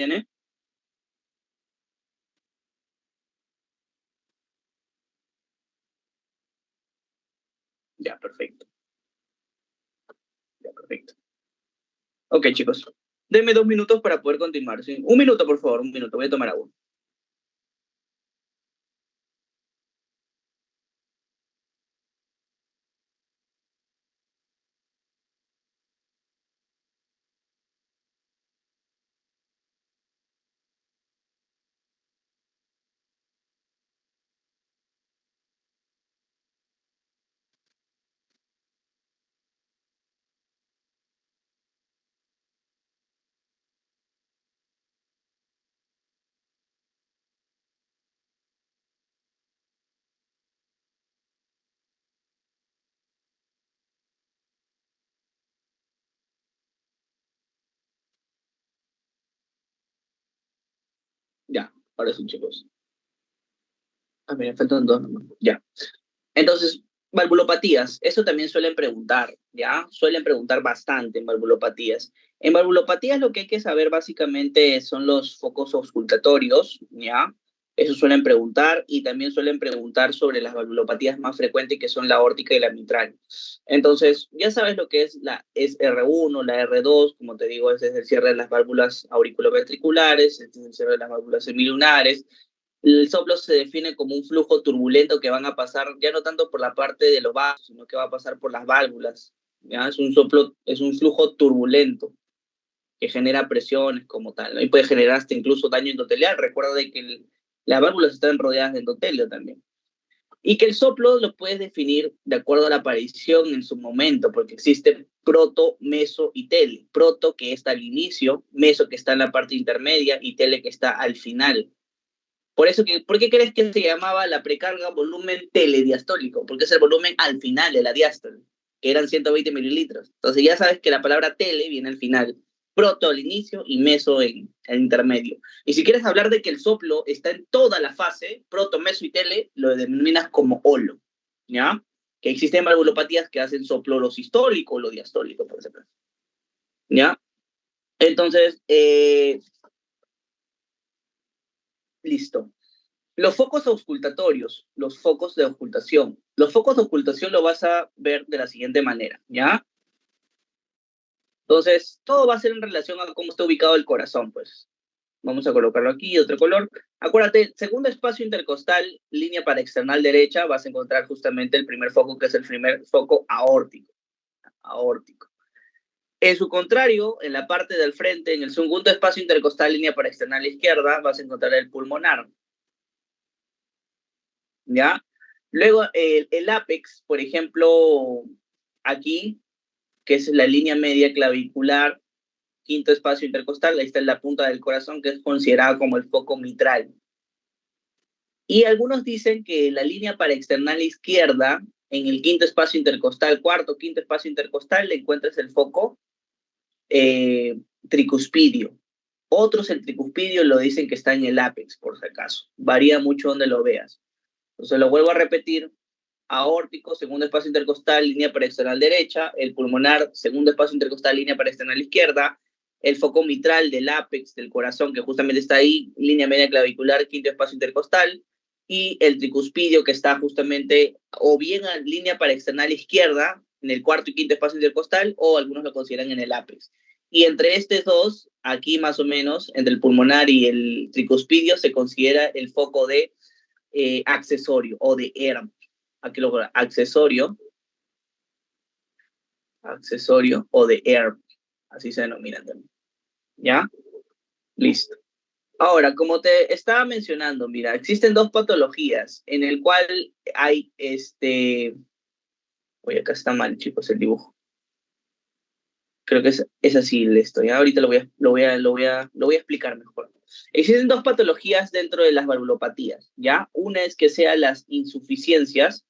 ¿Tiene? Ya, perfecto. Ya, perfecto. Ok, chicos. Denme 2 minutos para poder continuar. ¿Sí? 1 minuto, por favor, 1 minuto. Voy a tomar agua. Ya, ahora sí, chicos. A ver, faltan 2 nomás. Ya. Entonces, valvulopatías, eso también suelen preguntar, ¿ya? Suelen preguntar bastante en valvulopatías. En valvulopatías lo que hay que saber básicamente son los focos auscultatorios, ¿ya? Eso suelen preguntar y también suelen preguntar sobre las valvulopatías más frecuentes que son la aórtica y la mitral. Entonces, ya sabes lo que es la es R1, la R2, como te digo, ese es el cierre de las válvulas auriculoventriculares, este es el cierre de las válvulas semilunares. El soplo se define como un flujo turbulento que van a pasar ya no tanto por la parte de los vasos, sino que va a pasar por las válvulas. ¿Ya? Es un soplo, es un flujo turbulento que genera presiones como tal, ¿no? Y puede generar hasta incluso daño endotelial. Recuerda de que las válvulas están rodeadas de endotelio también. Y que el soplo lo puedes definir de acuerdo a la aparición en su momento, porque existe proto, meso y tele. Proto que está al inicio, meso que está en la parte intermedia y tele que está al final. ¿Por qué crees que se llamaba la precarga volumen telediastólico? Porque es el volumen al final de la diástole, que eran 120 mililitros. Entonces ya sabes que la palabra tele viene al final, proto al inicio y meso en el intermedio. Y si quieres hablar de que el soplo está en toda la fase, proto, meso y tele, lo denominas como holo, ¿ya? Que existen valvulopatías que hacen soplo lo sistólico o lo diastólico, por ejemplo, ¿ya? Entonces, listo. Los focos auscultatorios, los focos de ocultación. Los focos de ocultación lo vas a ver de la siguiente manera, ¿ya? Entonces, todo va a ser en relación a cómo está ubicado el corazón, pues. Vamos a colocarlo aquí, otro color. Acuérdate, segundo espacio intercostal, línea paraexternal derecha, vas a encontrar justamente el primer foco, que es el primer foco aórtico. Aórtico. En su contrario, en la parte del frente, en el segundo espacio intercostal, línea paraexternal izquierda, vas a encontrar el pulmonar. ¿Ya? Luego, el ápex, por ejemplo, aquí, que es la línea media clavicular, quinto espacio intercostal, ahí está en la punta del corazón, que es considerado como el foco mitral. Y algunos dicen que la línea paraexternal izquierda, en el quinto espacio intercostal, cuarto, quinto espacio intercostal, le encuentras el foco tricuspidio. Otros el tricuspidio lo dicen que está en el ápex, por si acaso. Varía mucho donde lo veas. Entonces lo vuelvo a repetir: aórtico, segundo espacio intercostal, línea paraexternal derecha; el pulmonar, segundo espacio intercostal, línea paraexternal izquierda; el foco mitral del ápex del corazón, que justamente está ahí, línea media clavicular, quinto espacio intercostal; y el tricuspidio, que está justamente o bien en línea paraexternal izquierda, en el cuarto y quinto espacio intercostal, o algunos lo consideran en el ápex. Y entre estos dos, aquí más o menos, entre el pulmonar y el tricuspidio, se considera el foco de accesorio o de ERM. Aquí lo accesorio o de ERM, así se denominan también. ¿Ya? Listo. Ahora, como te estaba mencionando, mira, existen dos patologías en el cual hay oye, acá está mal, chicos, el dibujo. Creo que es así esto, ¿ya? Ahorita lo voy a explicar mejor. Existen dos patologías dentro de las valvulopatías, ¿ya? Una es que sean las insuficiencias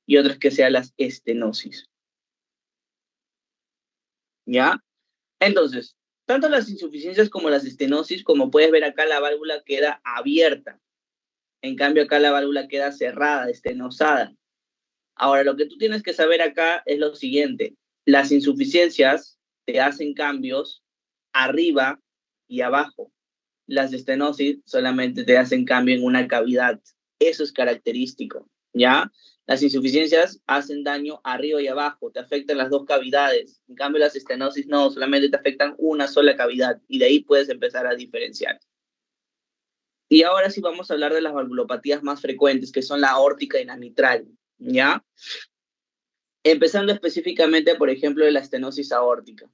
y otra es que sean las estenosis, ¿ya? Entonces, tanto las insuficiencias como las estenosis, como puedes ver acá, la válvula queda abierta. En cambio, acá la válvula queda cerrada, estenosada. Ahora, lo que tú tienes que saber acá es lo siguiente. Las insuficiencias te hacen cambios arriba y abajo. Las estenosis solamente te hacen cambio en una cavidad. Eso es característico, ¿ya? Las insuficiencias hacen daño arriba y abajo, te afectan las dos cavidades. En cambio, las estenosis no, solamente te afectan una sola cavidad y de ahí puedes empezar a diferenciar. Y ahora sí vamos a hablar de las valvulopatías más frecuentes, que son la aórtica y la mitral, ¿ya? Empezando específicamente, por ejemplo, de la estenosis aórtica.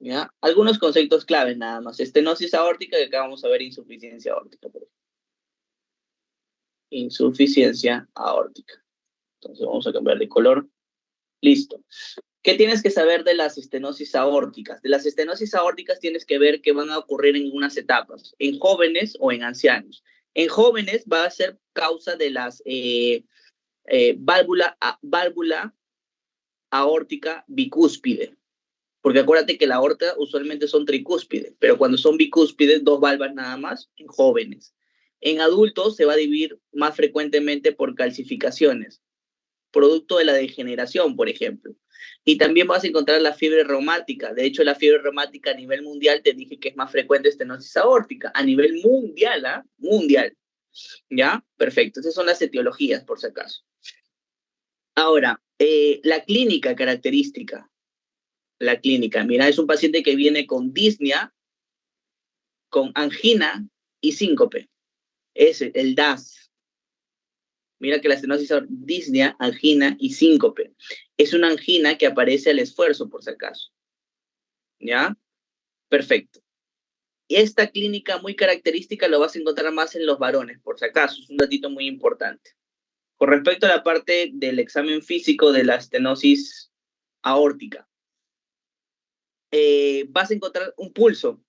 ¿Ya? Algunos conceptos claves nada más. Estenosis aórtica, que acá vamos a ver insuficiencia aórtica. Por ejemplo. Insuficiencia aórtica. Entonces vamos a cambiar de color. Listo. ¿Qué tienes que saber de las estenosis aórticas? De las estenosis aórticas tienes que ver que van a ocurrir en unas etapas, en jóvenes o en ancianos. En jóvenes va a ser causa de las válvula aórtica bicúspide. Porque acuérdate que la aorta usualmente son tricúspides, pero cuando son bicúspides, dos valvas nada más, en jóvenes. En adultos se va a dividir más frecuentemente por calcificaciones, producto de la degeneración, por ejemplo. Y también vas a encontrar la fiebre reumática. De hecho, la fiebre reumática a nivel mundial te dije que es más frecuente estenosis aórtica. A nivel mundial, ¿ah? Mundial. ¿Ya? Perfecto. Esas son las etiologías, por si acaso. Ahora, la clínica característica. La clínica. Mira, es un paciente que viene con disnea, con angina y síncope. Es el DAS. Mira que la estenosis es disnea, angina y síncope. Es una angina que aparece al esfuerzo, por si acaso. ¿Ya? Perfecto. Y esta clínica muy característica lo vas a encontrar más en los varones, por si acaso. Es un datito muy importante. Con respecto a la parte del examen físico de la estenosis aórtica, vas a encontrar un pulso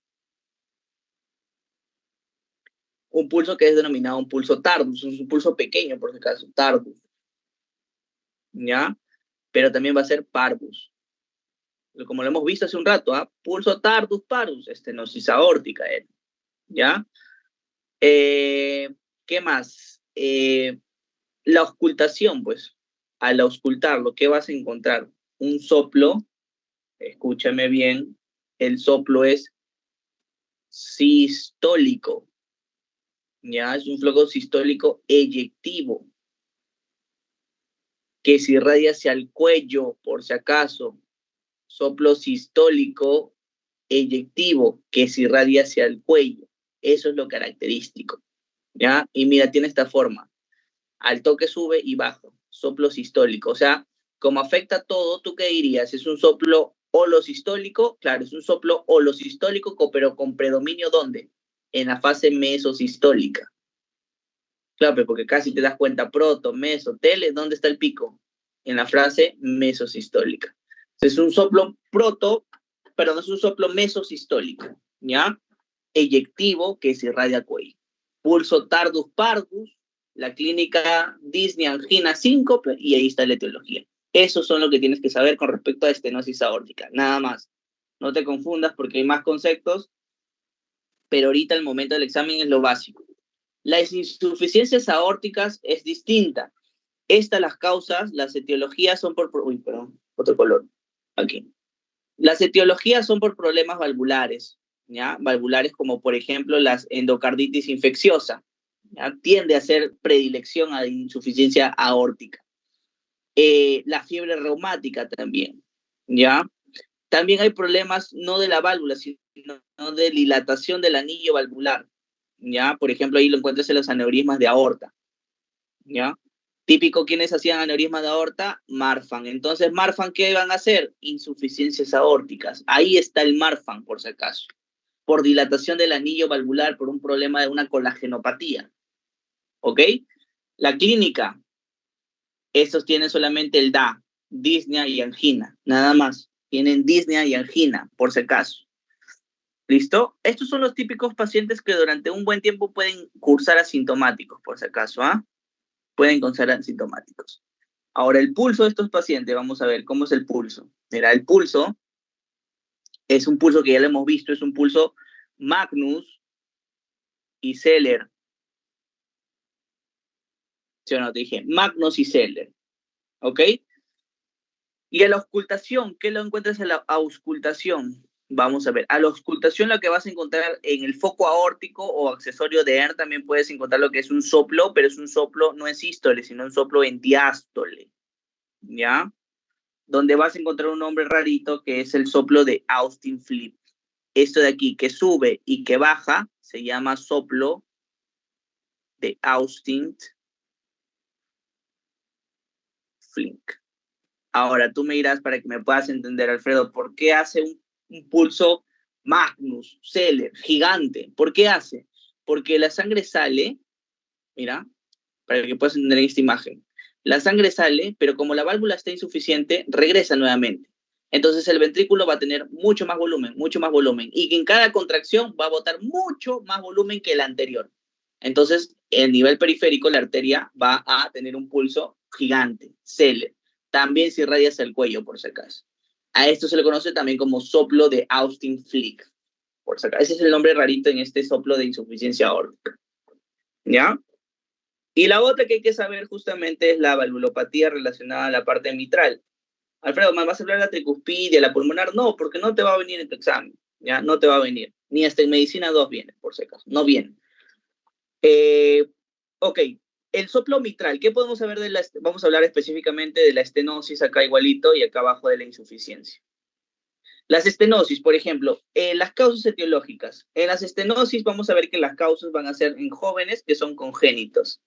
que es denominado un pulso tardus, es un pulso pequeño, por si acaso, tardus, ¿ya? Pero también va a ser parvus. Como lo hemos visto hace un rato, ¿ah? Pulso tardus parvus, estenosis aórtica, ¿ya? ¿Qué más? La auscultación, pues, al auscultarlo, ¿qué vas a encontrar? Un soplo, escúchame bien, el soplo es sistólico, ¿ya? Es un flujo sistólico eyectivo, que se irradia hacia el cuello, por si acaso. Soplo sistólico eyectivo, que se irradia hacia el cuello. Eso es lo característico, ¿ya? Y mira, tiene esta forma. Al toque sube y baja. Soplo sistólico. O sea, como afecta todo, ¿tú qué dirías? ¿Es un soplo holosistólico? Claro, es un soplo holosistólico, pero con predominio, ¿dónde? En la fase mesosistólica. Claro, porque casi te das cuenta, proto, meso, tele, ¿dónde está el pico? En la fase mesosistólica. Es un soplo no es un soplo mesosistólico, ¿ya? Eyectivo que se irradia al cuello. Pulso tardus parvus, la clínica disnea, angina, síncope, y ahí está la etiología. Esos son lo que tienes que saber con respecto a estenosis aórtica, nada más. No te confundas porque hay más conceptos, pero ahorita el momento del examen es lo básico. Las insuficiencias aórticas es distinta. Las causas, las etiologías son por... Uy, perdón, otro color. Aquí. Las etiologías son por problemas valvulares, ¿ya? Valvulares como, por ejemplo, las endocarditis infecciosa, ¿ya? Tiende a ser predilección a insuficiencia aórtica. La fiebre reumática también, ¿ya? También hay problemas no de la válvula, sino de dilatación del anillo valvular, ¿ya? Por ejemplo, ahí lo encuentras en los aneurismas de aorta, ¿ya? Típico, ¿quiénes hacían aneurisma de aorta? Marfan. Entonces, ¿Marfan qué van a hacer? Insuficiencias aórticas. Ahí está el Marfan, por si acaso. Por dilatación del anillo valvular, por un problema de una colagenopatía. ¿Ok? La clínica, estos tienen solamente el DA, disnea y angina, nada más. Tienen disnea y angina, por si acaso. ¿Listo? Estos son los típicos pacientes que durante un buen tiempo pueden cursar asintomáticos, por si acaso, ¿ah? Pueden cursar asintomáticos. Ahora, el pulso de estos pacientes, vamos a ver cómo es el pulso. Mira, el pulso es un pulso que ya lo hemos visto, es un pulso Magnus y Zeller. ¿Sí o no? Te dije, Magnus y Zeller. ¿Ok? Y a la auscultación, ¿qué lo encuentras en la auscultación? Vamos a ver, a la auscultación lo que vas a encontrar en el foco aórtico o accesorio de EAR también puedes encontrar lo que es un soplo, pero es un soplo, no es sístole, sino un soplo en diástole, ¿ya? Donde vas a encontrar un nombre rarito que es el soplo de Austin Flip. Esto de aquí que sube y que baja se llama soplo de Austin Flip. Ahora tú me dirás para que me puedas entender, Alfredo, ¿por qué hace un pulso Magnus, Celer, gigante? ¿Por qué hace? Porque la sangre sale, mira, para que puedas entender esta imagen. La sangre sale, pero como la válvula está insuficiente, regresa nuevamente. Entonces el ventrículo va a tener mucho más volumen, y que en cada contracción va a botar mucho más volumen que la anterior. Entonces, el nivel periférico, la arteria, va a tener un pulso gigante, Celer. También se irradia hacia el cuello, por si acaso. A esto se le conoce también como soplo de Austin Flick, por si acaso. Ese es el nombre rarito en este soplo de insuficiencia aórtica. ¿Ya? Y la otra que hay que saber justamente es la valvulopatía relacionada a la parte mitral. Alfredo, ¿me vas a hablar de la tricuspidia, la pulmonar? No, porque no te va a venir en tu examen, ¿ya? No te va a venir. Ni hasta en medicina 2 viene, por si acaso. No viene. Ok, el soplo mitral. ¿Qué podemos saber de la... Vamos a hablar específicamente de la estenosis acá igualito y acá abajo de la insuficiencia. Las estenosis, por ejemplo, las causas etiológicas. En las estenosis vamos a ver que las causas van a ser en jóvenes que son congénitos.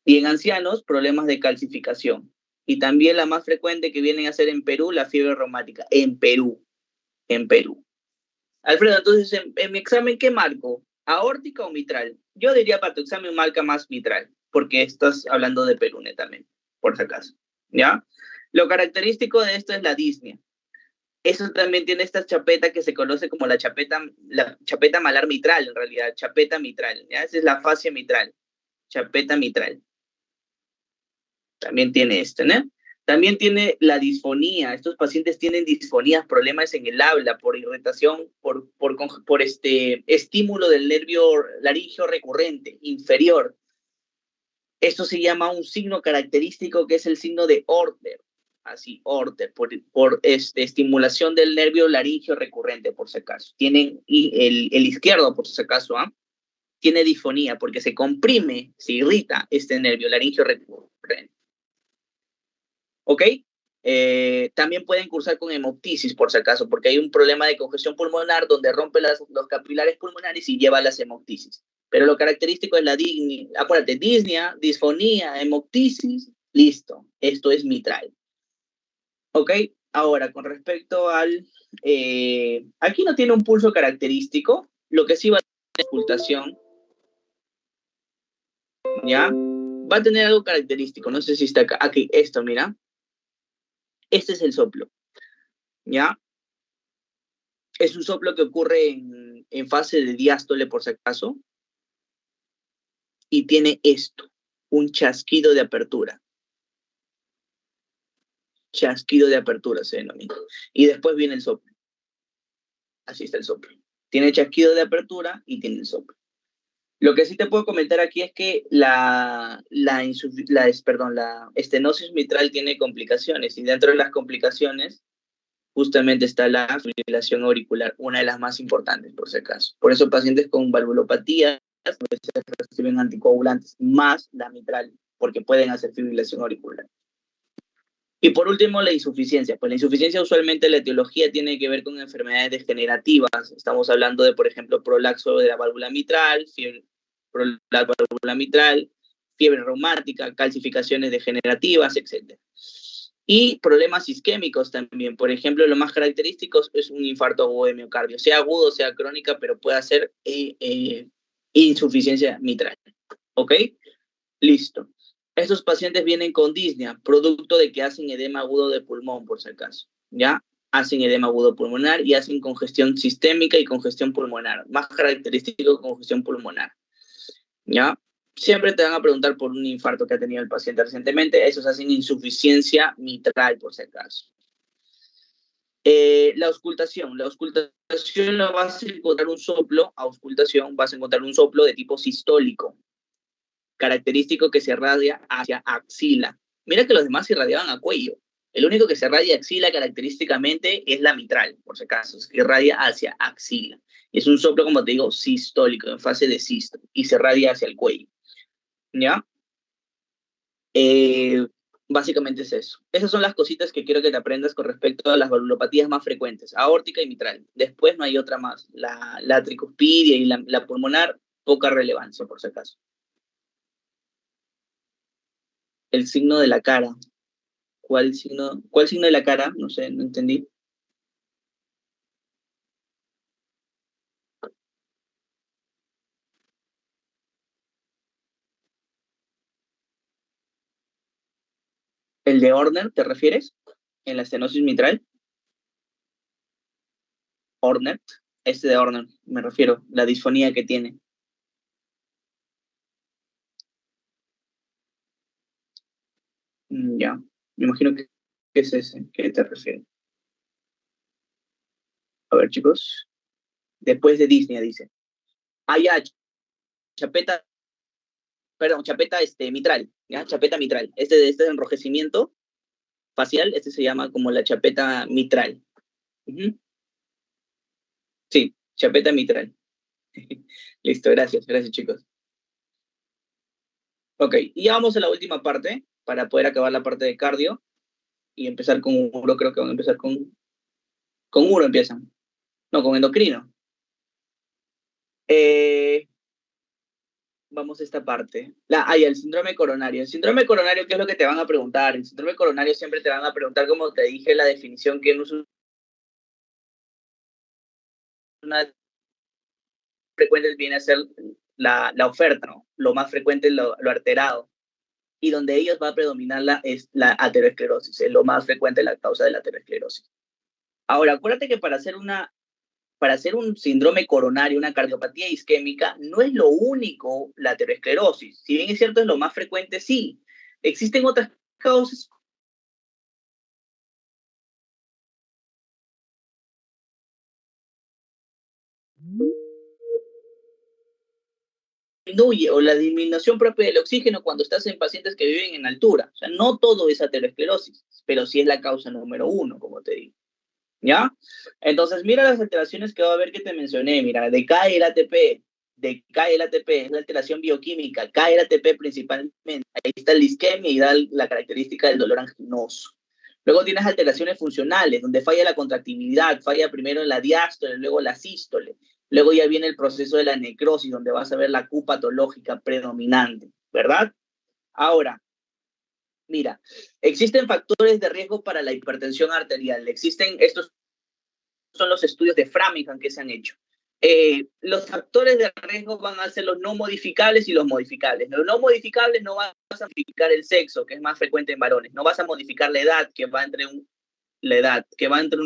Y en ancianos, problemas de calcificación. Y también la más frecuente que vienen a ser en Perú, la fiebre reumática. En Perú. Alfredo, entonces, en mi examen, ¿qué marco? ¿Aórtica o mitral? Yo diría para tu examen marca más mitral, porque estás hablando de Perú netamente, por si acaso. ¿Ya? Lo característico de esto es la disnea. Eso también tiene esta chapeta que se conoce como la chapeta malar mitral, en realidad, chapeta mitral. ¿Ya? Esa es la fascia mitral, chapeta mitral. También tiene esto, ¿no? También tiene la disfonía. Estos pacientes tienen disfonías, problemas en el habla por irritación, por estímulo del nervio laringeo recurrente, inferior. Esto se llama un signo característico que es el signo de Order. Así, Order, por estimulación del nervio laringeo recurrente, por si acaso. Tienen el izquierdo, por si acaso, ¿ah? Tiene disfonía porque se comprime, se irrita este nervio laringeo recurrente. ¿Ok? También pueden cursar con hemoptisis, por si acaso, porque hay un problema de congestión pulmonar donde rompe los capilares pulmonares y lleva a las hemoptisis. Pero lo característico es la disnea. Acuérdate, disnea, disfonía, hemoptisis, listo. Esto es mitral. ¿Ok? Ahora, con respecto al... aquí no tiene un pulso característico, lo que sí va a tener auscultación, ¿ya? Va a tener algo característico, no sé si está acá. Aquí, esto, mira. Este es el soplo, ¿ya? Es un soplo que ocurre en fase de diástole, por si acaso, y tiene esto, un chasquido de apertura. Chasquido de apertura se denomina. Y después viene el soplo. Así está el soplo. Tiene chasquido de apertura y tiene el soplo. Lo que sí te puedo comentar aquí es que la estenosis mitral tiene complicaciones, y dentro de las complicaciones justamente está la fibrilación auricular, una de las más importantes, por si acaso. Por eso pacientes con valvulopatía a veces reciben anticoagulantes, más la mitral, porque pueden hacer fibrilación auricular. Y por último, la insuficiencia. Pues la insuficiencia usualmente la etiología tiene que ver con enfermedades degenerativas. Estamos hablando de, por ejemplo, prolaxo de la válvula mitral, fiebre reumática, calcificaciones degenerativas, etc. Y problemas isquémicos también. Por ejemplo, lo más característico es un infarto agudo de miocardio, sea agudo, sea crónica, pero puede ser insuficiencia mitral. ¿Ok? Listo. Estos pacientes vienen con disnea, producto de que hacen edema agudo de pulmón, por si acaso. ¿Ya? Hacen edema agudo pulmonar y hacen congestión sistémica y congestión pulmonar. Más característico, congestión pulmonar. ¿Ya? Siempre te van a preguntar por un infarto que ha tenido el paciente recientemente. Esos hacen insuficiencia mitral, por si acaso. La auscultación lo vas a encontrar un soplo, auscultación, vas a encontrar un soplo de tipo sistólico, característico que se irradia hacia axila. Mira que los demás se irradiaban a cuello. El único que se irradia axila característicamente es la mitral, por si acaso, que irradia hacia axila. Es un soplo, como te digo, sistólico, en fase de sístole, y se irradia hacia el cuello. ¿Ya? Básicamente es eso. Esas son las cositas que quiero que te aprendas con respecto a las valvulopatías más frecuentes, aórtica y mitral. Después no hay otra más. La tricuspidia y la pulmonar, poca relevancia, por si acaso. El signo de la cara. ¿Cuál signo de la cara? No sé, no entendí. ¿El de Horner te refieres? ¿En la estenosis mitral? Horner. Este de Horner, me refiero. La disfonía que tiene. Ya. Me imagino que es ese que te refieres. A ver, chicos. Después de Disney, dice. Ah, ya, chapeta, perdón, chapeta mitral, ¿ya? Chapeta mitral. Este enrojecimiento facial, este se llama como la chapeta mitral. Sí, chapeta mitral. Listo, gracias chicos. Ok, y ya vamos a la última parte para poder acabar la parte de cardio y empezar con uro. Creo que van a empezar con uro empiezan. No, con endocrino. Vamos a esta parte. El síndrome coronario. El síndrome coronario, ¿qué es lo que te van a preguntar? El síndrome coronario siempre te van a preguntar, como te dije, la definición que no es una frecuente, viene a ser la oferta, ¿no? Lo más frecuente es lo alterado. Y donde ellos va a predominar es la aterosclerosis. Es lo más frecuente la causa de la aterosclerosis. Ahora, acuérdate que para hacer un síndrome coronario, una cardiopatía isquémica, no es lo único la aterosclerosis. Si bien es cierto, es lo más frecuente, sí. Existen otras causas. Disminuye o la disminución propia del oxígeno cuando estás en pacientes que viven en altura. O sea, no todo es aterosclerosis, pero sí es la causa número uno, como te digo. ¿Ya? Entonces, mira las alteraciones que va a haber que te mencioné. Mira, decae el ATP, es la alteración bioquímica, cae el ATP principalmente. Ahí está la isquemia y da la característica del dolor anginoso. Luego tienes alteraciones funcionales, donde falla la contractibilidad, falla primero la diástole, luego la sístole. Luego ya viene el proceso de la necrosis, donde vas a ver la Q patológica predominante, ¿verdad? Ahora, mira, existen factores de riesgo para la hipertensión arterial. Estos son los estudios de Framingham que se han hecho. Los factores de riesgo van a ser los no modificables y los modificables. Los no modificables no vas a modificar el sexo, que es más frecuente en varones. No vas a modificar la edad, que va entre un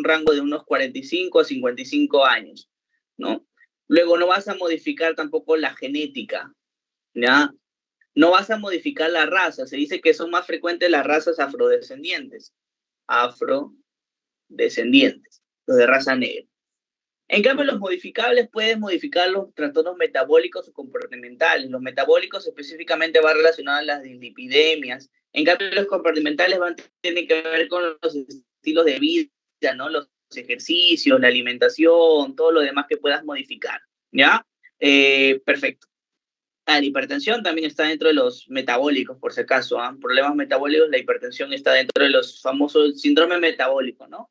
rango de unos 45 a 55 años, ¿no? Luego no vas a modificar tampoco la genética, ¿ya? No vas a modificar la raza. Se dice que son más frecuentes las razas afrodescendientes. Afrodescendientes, los de raza negra. En cambio, los modificables puedes modificar los trastornos metabólicos o comportamentales. Los metabólicos específicamente van relacionados a las dislipidemias. En cambio, los comportamentales tienen que ver con los estilos de vida, ¿no? Los ejercicios, la alimentación, todo lo demás que puedas modificar, ¿ya? Perfecto. La hipertensión también está dentro de los metabólicos, por si acaso, ¿eh? Problemas metabólicos, la hipertensión está dentro de los famosos síndromes metabólicos, ¿no?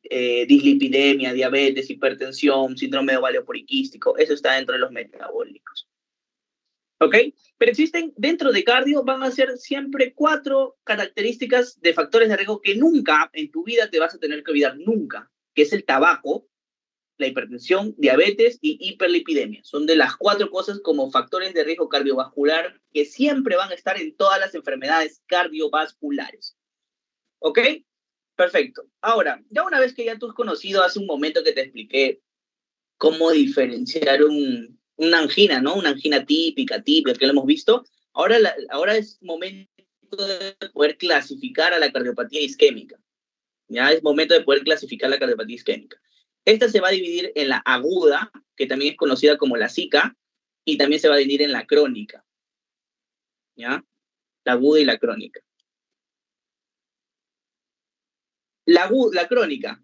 Dislipidemia, diabetes, hipertensión, síndrome de ovario poliquístico, eso está dentro de los metabólicos. ¿Ok? Pero existen, dentro de cardio, van a ser siempre 4 características de factores de riesgo que nunca en tu vida te vas a tener que olvidar, nunca, que es el tabaco, la hipertensión, diabetes y hiperlipidemia. Son de las 4 cosas como factores de riesgo cardiovascular que siempre van a estar en todas las enfermedades cardiovasculares. ¿Ok? Perfecto. Ahora, ya una vez que ya tú has conocido hace un momento que te expliqué cómo diferenciar una angina, ¿no? Una angina típica, que lo hemos visto. Ahora es momento de poder clasificar a la cardiopatía isquémica. Ya es momento de poder clasificar la cardiopatía isquémica. Esta se va a dividir en la aguda, que también es conocida como la SICA, y también se va a dividir en la crónica. ¿Ya? La aguda y la crónica. La crónica.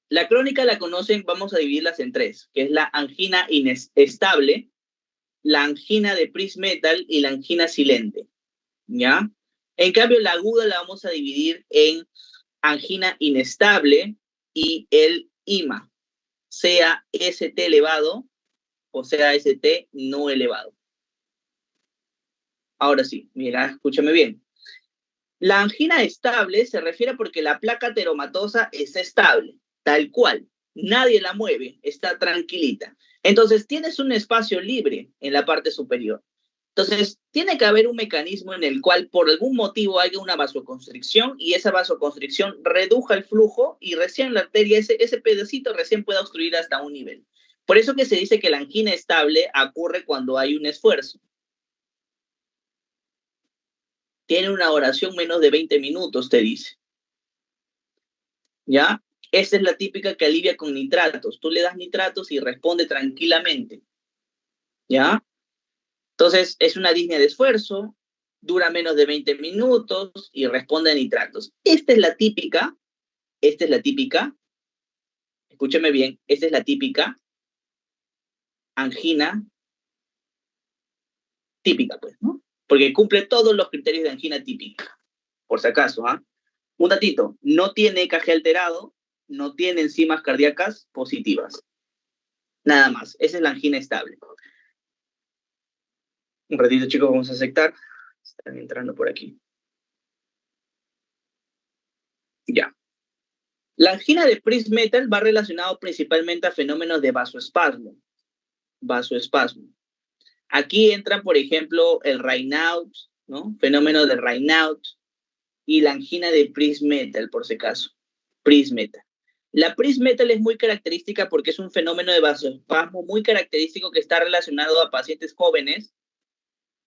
La crónica la conocen, vamos a dividirlas en tres, que es la angina inestable, la angina de Prinzmetal y la angina silente, ¿ya? En cambio, la aguda la vamos a dividir en angina inestable y el IMA, sea ST elevado o sea ST no elevado. Ahora sí, mira, escúchame bien. La angina estable se refiere porque la placa teromatosa está estable, tal cual. Nadie la mueve, está tranquilita. Entonces, tienes un espacio libre en la parte superior. Entonces, tiene que haber un mecanismo en el cual por algún motivo haya una vasoconstricción y esa vasoconstricción reduja el flujo y recién la arteria, ese pedacito recién pueda obstruir hasta un nivel. Por eso que se dice que la angina estable ocurre cuando hay un esfuerzo. Tiene una oración menos de 20 minutos, te dice. ¿Ya? Esta es la típica que alivia con nitratos. Tú le das nitratos y responde tranquilamente. ¿Ya? Entonces, es una disnea de esfuerzo, dura menos de 20 minutos y responde a nitratos. Esta es la típica, escúcheme bien, esta es la típica angina típica, pues, ¿no? Porque cumple todos los criterios de angina típica, por si acaso, ¿ah? Un datito, no tiene EKG alterado, no tiene enzimas cardíacas positivas. Nada más, esa es la angina estable. Un ratito, chicos, vamos a aceptar. Están entrando por aquí. Ya. La angina de Prinzmetal va relacionado principalmente a fenómenos de vasoespasmo. Vasoespasmo. Aquí entran, por ejemplo, el Raynaud, ¿no? Fenómeno de Raynaud y la angina de Prinzmetal, por si acaso. Prinzmetal. La Prinzmetal es muy característica porque es un fenómeno de vasoespasmo muy característico que está relacionado a pacientes jóvenes,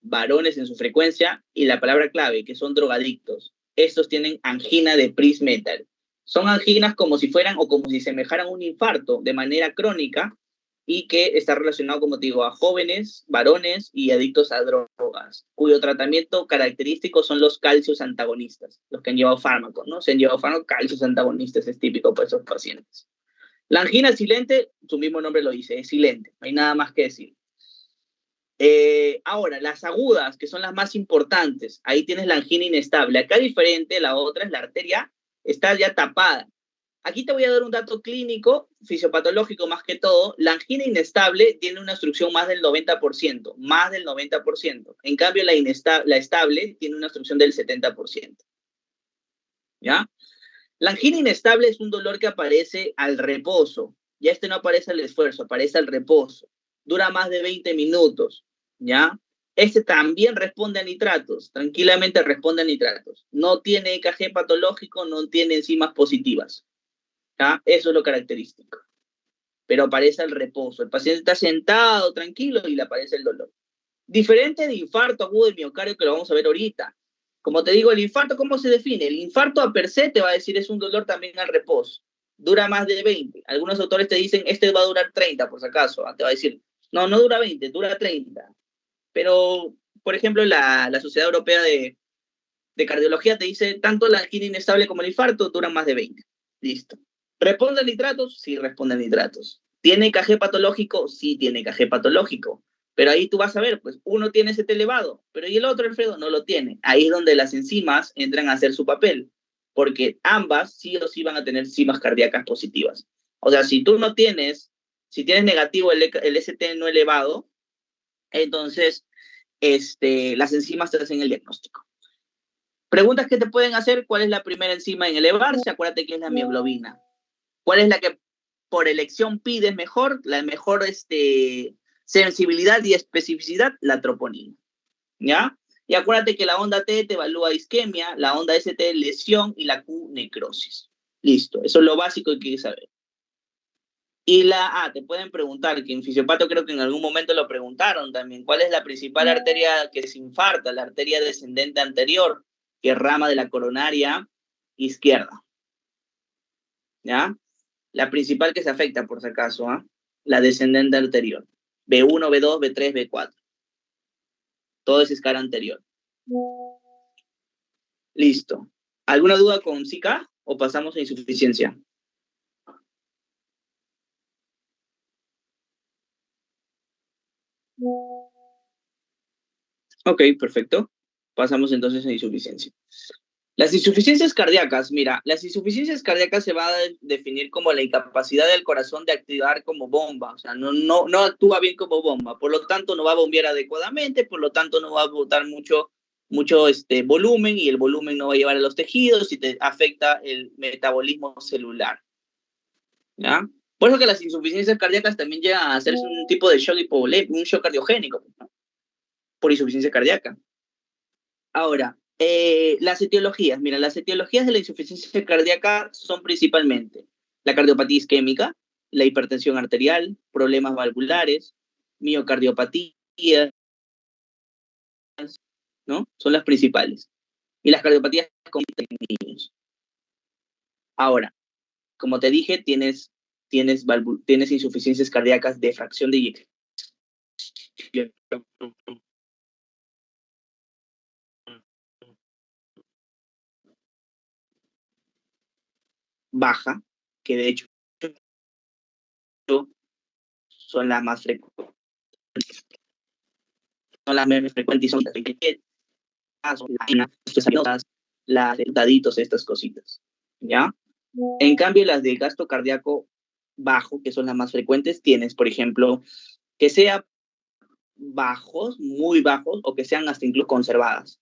varones en su frecuencia, y la palabra clave, que son drogadictos. Estos tienen angina de Prinzmetal. Son anginas como si fueran o como si semejaran un infarto de manera crónica y que está relacionado, como te digo, a jóvenes, varones y adictos a drogas, cuyo tratamiento característico son los calcios antagonistas, los que han llevado fármacos, ¿no? Se han llevado fármacos, calcios antagonistas, es típico para esos pacientes. La angina silente, su mismo nombre lo dice, es silente, no hay nada más que decir. Ahora, las agudas, que son las más importantes, ahí tienes la angina inestable. Acá diferente, la otra es la arteria, está ya tapada. Aquí te voy a dar un dato clínico, fisiopatológico más que todo. La angina inestable tiene una obstrucción más del 90%, más del 90%. En cambio, la estable tiene una obstrucción del 70%. ¿Ya? La angina inestable es un dolor que aparece al reposo. Ya no aparece al esfuerzo, aparece al reposo. Dura más de 20 minutos. ¿Ya? Este también responde a nitratos, tranquilamente responde a nitratos. No tiene EKG patológico, no tiene enzimas positivas. ¿Ya? Eso es lo característico. Pero aparece al reposo. El paciente está sentado, tranquilo, y le aparece el dolor. Diferente de infarto agudo del miocardio, que lo vamos a ver ahorita. Como te digo, el infarto, ¿cómo se define? El infarto a per se te va a decir es un dolor también al reposo. Dura más de 20. Algunos autores te dicen, este va a durar 30, por si acaso. Te va a decir, no, no dura 20, dura 30. Pero, por ejemplo, la Sociedad Europea de Cardiología te dice, tanto la angina inestable como el infarto duran más de 20. Listo. ¿Responde a nitratos? Sí, responde a nitratos. ¿Tiene EKG patológico? Sí, tiene EKG patológico. Pero ahí tú vas a ver, pues uno tiene ST elevado, pero y el otro, Alfredo, no lo tiene. Ahí es donde las enzimas entran a hacer su papel, porque ambas sí o sí van a tener enzimas cardíacas positivas. O sea, si tú no tienes, si tienes negativo el ST no elevado, entonces las enzimas te hacen el diagnóstico. Preguntas que te pueden hacer, ¿cuál es la primera enzima en elevarse? Acuérdate que es la mioglobina. ¿Cuál es la que por elección pides mejor? La mejor sensibilidad y especificidad, la troponina. ¿Ya? Y acuérdate que la onda T te evalúa isquemia, la onda ST lesión y la Q necrosis. Listo, eso es lo básico que hay que saber. Y te pueden preguntar, que en fisiopato creo que en algún momento lo preguntaron también, ¿cuál es la principal arteria que se infarta? La arteria descendente anterior, que es rama de la coronaria izquierda. ¿Ya? La principal que se afecta, por si acaso, la descendente anterior. B1, B2, B3, B4. Todo es escala anterior. Listo. ¿Alguna duda con Zika o pasamos a insuficiencia? Ok, perfecto. Pasamos entonces a insuficiencia. Las insuficiencias cardíacas, mira, las insuficiencias cardíacas se va a definir como la incapacidad del corazón de activar como bomba, o sea, no actúa bien como bomba, por lo tanto no va a bombear adecuadamente, por lo tanto no va a botar mucho volumen y el volumen no va a llevar a los tejidos y te afecta el metabolismo celular, ¿ya? Por eso que las insuficiencias cardíacas también llegan a hacerse un tipo de shock un shock cardiogénico, ¿no? Por insuficiencia cardíaca. Ahora, las etiologías. Mira, las etiologías de la insuficiencia cardíaca son principalmente la cardiopatía isquémica, la hipertensión arterial, problemas valvulares, miocardiopatía, ¿no? Son las principales. Y las cardiopatías congénitas en niños. Ahora, como te dije, tienes insuficiencias cardíacas de fracción de eyección baja, que de hecho son las más frecuentes. Son las menos frecuentes y son las daditos, estas cositas, ¿ya? En cambio, las de gasto cardíaco bajo, que son las más frecuentes, tienes, por ejemplo, que sea bajos, muy bajos, o que sean hasta incluso conservadas.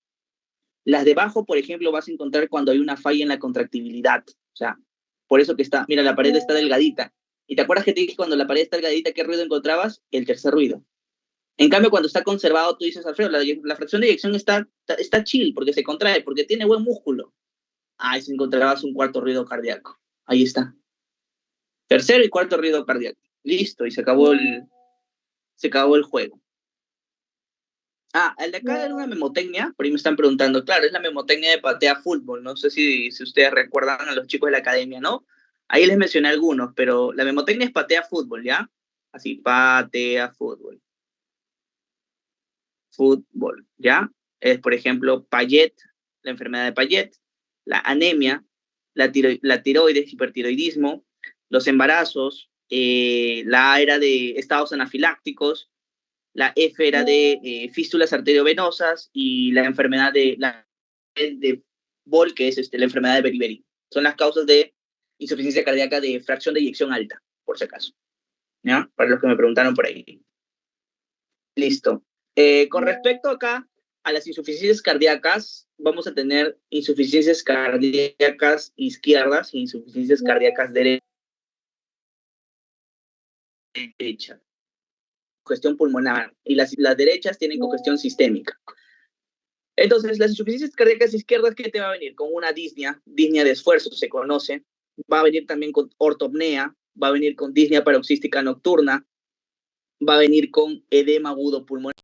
Las de bajo, por ejemplo, vas a encontrar cuando hay una falla en la contractibilidad. O sea, por eso que está, mira, la pared está delgadita. ¿Y te acuerdas que te dije cuando la pared está delgadita, qué ruido encontrabas? El tercer ruido. En cambio, cuando está conservado, tú dices, Alfredo, la fracción de eyección está chill, porque se contrae, porque tiene buen músculo. Ahí se encontrabas un cuarto ruido cardíaco. Ahí está. Tercero y cuarto ruido cardíaco. Listo, y se acabó el juego. El de acá era una memotecnia, por ahí me están preguntando, claro, es la memotecnia de patea fútbol, no sé si ustedes recuerdan a los chicos de la academia, ¿no? Ahí les mencioné algunos, pero la memotecnia es patea fútbol, ¿ya? Así, patea fútbol. Fútbol, ¿ya? Es, por ejemplo, Payet, la enfermedad de Payet, la anemia, la tiroides, hipertiroidismo, los embarazos, la A era de estados anafilácticos, la F era de fístulas arteriovenosas y la enfermedad de Boll, que es la enfermedad de Beriberi. Son las causas de insuficiencia cardíaca de fracción de eyección alta, por si acaso. ¿Ya? Para los que me preguntaron por ahí. Listo. Con respecto acá a las insuficiencias cardíacas, vamos a tener insuficiencias cardíacas izquierdas e insuficiencias cardíacas derechas. Congestión pulmonar. Y las derechas tienen congestión sistémica. Entonces, las insuficiencias cardíacas izquierdas, ¿qué te va a venir? Con una disnea de esfuerzo, se conoce. Va a venir también con ortopnea, va a venir con disnea paroxística nocturna, va a venir con edema agudo pulmonar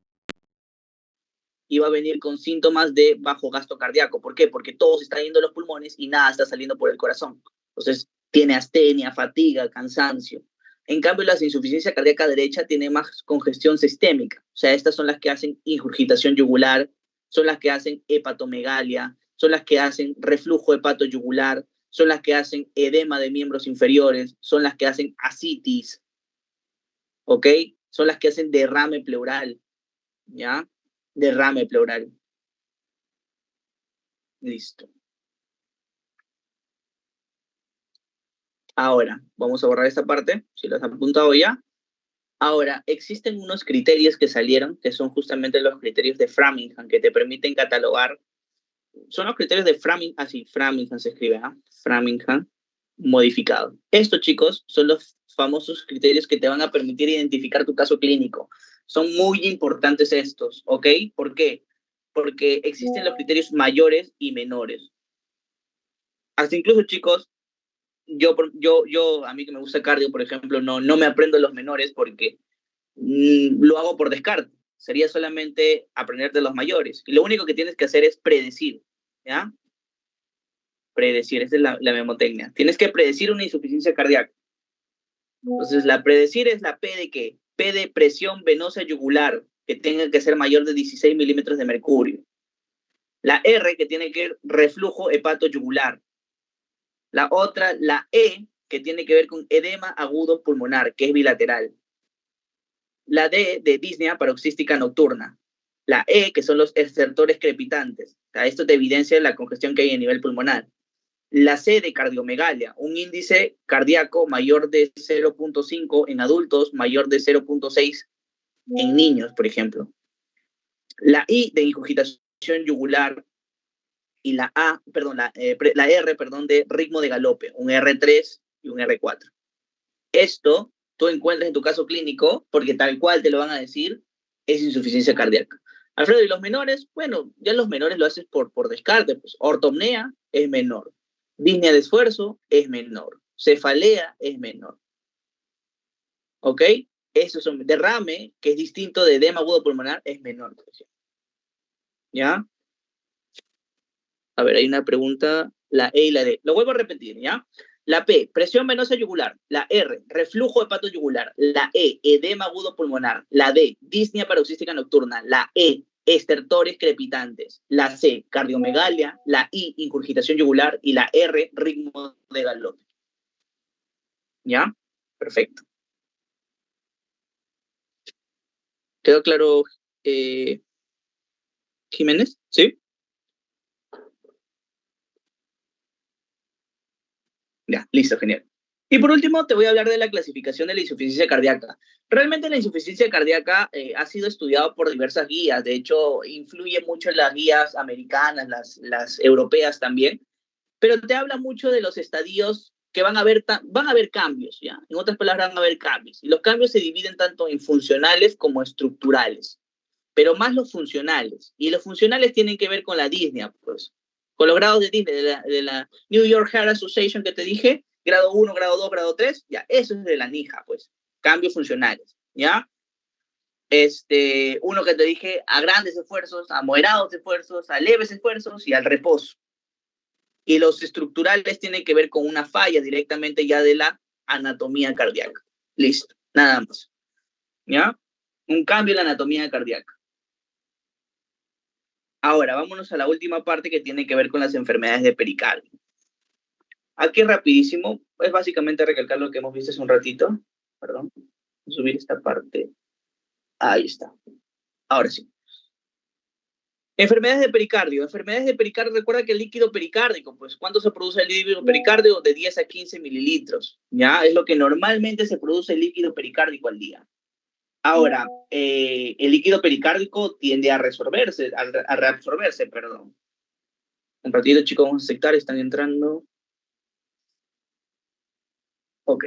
y va a venir con síntomas de bajo gasto cardíaco. ¿Por qué? Porque todo se está yendo a los pulmones y nada está saliendo por el corazón. Entonces, tiene astenia, fatiga, cansancio. En cambio, la insuficiencia cardíaca derecha tiene más congestión sistémica. O sea, estas son las que hacen ingurgitación yugular, son las que hacen hepatomegalia, son las que hacen reflujo hepatoyugular, son las que hacen edema de miembros inferiores, son las que hacen ascitis, ¿ok? Son las que hacen derrame pleural, ¿ya? Derrame pleural. Listo. Ahora, vamos a borrar esta parte, si lo has apuntado ya. Ahora, existen unos criterios que salieron, que son justamente los criterios de Framingham, que te permiten catalogar. Son los criterios de Framingham, Framingham se escribe, ¿ah? Framingham modificado. Estos, chicos, son los famosos criterios que te van a permitir identificar tu caso clínico. Son muy importantes estos, ¿ok? ¿Por qué? Porque existen los criterios mayores y menores. Hasta incluso, chicos, a mí que me gusta cardio, por ejemplo, no me aprendo los menores porque lo hago por descarte. Sería solamente aprender de los mayores. Y lo único que tienes que hacer es predecir, ¿ya? Predecir, esa es la memotecnia. Tienes que predecir una insuficiencia cardíaca. Entonces, la predecir es la P de ¿qué? P de presión venosa yugular, que tenga que ser mayor de 16 milímetros de mercurio. La R, que tiene que ser reflujo hepatoyugular. La otra, la E, que tiene que ver con edema agudo pulmonar, que es bilateral. La D, de disnea paroxística nocturna. La E, que son los estertores crepitantes. O sea, esto te evidencia la congestión que hay a nivel pulmonar. La C, de cardiomegalia, un índice cardíaco mayor de 0.5 en adultos, mayor de 0.6 en niños, por ejemplo. La I, de ingurgitación yugular, y la R, de ritmo de galope, un R3 y un R4. Esto tú encuentras en tu caso clínico, porque tal cual te lo van a decir, es insuficiencia cardíaca. Alfredo, ¿y los menores? Bueno, ya los menores lo haces por descarte, pues ortopnea es menor, disnea de esfuerzo es menor, cefalea es menor. ¿Ok? Eso es un derrame, que es distinto de edema agudo pulmonar, es menor. ¿Ya? A ver, hay una pregunta, la E y la D. Lo vuelvo a repetir, ¿ya? La P, presión venosa yugular. La R, reflujo hepatoyugular. La E, edema agudo pulmonar. La D, disnea paroxística nocturna. La E, estertores crepitantes. La C, cardiomegalia. La I, ingurgitación yugular. Y la R, ritmo de galope. ¿Ya? Perfecto. ¿Quedó claro, Jiménez? ¿Sí? Ya, listo, genial. Y por último, te voy a hablar de la clasificación de la insuficiencia cardíaca. Realmente la insuficiencia cardíaca ha sido estudiado por diversas guías. De hecho, influye mucho en las guías americanas, las europeas también. Pero te habla mucho de los estadios que van a haber cambios, ¿ya? En otras palabras, van a haber cambios. Y los cambios se dividen tanto en funcionales como estructurales. Pero más los funcionales. Y los funcionales tienen que ver con la disnea, pues. Con los grados de disnea, de la New York Heart Association que te dije, grado 1, grado 2, grado 3, ya, eso es de la NIJA, pues. Cambios funcionales, ¿ya? Uno que te dije, a grandes esfuerzos, a moderados esfuerzos, a leves esfuerzos y al reposo. Y los estructurales tienen que ver con una falla directamente ya de la anatomía cardíaca. Listo, nada más. ¿Ya? Un cambio en la anatomía cardíaca. Ahora, vámonos a la última parte que tiene que ver con las enfermedades de pericardio. Aquí rapidísimo, es básicamente recalcar lo que hemos visto hace un ratito. Perdón, voy a subir esta parte. Ahí está. Ahora sí. Enfermedades de pericardio. Enfermedades de pericardio, recuerda que el líquido pericárdico, pues, ¿cuánto se produce el líquido pericardio? De 10 a 15 mililitros, ¿ya? Es lo que normalmente se produce el líquido pericárdico al día. Ahora, el líquido pericárdico tiende a reabsorberse, perdón. Un ratito, chicos, vamos a aceptar, están entrando. Ok.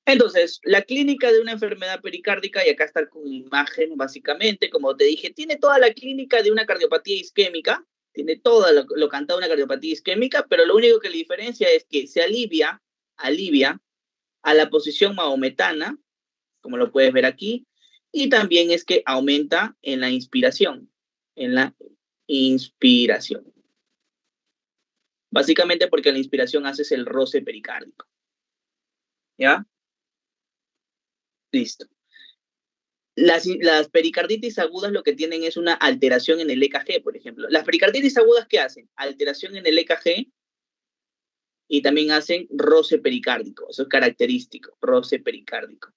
Entonces, la clínica de una enfermedad pericárdica, y acá está con imagen básicamente, como te dije, tiene toda la clínica de una cardiopatía isquémica, tiene todo lo cantado de una cardiopatía isquémica, pero lo único que le diferencia es que se alivia a la posición mahometana, como lo puedes ver aquí, y también es que aumenta en la inspiración, Básicamente porque en la inspiración haces el roce pericárdico. ¿Ya? Listo. Las pericarditis agudas lo que tienen es una alteración en el EKG, por ejemplo. Las pericarditis agudas, ¿qué hacen? Alteración en el EKG y también hacen roce pericárdico. Eso es característico, roce pericárdico.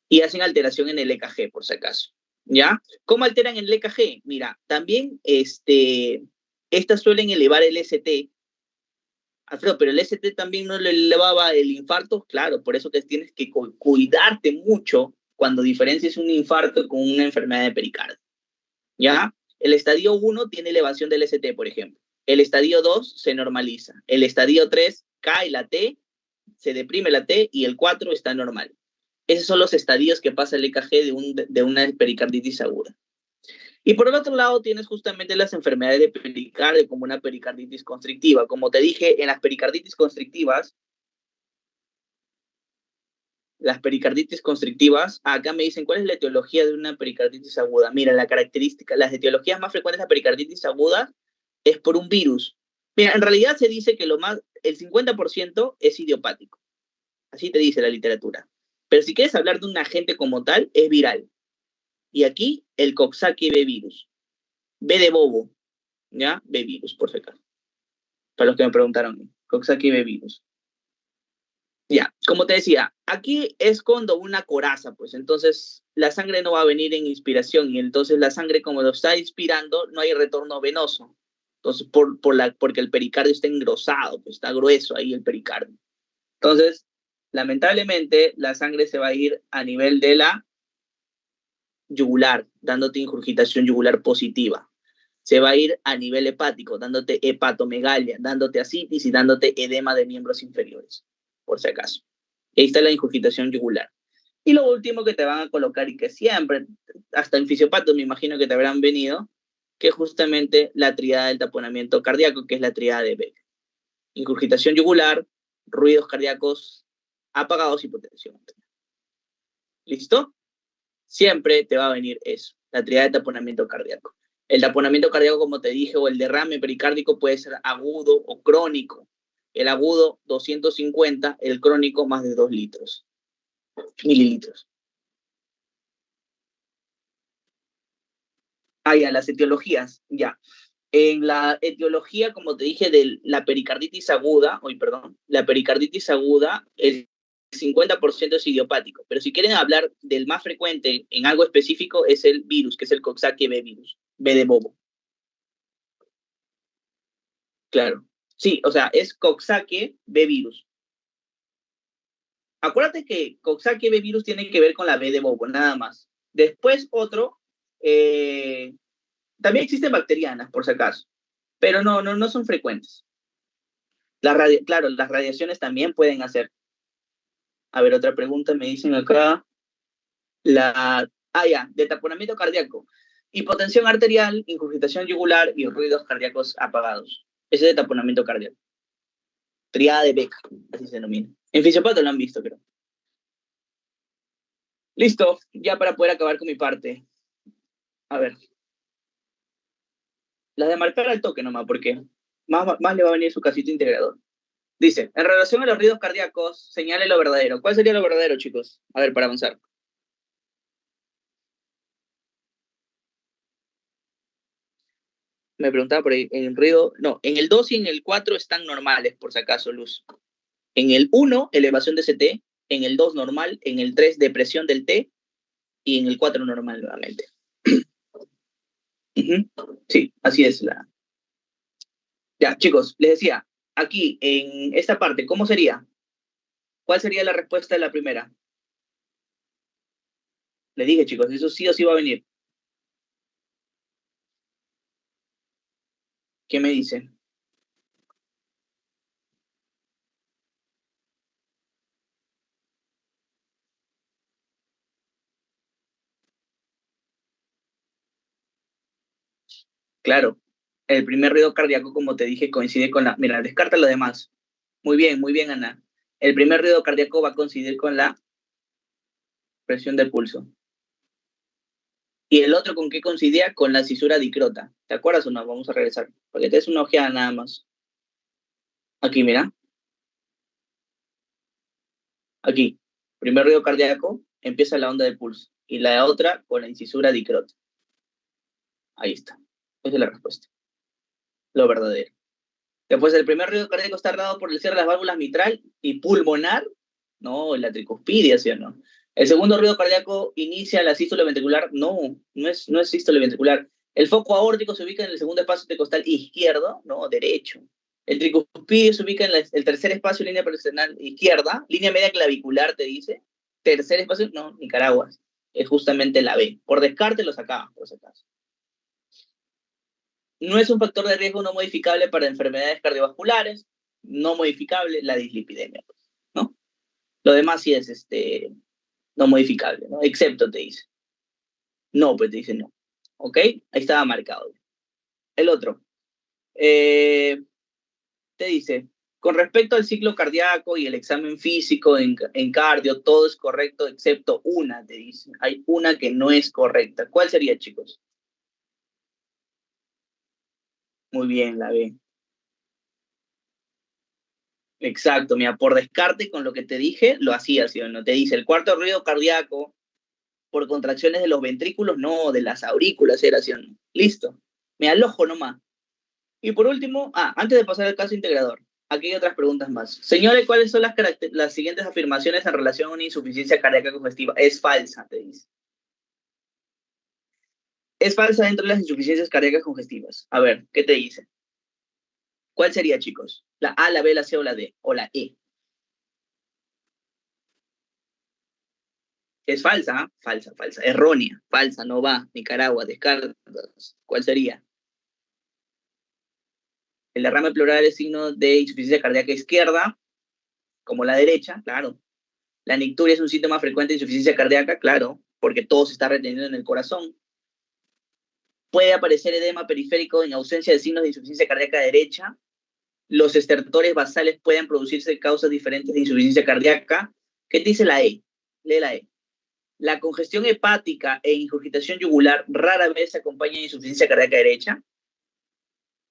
Y hacen alteración en el EKG, por si acaso. ¿Ya? ¿Cómo alteran el EKG? Mira, también estas suelen elevar el ST. Alfredo, pero el ST también no le elevaba el infarto, claro, por eso que tienes que cuidarte mucho cuando diferencias un infarto con una enfermedad de pericardio. ¿Ya? El estadio 1 tiene elevación del ST, por ejemplo. El estadio 2 se normaliza. El estadio 3 cae la T, se deprime la T y el 4 está normal. Esos son los estadios que pasa el EKG de una pericarditis aguda. Y por el otro lado tienes justamente las enfermedades de pericardio, como una pericarditis constrictiva. Como te dije, en las pericarditis constrictivas, acá me dicen, ¿cuál es la etiología de una pericarditis aguda? Mira, la característica, las etiologías más frecuentes de la pericarditis aguda es por un virus. Mira, en realidad se dice que el 50% es idiopático. Así te dice la literatura. Pero si quieres hablar de un agente como tal, es viral. Y aquí, el Coxsackie B virus. B de bobo. ¿ya? B-virus, por si acaso. Para los que me preguntaron, Coxsackie B-virus. Ya, como te decía, aquí es cuando una coraza, pues entonces la sangre no va a venir en inspiración y entonces la sangre como lo está inspirando no hay retorno venoso. Entonces, porque el pericardio está engrosado, pues está grueso ahí el pericardio. Entonces, lamentablemente, la sangre se va a ir a nivel de la yugular, dándote ingurgitación yugular positiva. Se va a ir a nivel hepático, dándote hepatomegalia, dándote ascitis y dándote edema de miembros inferiores, por si acaso. Y ahí está la ingurgitación yugular. Y lo último que te van a colocar y que siempre, hasta en fisiopatos me imagino que te habrán venido, que es justamente la triada del taponamiento cardíaco, que es la triada de Beck. Ingurgitación yugular, ruidos cardíacos apagados y hipotensión. ¿Listo? Siempre te va a venir eso, la triada de taponamiento cardíaco. El taponamiento cardíaco, como te dije, o el derrame pericárdico puede ser agudo o crónico. El agudo, 250, el crónico, más de 2 mililitros. Ya, las etiologías, ya. En la etiología, como te dije, de la pericarditis aguda, la pericarditis aguda, el 50% es idiopático, pero si quieren hablar del más frecuente en algo específico, es el virus, que es el Coxsackie B-virus, B de bobo. Claro. Sí, o sea, es Coxsackie B-virus. Acuérdate que Coxsackie B-virus tiene que ver con la B de bobo, nada más. Después otro, también existen bacterianas, por si acaso, pero no son frecuentes. Claro, las radiaciones también pueden hacer. A ver, otra pregunta, me dicen acá. De taponamiento cardíaco. Hipotensión arterial, ingurgitación yugular y ruidos cardíacos apagados. Ese es de taponamiento cardíaco. Triada de Beck, así se denomina. En fisiopato lo han visto, creo. Listo, ya para poder acabar con mi parte. A ver. Las de marcar al toque nomás, porque más le va a venir su casito integrador. Dice, en relación a los ruidos cardíacos, señale lo verdadero. ¿Cuál sería lo verdadero, chicos? A ver, para avanzar. Me preguntaba por ahí, en el ruido, no, en el 2 y en el 4 están normales, por si acaso, Luz. En el 1, elevación de CT, en el 2 normal, en el 3 depresión del T y en el 4 normal nuevamente. Sí, así es la. Ya, chicos, les decía, aquí en esta parte, ¿cómo sería? ¿Cuál sería la respuesta de la primera? Les dije, chicos, eso sí o sí va a venir. ¿Qué me dice? Claro, el primer ruido cardíaco, como te dije, coincide con la. Mira, descarta lo demás. Muy bien, Ana. El primer ruido cardíaco va a coincidir con la presión del pulso. ¿Y el otro con qué coincidía? Con la cisura dicrota. ¿Te acuerdas o no? Vamos a regresar. Porque te es una ojeada nada más. Aquí, mira. Aquí. Primer ruido cardíaco, empieza la onda del pulso. Y la otra con la incisura dicrota. Ahí está. Esa es la respuesta. Lo verdadero. Después, el primer ruido cardíaco está dado por el cierre de las válvulas mitral y pulmonar. No, la tricuspidia, ¿sí o no? El segundo ruido cardíaco inicia la sístole ventricular. No es sístole ventricular. El foco aórtico se ubica en el segundo espacio intercostal izquierdo, no, derecho. El tricuspidio se ubica en el tercer espacio línea periosternal izquierda. Línea media clavicular, te dice. Tercer espacio, no, Nicaragua. Es justamente la B. Por descarte lo sacaba, por si acaso. No es un factor de riesgo no modificable para enfermedades cardiovasculares, no modificable la dislipidemia, ¿no? Lo demás sí es no modificable, ¿no? Excepto te dice. No, pues te dice no. ¿Ok? Ahí estaba marcado. El otro. Te dice, con respecto al ciclo cardíaco y el examen físico en cardio, todo es correcto excepto una, te dice. Hay una que no es correcta. ¿Cuál sería, chicos? Muy bien, la B. Exacto, mira, por descarte con lo que te dije, lo hacía, ¿sí o no? Te dice, el cuarto ruido cardíaco por contracciones de los ventrículos, no, de las aurículas era, ¿sí o no? Listo, me alojo nomás. Y por último, antes de pasar al caso integrador, aquí hay otras preguntas más. Señores, ¿cuáles son las siguientes afirmaciones en relación a una insuficiencia cardíaca congestiva? Es falsa, te dice. Es falsa dentro de las insuficiencias cardíacas congestivas. A ver, ¿qué te dice? ¿Cuál sería, chicos? ¿La A, la B, la C o la D? ¿O la E? Es falsa, ¿eh? Falsa, falsa. Errónea, falsa, no va. Nicaragua, descartas. ¿Cuál sería? El derrame pleural es signo de insuficiencia cardíaca izquierda, como la derecha, claro. La nicturia es un síntoma frecuente de insuficiencia cardíaca, claro, porque todo se está reteniendo en el corazón. Puede aparecer edema periférico en ausencia de signos de insuficiencia cardíaca derecha. Los estertores basales pueden producirse de causas diferentes de insuficiencia cardíaca. ¿Qué te dice la E? Lee la E. La congestión hepática e ingurgitación yugular rara vez se acompaña de insuficiencia cardíaca derecha.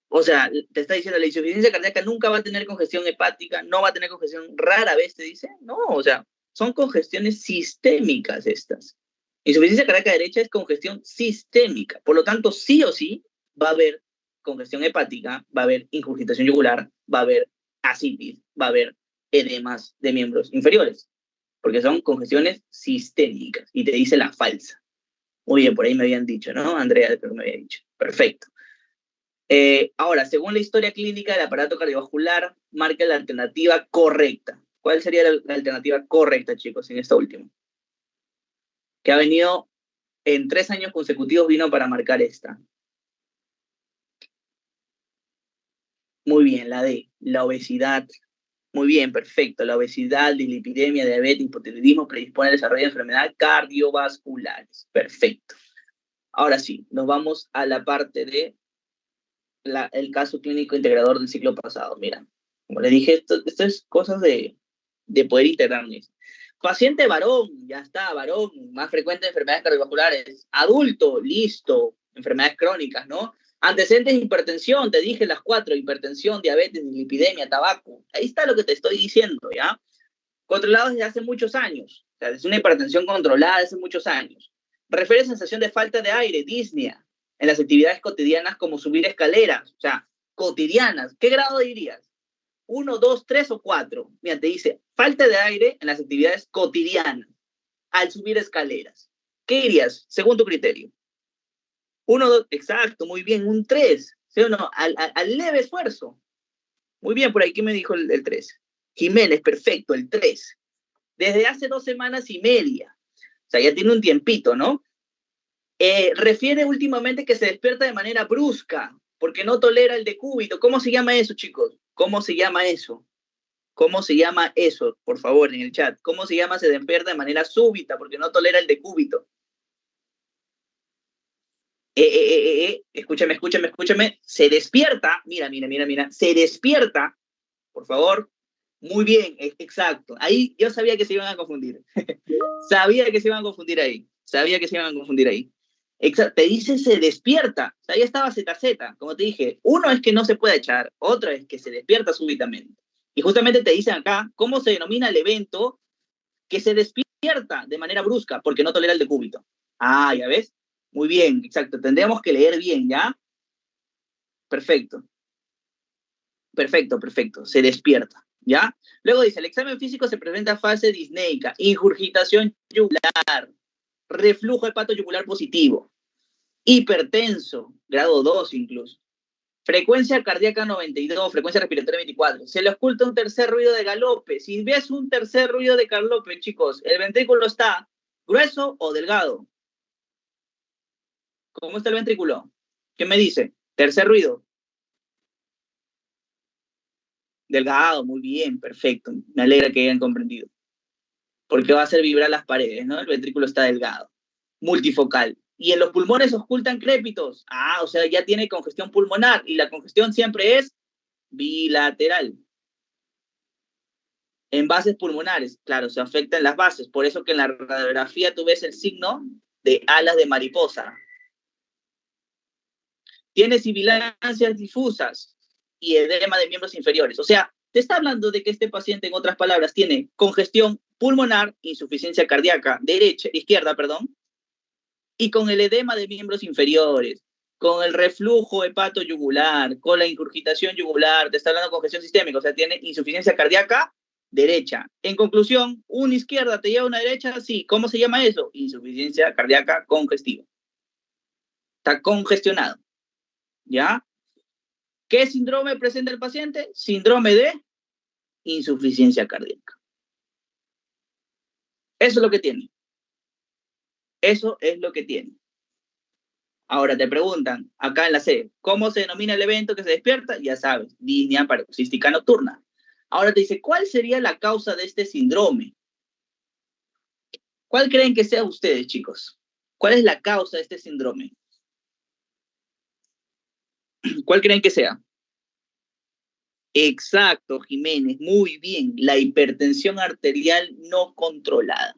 O sea, te está diciendo la insuficiencia cardíaca nunca va a tener congestión hepática, no va a tener congestión, rara vez te dice. No, o sea, son congestiones sistémicas estas. Insuficiencia cardíaca derecha es congestión sistémica. Por lo tanto, sí o sí va a haber congestión hepática, va a haber ingurgitación yugular, va a haber ascitis, va a haber edemas de miembros inferiores, porque son congestiones sistémicas. Y te dice la falsa. Muy bien, por ahí me habían dicho, ¿no? Andrea, creo que me había dicho. Perfecto. Ahora, según la historia clínica del aparato cardiovascular, marca la alternativa correcta. ¿Cuál sería la alternativa correcta, chicos, en esta última? Que ha venido en 3 años consecutivos, vino para marcar esta. Muy bien, la D, la obesidad. Muy bien, perfecto. La obesidad, dislipidemia, diabetes, hipotiroidismo predispone al desarrollo de enfermedades cardiovasculares. Perfecto. Ahora sí, nos vamos a la parte de el caso clínico integrador del ciclo pasado. Mira, como les dije, esto es cosas de poder integrarnos. Paciente varón, ya está, varón, más frecuente de enfermedades cardiovasculares. Adulto, listo, enfermedades crónicas, ¿no? Antecedentes de hipertensión, te dije las 4, hipertensión, diabetes, dislipidemia, tabaco. Ahí está lo que te estoy diciendo, ¿ya? Controlado desde hace muchos años. O sea, es una hipertensión controlada desde hace muchos años. Refiere sensación de falta de aire, disnea, en las actividades cotidianas como subir escaleras, o sea, cotidianas. ¿Qué grado dirías? 1, 2, 3 o 4. Mira, te dice falta de aire en las actividades cotidianas al subir escaleras. ¿Qué dirías, según tu criterio? 1, 2, exacto, muy bien, un 3. ¿Sí o no? Al leve esfuerzo. Muy bien, por ahí, ¿quién me dijo el 3? Jiménez, perfecto, el 3. Desde hace 2 semanas y media. O sea, ya tiene un tiempito, ¿no? Refiere últimamente que se despierta de manera brusca, porque no tolera el decúbito. ¿Cómo se llama eso, chicos? ¿Cómo se llama eso? ¿Cómo se llama eso? Por favor, en el chat. ¿Cómo se llama se despierta de manera súbita, porque no tolera el decúbito? Escúchame. Se despierta. Mira. Se despierta. Por favor. Muy bien, exacto. Ahí yo sabía que se iban a confundir. Sabía que se iban a confundir ahí. Exacto. Te dice se despierta. O sea, ya estaba ZZ. Como te dije, uno es que no se puede echar, otro es que se despierta súbitamente. Y justamente te dicen acá cómo se denomina el evento que se despierta de manera brusca porque no tolera el decúbito. Ya ves. Muy bien, exacto. Tendríamos que leer bien, ¿ya? Perfecto. Se despierta, ¿ya? Luego dice, el examen físico se presenta en fase disneica, ingurgitación yugular, reflujo hepatoyugular positivo, hipertenso, grado 2 incluso, frecuencia cardíaca 92, frecuencia respiratoria 24. Se le oculta un tercer ruido de galope. Si ves un tercer ruido de galope, chicos, ¿el ventrículo está grueso o delgado? ¿Cómo está el ventrículo? ¿Qué me dice? Tercer ruido. Delgado, muy bien, perfecto. Me alegra que hayan comprendido. Porque va a hacer vibrar las paredes, ¿no? El ventrículo está delgado. Multifocal. Y en los pulmones ocultan crépitos. O sea, ya tiene congestión pulmonar. Y la congestión siempre es bilateral. En bases pulmonares, claro, se afectan las bases. Por eso que en la radiografía tú ves el signo de alas de mariposa. Tiene sibilancias difusas y edema de miembros inferiores. O sea, te está hablando de que este paciente, en otras palabras, tiene congestión pulmonar, insuficiencia cardíaca izquierda, y con el edema de miembros inferiores. con el reflujo hepatoyugular, con la ingurgitación yugular, te está hablando de congestión sistémica, o sea, tiene insuficiencia cardíaca derecha. En conclusión, una izquierda te lleva a una derecha, sí. ¿Cómo se llama eso? Insuficiencia cardíaca congestiva. Está congestionado, ¿ya? ¿Qué síndrome presenta el paciente? Síndrome de insuficiencia cardíaca. Eso es lo que tiene. Eso es lo que tiene. Ahora te preguntan, acá en la C, ¿cómo se denomina el evento que se despierta? Ya sabes, disnea paroxística nocturna. Ahora te dice, ¿cuál sería la causa de este síndrome? ¿Cuál creen que sea ustedes, chicos? ¿Cuál es la causa de este síndrome? ¿Cuál creen que sea? Exacto, Jiménez, muy bien. La hipertensión arterial no controlada.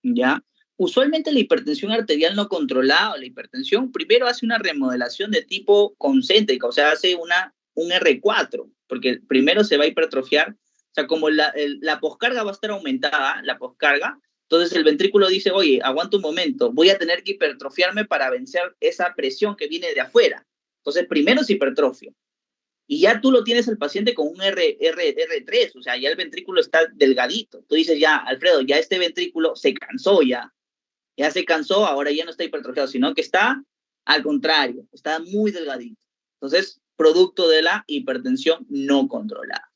¿Ya? Usualmente la hipertensión arterial no controlada, o la hipertensión, primero hace una remodelación de tipo concéntrica, o sea, hace un R4, porque primero se va a hipertrofiar, o sea, como la poscarga va a estar aumentada, la poscarga, entonces el ventrículo dice, oye, aguanta un momento, voy a tener que hipertrofiarme para vencer esa presión que viene de afuera. Entonces, primero se hipertrofia. Y ya tú lo tienes al paciente con un R3, o sea, ya el ventrículo está delgadito. Tú dices, ya, Alfredo, ya este ventrículo se cansó ya se cansó, ahora ya no está hipertrofiado, sino que está al contrario, está muy delgadito. Entonces, producto de la hipertensión no controlada.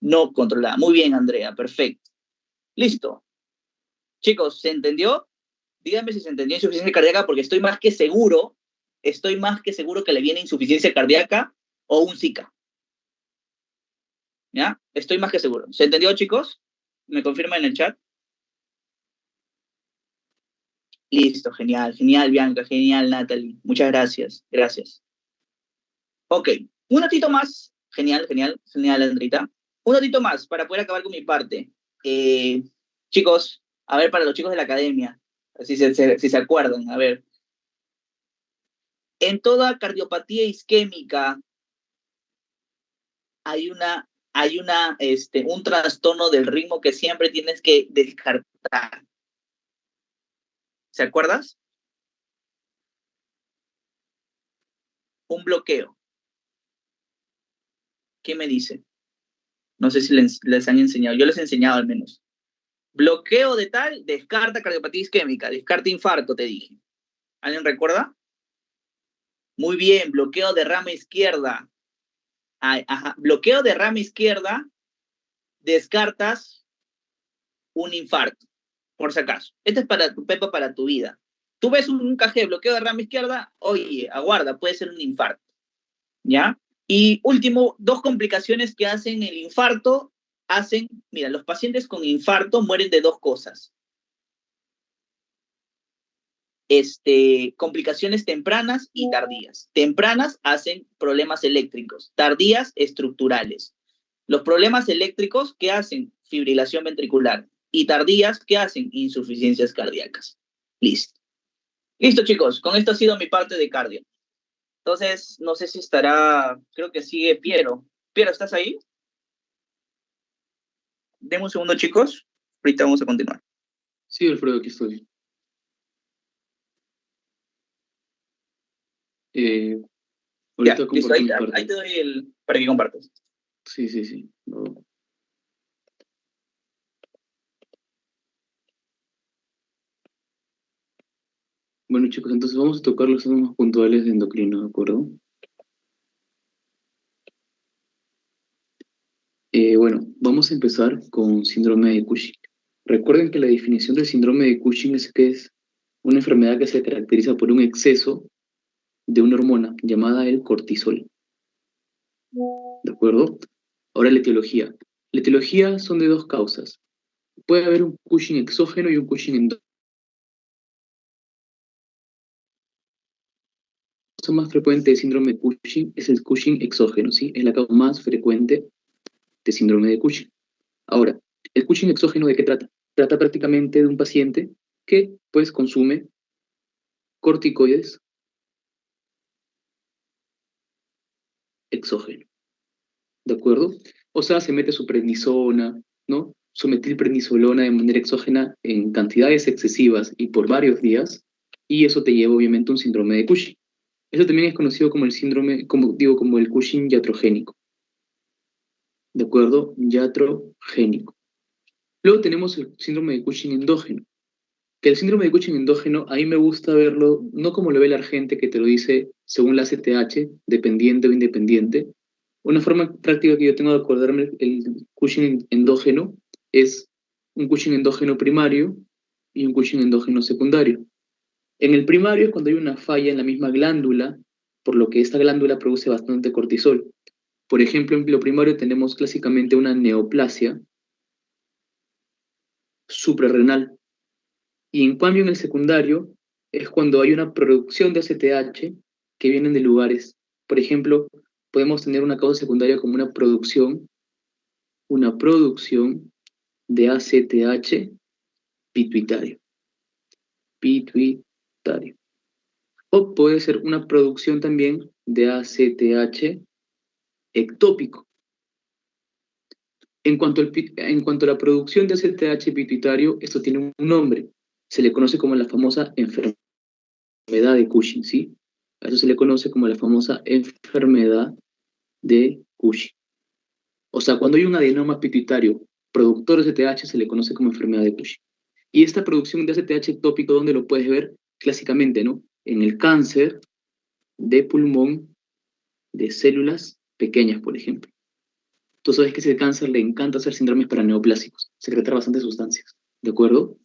No controlada. Muy bien, Andrea, perfecto. Listo. Chicos, ¿se entendió? Díganme si se entendió insuficiencia cardíaca, porque estoy más que seguro que le viene insuficiencia cardíaca o un Zika. ¿Ya? Estoy más que seguro. ¿Se entendió, chicos? ¿Me confirman en el chat? Listo, genial, genial, Bianca, genial, Natalie. Muchas gracias, gracias. Ok, un ratito más. Genial, genial, genial, Andrita. Un ratito más para poder acabar con mi parte. Chicos, a ver, para los chicos de la academia, si se acuerdan, a ver. En toda cardiopatía isquémica un trastorno del ritmo que siempre tienes que descartar. ¿Se acuerdas? Un bloqueo. ¿Qué me dice? No sé si les han enseñado. Yo les he enseñado al menos. Bloqueo de tal, descarta cardiopatía isquémica, descarta infarto, te dije. ¿Alguien recuerda? Muy bien, bloqueo de rama izquierda. Ajá. Bloqueo de rama izquierda, descartas un infarto, por si acaso. Este es para tu Pepa, para tu vida. Tú ves un KG de bloqueo de rama izquierda, oye, aguarda, puede ser un infarto. ¿Ya? Y último, dos complicaciones que hacen el infarto, mira, los pacientes con infarto mueren de dos cosas. Complicaciones tempranas y tardías. Tempranas hacen problemas eléctricos, tardías estructurales. Los problemas eléctricos, ¿qué hacen? Fibrilación ventricular. Y tardías, ¿qué hacen? Insuficiencias cardíacas. Listo. Listo, chicos. Con esto ha sido mi parte de cardio. Entonces, no sé si estará, creo que sigue Piero. Piero, ¿estás ahí? Deme un segundo, chicos. Ahorita vamos a continuar. Sí, Alfredo, aquí estoy. Ahorita ya, listo. Ahí te doy para que compartas. Sí. No. Bueno, chicos, entonces vamos a tocar los temas puntuales de endocrino, ¿de acuerdo? Bueno, vamos a empezar con síndrome de Cushing. Recuerden que la definición del síndrome de Cushing es que es una enfermedad que se caracteriza por un exceso de una hormona llamada el cortisol. ¿De acuerdo? Ahora la etiología. La etiología son de dos causas. Puede haber un Cushing exógeno y un Cushing endógeno. La causa más frecuente de síndrome de Cushing es el Cushing exógeno, ¿sí? Es la causa más frecuente de síndrome de Cushing. Ahora, ¿el Cushing exógeno de qué trata? Trata prácticamente de un paciente que, pues, consume corticoides exógenos, ¿de acuerdo? O sea, se mete su prednisona, ¿no? sometilprednisolona de manera exógena en cantidades excesivas y por varios días, y eso te lleva obviamente a un síndrome de Cushing. Eso también es conocido como el síndrome, como el Cushing iatrogénico. ¿De acuerdo? Iatrogénico. Luego tenemos el síndrome de Cushing endógeno. Que el síndrome de Cushing endógeno, a mí me gusta verlo, no como lo ve la gente que te lo dice según la ACTH, dependiente o independiente. Una forma práctica que yo tengo de acordarme el Cushing endógeno es un Cushing endógeno primario y un Cushing endógeno secundario. En el primario es cuando hay una falla en la misma glándula, por lo que esta glándula produce bastante cortisol. Por ejemplo, en lo primario tenemos clásicamente una neoplasia suprarrenal. Y en cambio en el secundario es cuando hay una producción de ACTH que vienen de lugares. Por ejemplo, podemos tener una causa secundaria como una producción de ACTH pituitario. Pituitario. O puede ser una producción también de ACTH ectópico. En cuanto a la producción de ACTH pituitario, esto tiene un nombre. Se le conoce como la famosa enfermedad de Cushing, ¿sí? A eso se le conoce como la famosa enfermedad de Cushing. O sea, cuando hay un adenoma pituitario productor de ACTH, se le conoce como enfermedad de Cushing. Y esta producción de ACTH ectópico, ¿dónde lo puedes ver? Clásicamente, ¿no? En el cáncer de pulmón de células pequeñas, por ejemplo. Tú sabes que ese cáncer le encanta hacer síndromes paraneoplásicos, secretar bastantes sustancias, ¿de acuerdo?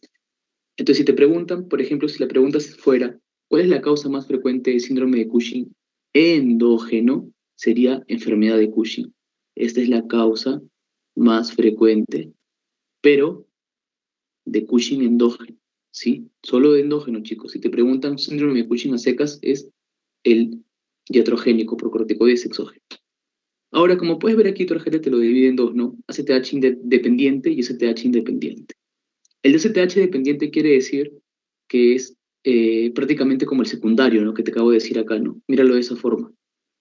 Entonces, si te preguntan, por ejemplo, si la pregunta fuera, ¿cuál es la causa más frecuente de síndrome de Cushing endógeno? Sería enfermedad de Cushing. Esta es la causa más frecuente, pero de Cushing endógeno, ¿sí? Solo de endógeno, chicos. Si te preguntan síndrome de Cushing a secas, es el iatrogénico por corticoides exógenos. Ahora, como puedes ver aquí, tu tarjeta te lo divide en dos, ¿no? ACTH dependiente y STH independiente. El DSTH dependiente quiere decir que es prácticamente como el secundario, ¿no? Que te acabo de decir acá, ¿no? Míralo de esa forma.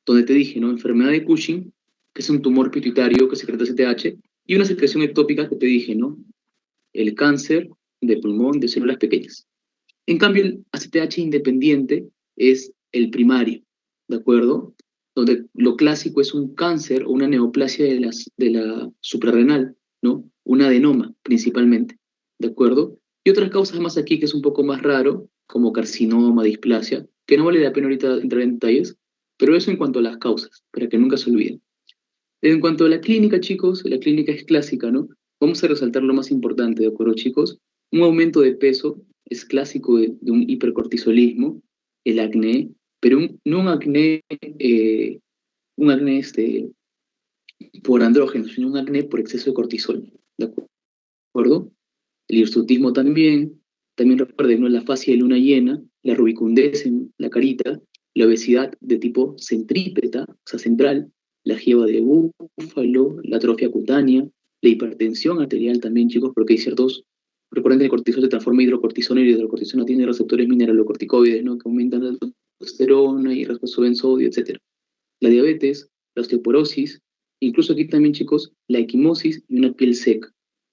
Donde te dije, ¿no? Enfermedad de Cushing, que es un tumor pituitario que secreta STH, y una secreción ectópica que te dije, ¿no? El cáncer de pulmón de células pequeñas. En cambio, el ACTH independiente es el primario, ¿de acuerdo? Donde lo clásico es un cáncer o una neoplasia de la suprarrenal, ¿no? Un adenoma, principalmente. ¿De acuerdo? Y otras causas más aquí que es un poco más raro, como carcinoma, displasia, que no vale la pena ahorita entrar en detalles, pero eso en cuanto a las causas, para que nunca se olviden. En cuanto a la clínica, chicos, la clínica es clásica, ¿no? Vamos a resaltar lo más importante, ¿de acuerdo, chicos? Un aumento de peso es clásico de un hipercortisolismo, el acné, pero no un acné por andrógenos, sino un acné por exceso de cortisol, ¿de acuerdo? El hirsutismo también recuerden, ¿no? La fascia de luna llena, la rubicundez en la carita, la obesidad de tipo centrípeta, o sea, central, la jiba de búfalo, la atrofia cutánea, la hipertensión arterial también, chicos, porque hay ciertos, recuerden que el cortisol se transforma en hidrocortisona y la hidrocortisona tiene receptores mineralocorticoides, ¿no? Que aumentan la testosterona y suben sodio, etc. La diabetes, la osteoporosis, incluso aquí también, chicos, la equimosis y una piel seca.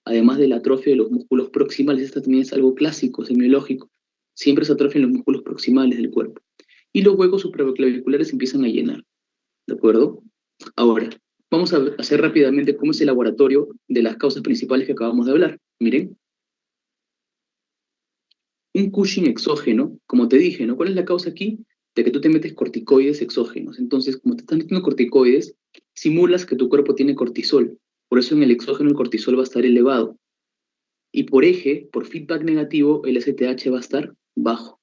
Además de la atrofia de los músculos proximales, esta también es algo clásico, semiológico. Siempre se atrofian los músculos proximales del cuerpo. Y los huecos supraclaviculares empiezan a llenar, ¿de acuerdo? Ahora, vamos a hacer rápidamente cómo es el laboratorio de las causas principales que acabamos de hablar. Miren. Un Cushing exógeno, como te dije, ¿no? ¿Cuál es la causa aquí? De que tú te metes corticoides exógenos. Entonces, como te están metiendo corticoides, simulas que tu cuerpo tiene cortisol. Por eso en el exógeno el cortisol va a estar elevado. Y por eje, por feedback negativo, el STH va a estar bajo.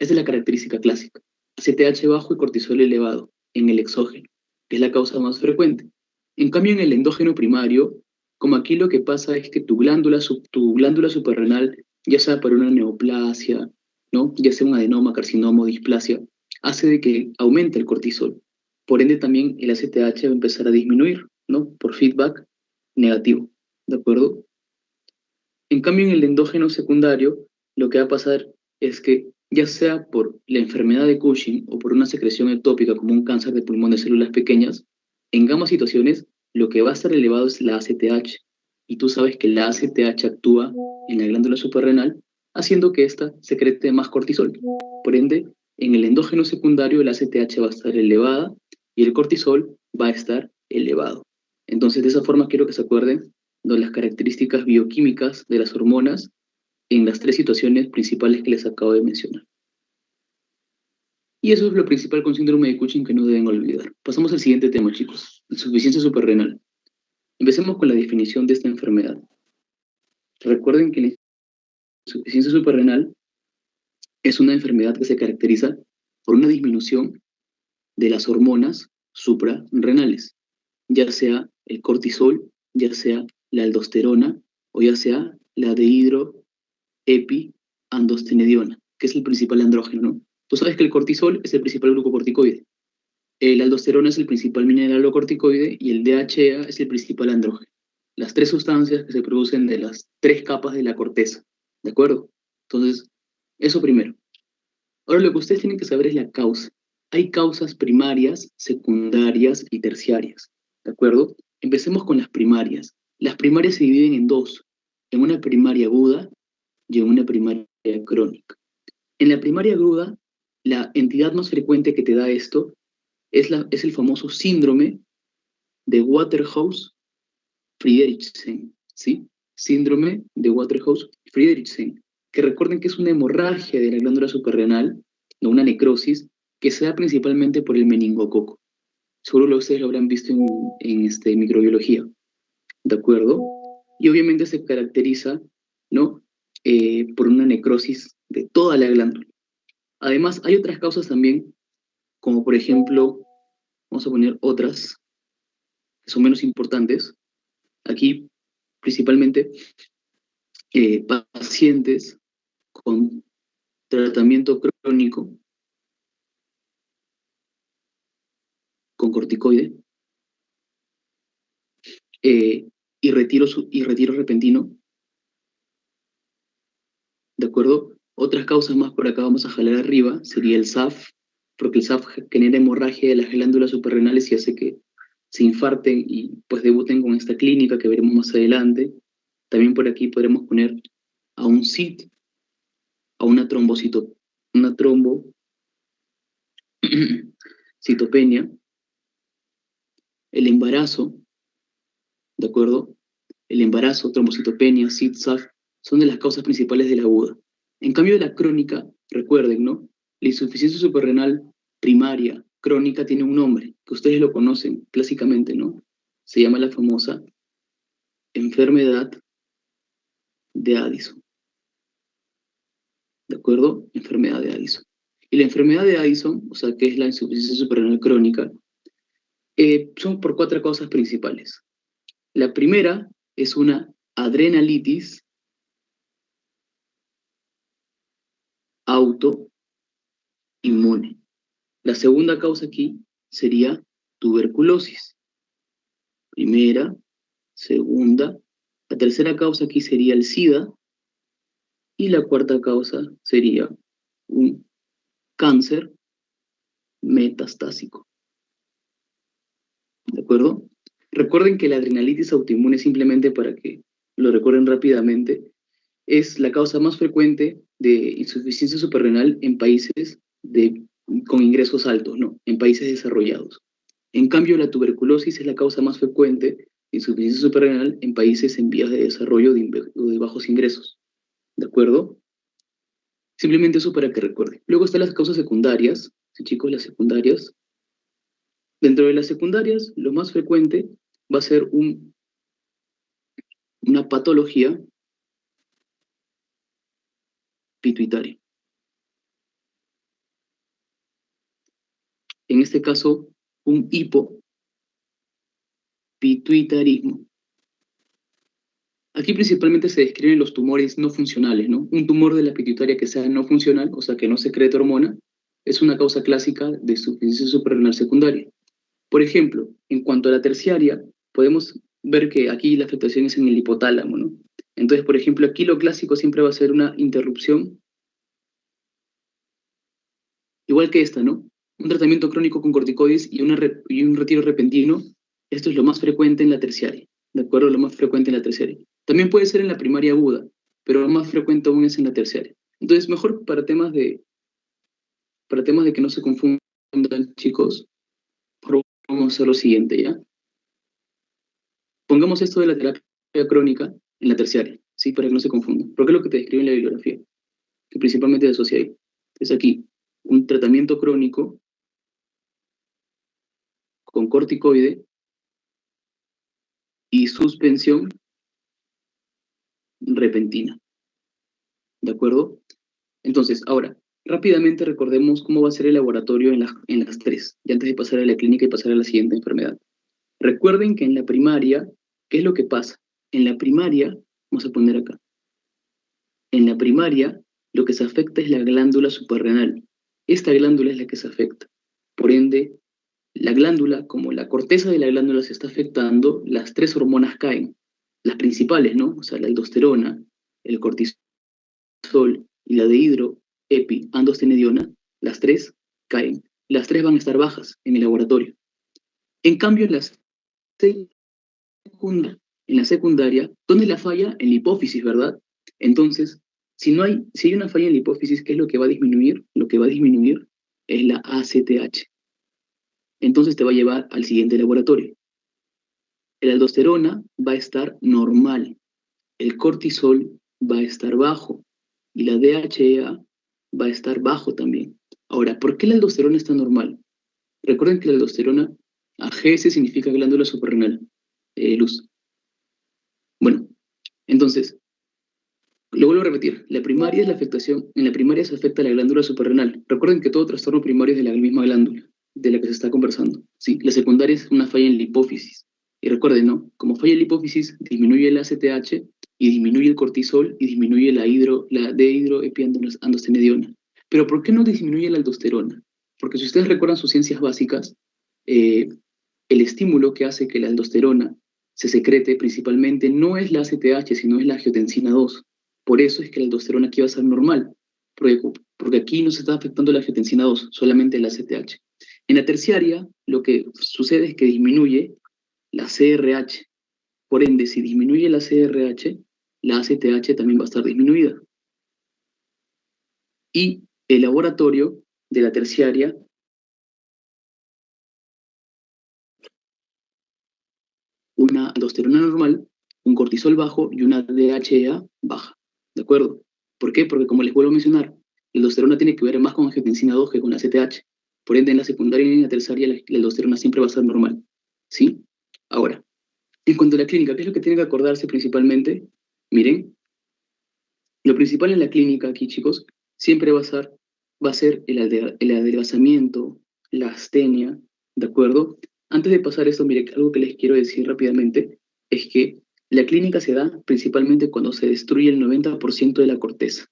Esa es la característica clásica. STH bajo y cortisol elevado en el exógeno, que es la causa más frecuente. En cambio, en el endógeno primario, como aquí lo que pasa es que tu glándula suprarrenal, ya sea por una neoplasia, ¿no? Ya sea un adenoma, carcinoma o displasia, hace de que aumente el cortisol. Por ende, también el STH va a empezar a disminuir, ¿no? Por feedback negativo, ¿de acuerdo? En cambio, en el endógeno secundario, lo que va a pasar es que, ya sea por la enfermedad de Cushing o por una secreción ectópica como un cáncer de pulmón de células pequeñas, en ambas situaciones, lo que va a estar elevado es la ACTH. y tú sabes que la ACTH actúa en la glándula suprarrenal, haciendo que ésta secrete más cortisol. Por ende, en el endógeno secundario la ACTH va a estar elevada y el cortisol va a estar elevado. Entonces, de esa forma quiero que se acuerden de las características bioquímicas de las hormonas en las tres situaciones principales que les acabo de mencionar. Y eso es lo principal con síndrome de Cushing que no deben olvidar. Pasamos al siguiente tema, chicos, insuficiencia suprarrenal. Empecemos con la definición de esta enfermedad. Recuerden que la insuficiencia suprarrenal es una enfermedad que se caracteriza por una disminución de las hormonas suprarrenales, ya sea el cortisol, ya sea la aldosterona o ya sea la dehidroepiandrostenediona, que es el principal andrógeno, ¿no? Tú sabes que el cortisol es el principal glucocorticoide, el aldosterona es el principal mineralocorticoide y el DHEA es el principal andrógeno. Las tres sustancias que se producen de las tres capas de la corteza, ¿de acuerdo? Entonces, eso primero. Ahora lo que ustedes tienen que saber es la causa. Hay causas primarias, secundarias y terciarias, ¿de acuerdo? Empecemos con las primarias. Las primarias se dividen en dos, en una primaria aguda y en una primaria crónica. En la primaria aguda, la entidad más frecuente que te da esto es el famoso síndrome de Waterhouse-Friedrichsen, ¿sí? Síndrome de Waterhouse-Friedrichsen, que recuerden que es una hemorragia de la glándula suprarrenal, no una necrosis, que se da principalmente por el meningococo. Seguro ustedes lo habrán visto en microbiología, ¿de acuerdo? Y obviamente se caracteriza, ¿no? Por una necrosis de toda la glándula. Además, hay otras causas también, como por ejemplo, vamos a poner otras que son menos importantes. Aquí, principalmente, pacientes con tratamiento crónico con corticoide y retiro repentino, ¿de acuerdo? Otras causas más por acá vamos a jalar arriba, sería el SAF, porque el SAF genera hemorragia de las glándulas suprarrenales y hace que se infarten y pues debuten con esta clínica que veremos más adelante. También por aquí podremos poner a un CIT, a una trombocitopenia, el embarazo, ¿de acuerdo? El embarazo, trombocitopenia, CIT, SAF, son de las causas principales de la aguda. En cambio, de la crónica, recuerden, ¿no? La insuficiencia suprarrenal primaria, crónica, tiene un nombre, que ustedes lo conocen clásicamente, ¿no? Se llama la famosa enfermedad de Addison. ¿De acuerdo? Enfermedad de Addison. Y la enfermedad de Addison, o sea, que es la insuficiencia suprarrenal crónica, son por cuatro causas principales. La primera es una adrenalitis autoinmune. La segunda causa aquí sería tuberculosis. Primera, segunda. La tercera causa aquí sería el SIDA. Y la cuarta causa sería un cáncer metastásico. ¿De acuerdo? Recuerden que la adrenalitis autoinmune, simplemente para que lo recuerden rápidamente, es la causa más frecuente de insuficiencia suprarrenal en países con ingresos altos, ¿no? En países desarrollados. En cambio, la tuberculosis es la causa más frecuente de insuficiencia suprarrenal en países en vías de desarrollo o de bajos ingresos. ¿De acuerdo? Simplemente eso para que recuerden. Luego están las causas secundarias. Sí, chicos, las secundarias. Dentro de las secundarias, lo más frecuente va a ser una patología pituitaria. En este caso, un hipopituitarismo. Aquí principalmente se describen los tumores no funcionales, ¿no? Un tumor de la pituitaria que sea no funcional, o sea, que no secreta hormona, es una causa clásica de insuficiencia suprarrenal secundaria. Por ejemplo, en cuanto a la terciaria, podemos ver que aquí la afectación es en el hipotálamo, ¿no? Entonces, por ejemplo, aquí lo clásico siempre va a ser una interrupción, igual que esta, ¿no? Un tratamiento crónico con corticoides y un retiro repentino. Esto es lo más frecuente en la terciaria. ¿de acuerdo? Lo más frecuente en la terciaria. También puede ser en la primaria aguda, pero lo más frecuente aún es en la terciaria. Entonces, mejor para temas de que no se confundan, chicos, vamos a hacer lo siguiente, ¿ya? Pongamos esto de la terapia crónica en la terciaria, ¿sí? Para que no se confundan. Porque es lo que te describe en la bibliografía, que principalmente se asocia ahí. Es aquí, un tratamiento crónico con corticoide y suspensión repentina, ¿de acuerdo? Entonces, ahora, rápidamente recordemos cómo va a ser el laboratorio en las tres, y antes de pasar a la clínica y pasar a la siguiente enfermedad. Recuerden que en la primaria, ¿qué es lo que pasa? En la primaria, vamos a poner acá, en la primaria lo que se afecta es la glándula suprarrenal. Esta glándula es la que se afecta. Por ende, la glándula, como la corteza de la glándula se está afectando, las tres hormonas caen. Las principales, ¿no? O sea, la aldosterona, el cortisol y la dehidroepiandrosterona, las tres caen. Las tres van a estar bajas en el laboratorio. En cambio, en la secundaria, ¿dónde es la falla? En la hipófisis, ¿verdad? Entonces, si hay una falla en la hipófisis, ¿qué es lo que va a disminuir? Lo que va a disminuir es la ACTH. Entonces te va a llevar al siguiente laboratorio. La aldosterona va a estar normal, el cortisol va a estar bajo y la DHEA va a estar bajo también. Ahora, ¿por qué la aldosterona está normal? Recuerden que la aldosterona, AGS significa glándula suprarrenal, luz. Bueno, entonces, lo vuelvo a repetir, la primaria es la afectación, en la primaria se afecta la glándula suprarrenal. Recuerden que todo trastorno primario es de la misma glándula, de la que se está conversando. ¿Sí? La secundaria es una falla en la hipófisis. Y recuerden, ¿no? Como falla en la hipófisis, disminuye el ACTH y disminuye el cortisol y disminuye la dehidroepiandrosterona. Pero ¿por qué no disminuye la aldosterona? Porque si ustedes recuerdan sus ciencias básicas, eh, el estímulo que hace que la aldosterona se secrete principalmente no es la ACTH, sino es la angiotensina 2. Por eso es que la aldosterona aquí va a ser normal, porque aquí no se está afectando la angiotensina 2, solamente la ACTH. En la terciaria, lo que sucede es que disminuye la CRH. Por ende, si disminuye la CRH, la ACTH también va a estar disminuida. Y el laboratorio de la terciaria una aldosterona normal, un cortisol bajo y una DHEA baja. ¿De acuerdo? ¿Por qué? Porque como les vuelvo a mencionar, la aldosterona tiene que ver más con angiotensina 2 que con la ACTH. Por ende, en la secundaria y en la terciaria la aldosterona siempre va a ser normal. ¿Sí? Ahora, en cuanto a la clínica, ¿qué es lo que tienen que acordarse principalmente? Miren, lo principal en la clínica aquí, chicos, siempre va a ser el adelgazamiento, la astenia, ¿de acuerdo? Antes de pasar esto, mire, algo que les quiero decir rápidamente es que la clínica se da principalmente cuando se destruye el 90% de la corteza.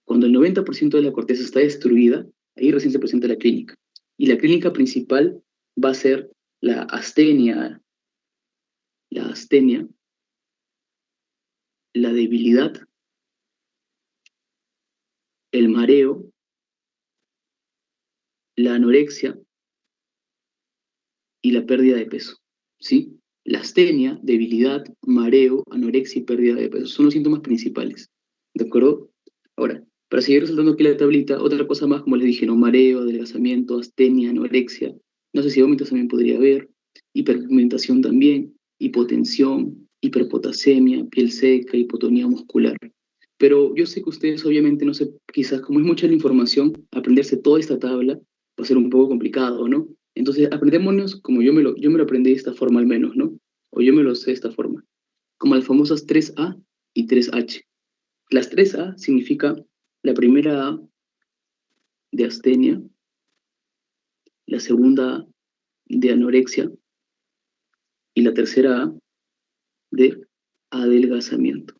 Cuando el 90% de la corteza está destruida, ahí recién se presenta la clínica. Y la clínica principal va a ser la astenia, la debilidad, el mareo, la anorexia y la pérdida de peso, ¿sí? La astenia, debilidad, mareo, anorexia y pérdida de peso son los síntomas principales, ¿de acuerdo? Ahora, para seguir resaltando aquí la tablita, otra cosa más, como les dije, ¿no? Mareo, adelgazamiento, astenia, anorexia, no sé si vómitos también podría haber, hiperpigmentación también, hipotensión, hiperpotasemia, piel seca, hipotonía muscular. Pero yo sé que ustedes obviamente no sé, quizás como es mucha la información, aprenderse toda esta tabla va a ser un poco complicado, ¿no? Entonces, aprendémonos como yo me lo aprendí de esta forma al menos, ¿no? O yo me lo sé de esta forma, como las famosas 3A y 3H. Las 3A significa la primera A de astenia, la segunda A de anorexia y la tercera A de adelgazamiento.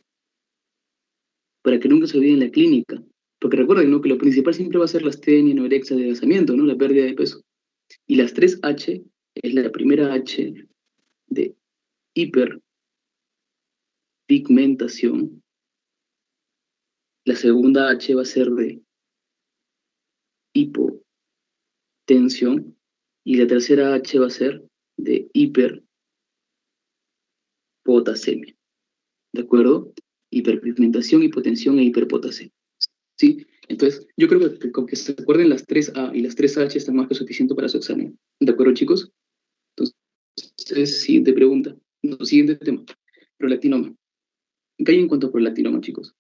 Para que nunca se olviden la clínica, porque recuerden, ¿no? Que lo principal siempre va a ser la astenia, anorexia, adelgazamiento, ¿no? La pérdida de peso. Y las 3H es la primera H de hiperpigmentación, la segunda H va a ser de hipotensión y la tercera H va a ser de hiperpotasemia. ¿De acuerdo? Hiperpigmentación, hipotensión e hiperpotasemia. ¿Sí? Entonces, yo creo que con que se acuerden las 3A y las 3H está más que suficiente para su examen. ¿De acuerdo, chicos? Entonces, siguiente pregunta. No, siguiente tema. Prolactinoma. ¿Qué hay en cuanto a prolactinoma, chicos?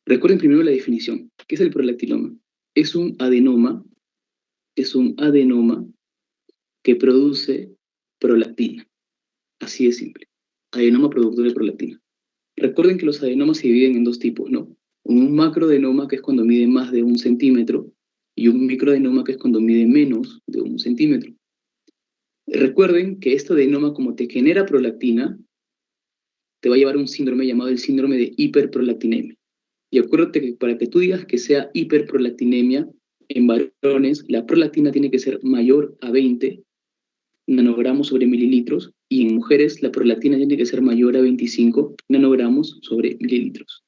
Recuerden primero la definición. ¿Qué es el prolactinoma? Es un adenoma que produce prolactina. Así de simple. Adenoma productor de prolactina. Recuerden que los adenomas se dividen en dos tipos, ¿no? Un macroadenoma, que es cuando mide más de 1 centímetro, y un microadenoma, que es cuando mide menos de 1 centímetro. Recuerden que este adenoma, como te genera prolactina, te va a llevar a un síndrome llamado el síndrome de hiperprolactinemia. Y acuérdate que para que tú digas que sea hiperprolactinemia, en varones la prolactina tiene que ser mayor a 20 nanogramos sobre mililitros, y en mujeres la prolactina tiene que ser mayor a 25 nanogramos sobre mililitros.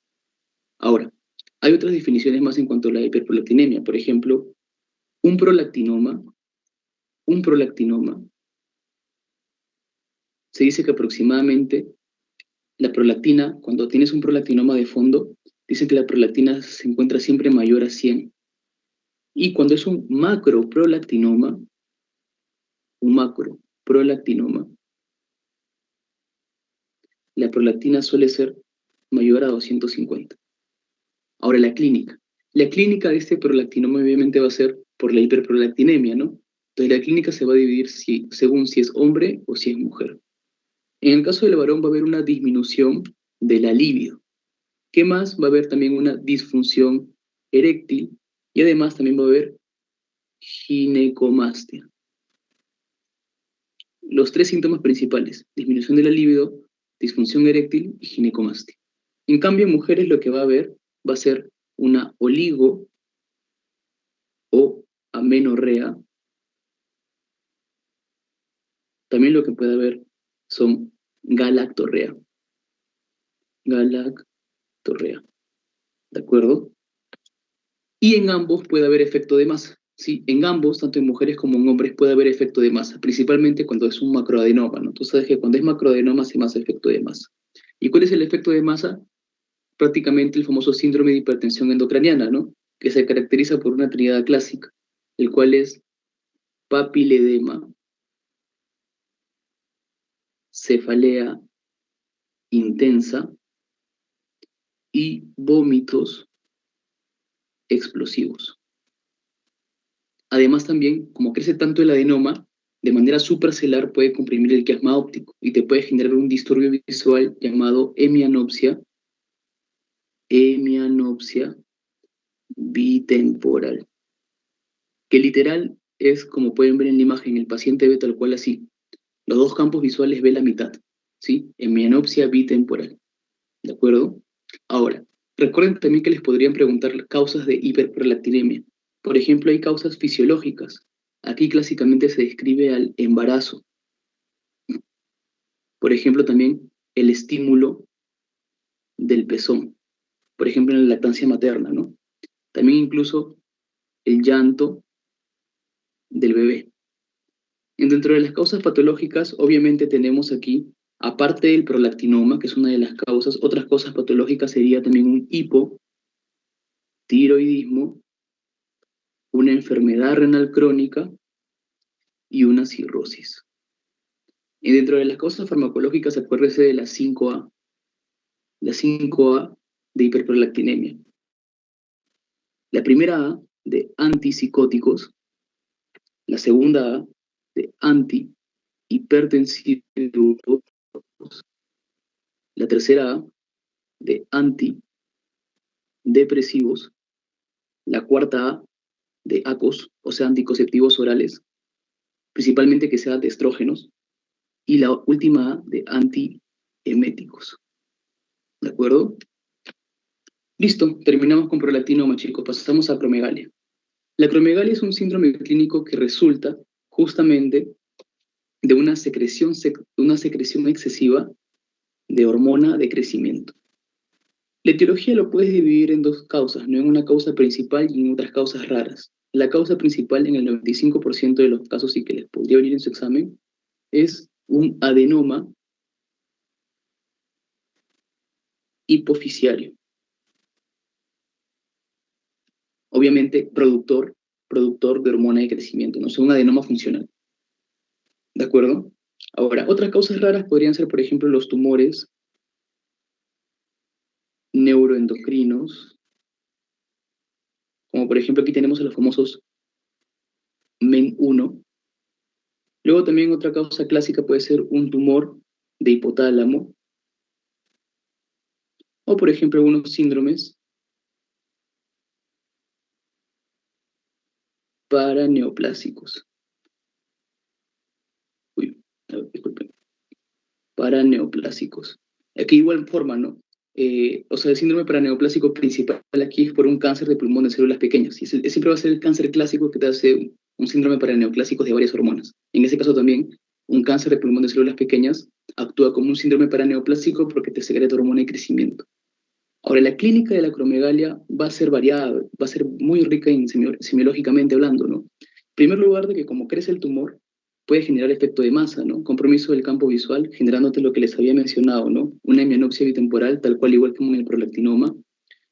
Ahora, hay otras definiciones más en cuanto a la hiperprolactinemia. Por ejemplo, un prolactinoma, se dice que aproximadamente la prolactina, cuando tienes un prolactinoma de fondo, dicen que la prolactina se encuentra siempre mayor a 100. Y cuando es un macroprolactinoma, la prolactina suele ser mayor a 250. Ahora, la clínica. La clínica de este prolactinoma obviamente va a ser por la hiperprolactinemia, ¿no? Entonces la clínica se va a dividir según si es hombre o si es mujer. En el caso del varón va a haber una disminución de la libido. ¿Qué más? Va a haber también una disfunción eréctil y además también va a haber ginecomastia. Los 3 síntomas principales: disminución de la libido, disfunción eréctil y ginecomastia. En cambio, en mujeres lo que va a haber va a ser una oligo o amenorrea. También lo que puede haber son galactorrea. ¿De acuerdo? Y en ambos puede haber efecto de masa. Sí, en ambos, tanto en mujeres como en hombres, puede haber efecto de masa, principalmente cuando es un macroadenoma, ¿no? Tú sabes que cuando es macroadenoma hace más efecto de masa. ¿Y cuál es el efecto de masa? Prácticamente el famoso síndrome de hipertensión endocraniana, ¿no? Que se caracteriza por una tríada clásica, el cual es papiledema, cefalea intensa y vómitos explosivos. Además también, como crece tanto el adenoma, de manera supracelular puede comprimir el quiasma óptico y te puede generar un disturbio visual llamado hemianopsia bitemporal, que literal es, como pueden ver en la imagen, el paciente ve tal cual así. Los dos campos visuales ve la mitad, ¿sí? Hemianopsia bitemporal, ¿de acuerdo? Ahora, recuerden también que les podrían preguntar causas de hiperprolactinemia. Por ejemplo, hay causas fisiológicas. Aquí clásicamente se describe al embarazo. Por ejemplo, también el estímulo del pezón. Por ejemplo, en la lactancia materna, ¿no? También incluso el llanto del bebé. Dentro de las causas patológicas, obviamente tenemos aquí, aparte del prolactinoma, que es una de las causas, otras causas patológicas sería también un hipotiroidismo, una enfermedad renal crónica y una cirrosis. Y dentro de las causas farmacológicas, acuérdese de las 5A. La 5A de hiperprolactinemia. La primera A de antipsicóticos, la segunda A de antihipertensivos, la tercera A de antidepresivos, la cuarta A de ACOS, o sea, anticonceptivos orales, principalmente que sean de estrógenos, y la última A de antieméticos. ¿De acuerdo? Listo, terminamos con prolactinoma, chicos. Pasamos a acromegalia. La acromegalia es un síndrome clínico que resulta justamente de una secreción excesiva de hormona de crecimiento. La etiología lo puedes dividir en dos causas, no en una causa principal y en otras causas raras. La causa principal en el 95% de los casos, y que les podría venir en su examen, es un adenoma hipoficiario. Obviamente, productor de hormona de crecimiento, no es un adenoma funcional. ¿De acuerdo? Ahora, otras causas raras podrían ser, por ejemplo, los tumores neuroendocrinos, como por ejemplo aquí tenemos a los famosos MEN1. Luego también otra causa clásica puede ser un tumor de hipotálamo, o por ejemplo algunos síndromes paraneoplásicos. Disculpen. Paraneoplásicos. Aquí igual forma, ¿no? O sea, el síndrome paraneoplásico principal aquí es por un cáncer de pulmón de células pequeñas. Y siempre va a ser el cáncer clásico que te hace un síndrome paraneoplásico de varias hormonas. En ese caso también, un cáncer de pulmón de células pequeñas actúa como un síndrome paraneoplásico porque te secreta hormona de crecimiento. Ahora, la clínica de la acromegalia va a ser variada, va a ser muy rica semiológicamente hablando, ¿no? En primer lugar, de que como crece el tumor, puede generar efecto de masa, ¿no? Compromiso del campo visual, generándote lo que les había mencionado, ¿no? Una hemianopsia bitemporal, tal cual igual como en el prolactinoma.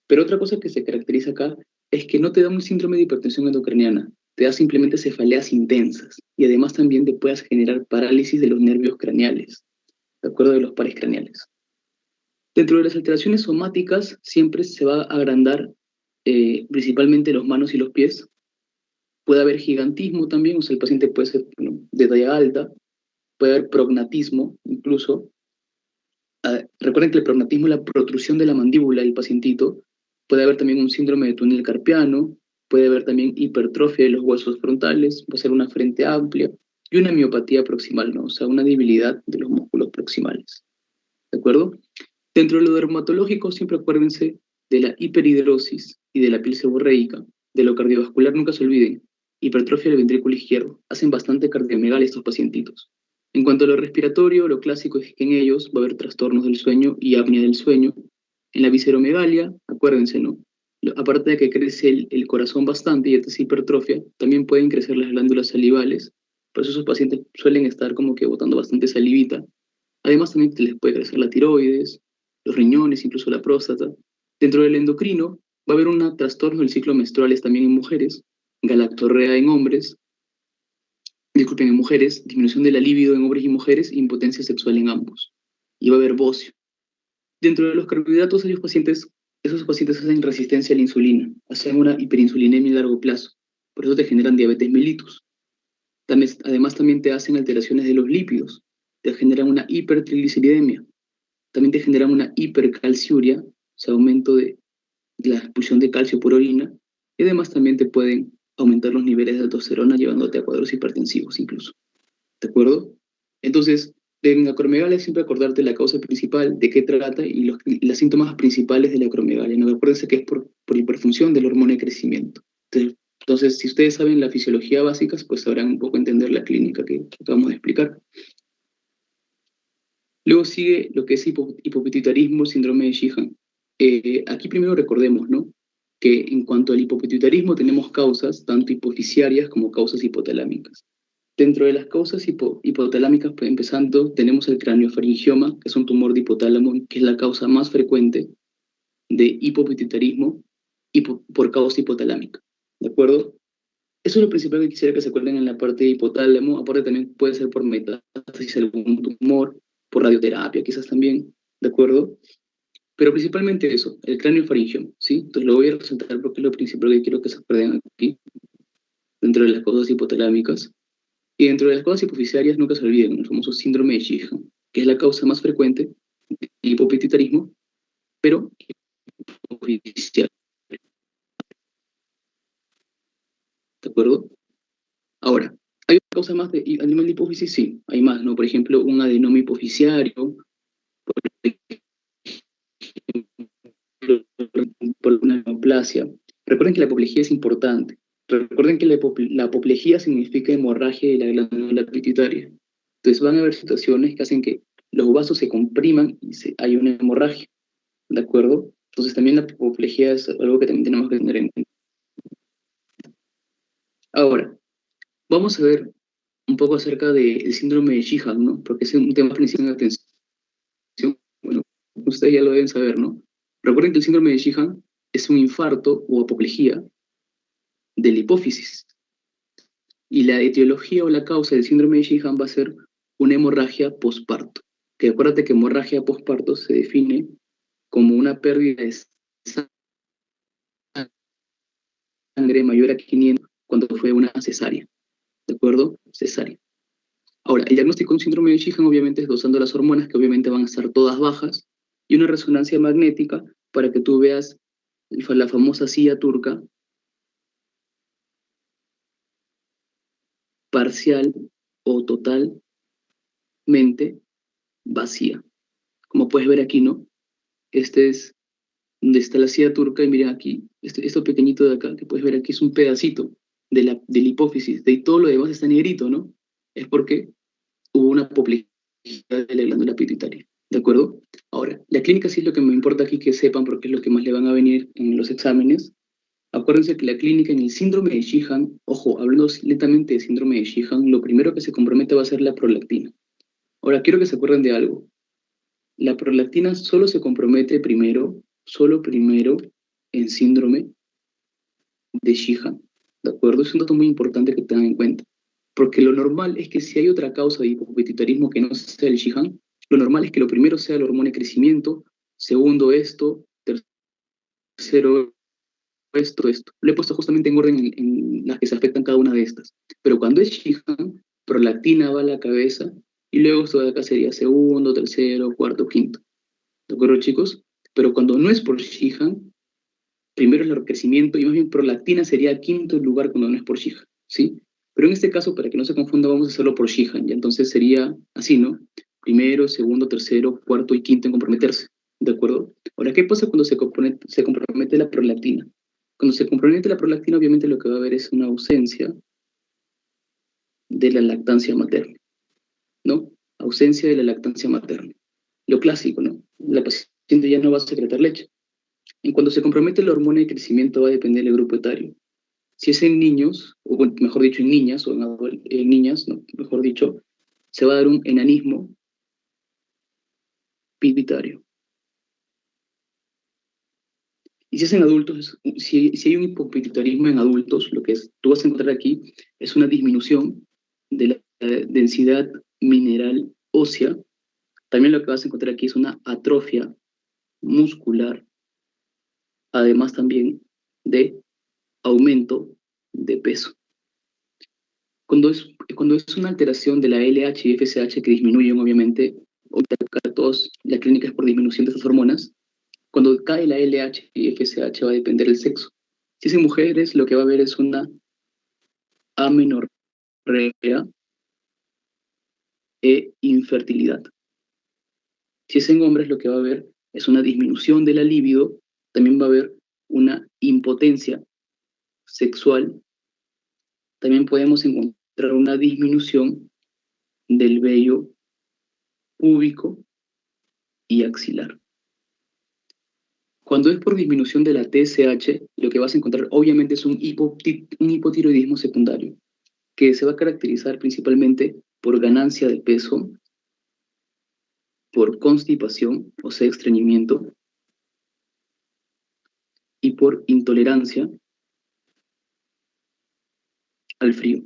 Pero otra cosa que se caracteriza acá es que no te da un síndrome de hipertensión endocraniana, te da simplemente cefaleas intensas y además también te puedas generar parálisis de los nervios craneales, ¿de acuerdo? De los pares craneales. Dentro de las alteraciones somáticas siempre se va a agrandar principalmente los manos y los pies. Puede haber gigantismo también, o sea, el paciente puede ser, bueno, de talla alta, puede haber prognatismo incluso. Recuerden que el prognatismo es la protrusión de la mandíbula del pacientito. Puede haber también un síndrome de túnel carpiano, puede haber también hipertrofia de los huesos frontales, puede ser una frente amplia y una miopatía proximal, ¿no? O sea, una debilidad de los músculos proximales. ¿De acuerdo? Dentro de lo dermatológico, siempre acuérdense de la hiperhidrosis y de la piel seborreica. De lo cardiovascular, nunca se olviden. Hipertrofia del ventrículo izquierdo. Hacen bastante cardiomegalia estos pacientitos. En cuanto a lo respiratorio, lo clásico es que en ellos va a haber trastornos del sueño y apnea del sueño. En la visceromegalia, acuérdense, ¿no? Aparte de que crece el corazón bastante y esta es hipertrofia, también pueden crecer las glándulas salivales. Por eso esos pacientes suelen estar como que botando bastante salivita. Además, también les puede crecer la tiroides, los riñones, incluso la próstata. Dentro del endocrino va a haber un trastorno del ciclo menstruales también en mujeres, galactorrea en hombres, disculpen, en mujeres, disminución de la libido en hombres y mujeres, impotencia sexual en ambos. Y va a haber bocio. Dentro de los carbohidratos, esos pacientes hacen resistencia a la insulina, hacen una hiperinsulinemia a largo plazo. Por eso te generan diabetes mellitus. Además, también te hacen alteraciones de los lípidos, te generan una hipertrigliceridemia, también te generan una hipercalciuria, o sea, aumento de la expulsión de calcio por orina, y además también te pueden aumentar los niveles de aldosterona llevándote a cuadros hipertensivos incluso. ¿De acuerdo? Entonces, en la acromegalia siempre acordarte la causa principal, de qué trata y los síntomas principales de la acromegalia. ¿No? Acuérdense que es por hiperfunción de la hormona de crecimiento. Entonces, si ustedes saben la fisiología básica, pues sabrán un poco entender la clínica que acabamos de explicar. Luego sigue lo que es hipopituitarismo, síndrome de Sheehan. Aquí primero recordemos, ¿no? Que en cuanto al hipopituitarismo tenemos causas tanto hipofisiarias como causas hipotalámicas. Dentro de las causas hipotalámicas, pues, empezando, tenemos el craniofaringioma, que es un tumor de hipotálamo, que es la causa más frecuente de hipopituitarismo por causa hipotalámica. ¿De acuerdo? Eso es lo principal que quisiera que se acuerden en la parte de hipotálamo. Aparte también puede ser por metástasis, algún tumor, por radioterapia quizás también, ¿de acuerdo? Pero principalmente eso, el craniofaringioma, ¿sí? Entonces lo voy a resaltar porque es lo principal que quiero que se acuerden aquí, dentro de las causas hipotalámicas. Y dentro de las causas hipofisiarias nunca se olviden el famoso síndrome de Sheehan, que es la causa más frecuente de hipopituitarismo, pero hipofisiaria, ¿de acuerdo? Ahora, ¿hay otra causa más de animal de hipófisis? Sí, hay más, ¿no? Por ejemplo, un adenoma hipofisiario, por una neoplasia. Recuerden que la apoplejía es importante. Recuerden que la apoplejía significa hemorragia de la glándula pituitaria. Entonces van a haber situaciones que hacen que los vasos se compriman y hay una hemorragia, ¿de acuerdo? Entonces también la apoplejía es algo que también tenemos que tener en cuenta. Ahora, vamos a ver un poco acerca del síndrome de Sheehan, ¿no? Porque es un tema principal de atención. Bueno, ustedes ya lo deben saber, ¿no? Recuerden que el síndrome de Sheehan es un infarto o apoplejía de la hipófisis. Y la etiología o la causa del síndrome de Sheehan va a ser una hemorragia posparto. Que acuérdate que hemorragia posparto se define como una pérdida de sangre mayor a 500 cuando fue una cesárea. ¿De acuerdo? Cesárea. Ahora, el diagnóstico de un síndrome de Sheehan obviamente es dosando las hormonas, que obviamente van a estar todas bajas, y una resonancia magnética para que tú veas la famosa silla turca parcial o totalmente vacía. Como puedes ver aquí, ¿no? Este es donde está la silla turca, y miren aquí, esto pequeñito de acá, que puedes ver aquí, es un pedacito de la hipófisis, de todo lo demás está negrito, ¿no? Es porque hubo una apoplejía de la glándula pituitaria, ¿de acuerdo? Ahora, la clínica sí es lo que me importa aquí que sepan, porque es lo que más le van a venir en los exámenes. Acuérdense que la clínica en el síndrome de Sheehan, ojo, hablando lentamente de síndrome de Sheehan, lo primero que se compromete va a ser la prolactina. Ahora, quiero que se acuerden de algo. La prolactina solo se compromete primero, solo primero, en síndrome de Sheehan, ¿de acuerdo? Es un dato muy importante que tengan en cuenta, porque lo normal es que si hay otra causa de hipopituitarismo que no sea el Sheehan, lo normal es que lo primero sea la hormona de crecimiento, segundo esto, tercero esto. Lo he puesto justamente en orden en las que se afectan cada una de estas. Pero cuando es Sheehan, prolactina va a la cabeza y luego esto de acá sería segundo, tercero, cuarto, quinto. ¿De acuerdo, chicos? Pero cuando no es por Sheehan, primero es el crecimiento y más bien prolactina sería quinto lugar cuando no es por Sheehan, ¿sí? Pero en este caso, para que no se confunda, vamos a hacerlo por Sheehan, y entonces sería así, ¿no? Primero, segundo, tercero, cuarto y quinto en comprometerse, ¿de acuerdo? Ahora, ¿qué pasa cuando se compromete la prolactina? Cuando se compromete la prolactina, obviamente lo que va a haber es una ausencia de la lactancia materna, ¿no? Ausencia de la lactancia materna. Lo clásico, ¿no? La paciente ya no va a secretar leche. En cuando se compromete la hormona de crecimiento va a depender del grupo etario. Si es en niños, o bueno, mejor dicho, en niñas, o en niñas, no, mejor dicho, se va a dar un enanismo pituitario. Y si es en adultos, si hay un hipopituitarismo en adultos, lo que tú vas a encontrar aquí es una disminución de la densidad mineral ósea. También lo que vas a encontrar aquí es una atrofia muscular, además también de aumento de peso. Cuando es una alteración de la LH y FSH que disminuyen, obviamente, acá todos, la clínica es por disminución de estas hormonas. Cuando cae la LH y FSH va a depender del sexo. Si es en mujeres, lo que va a haber es una amenorrea e infertilidad. Si es en hombres, lo que va a haber es una disminución de la libido, también va a haber una impotencia sexual, también podemos encontrar una disminución del vello púbico y axilar. Cuando es por disminución de la TSH, lo que vas a encontrar obviamente es un hipotiroidismo secundario, que se va a caracterizar principalmente por ganancia de peso, por constipación, o sea, estreñimiento, y por intolerancia al frío.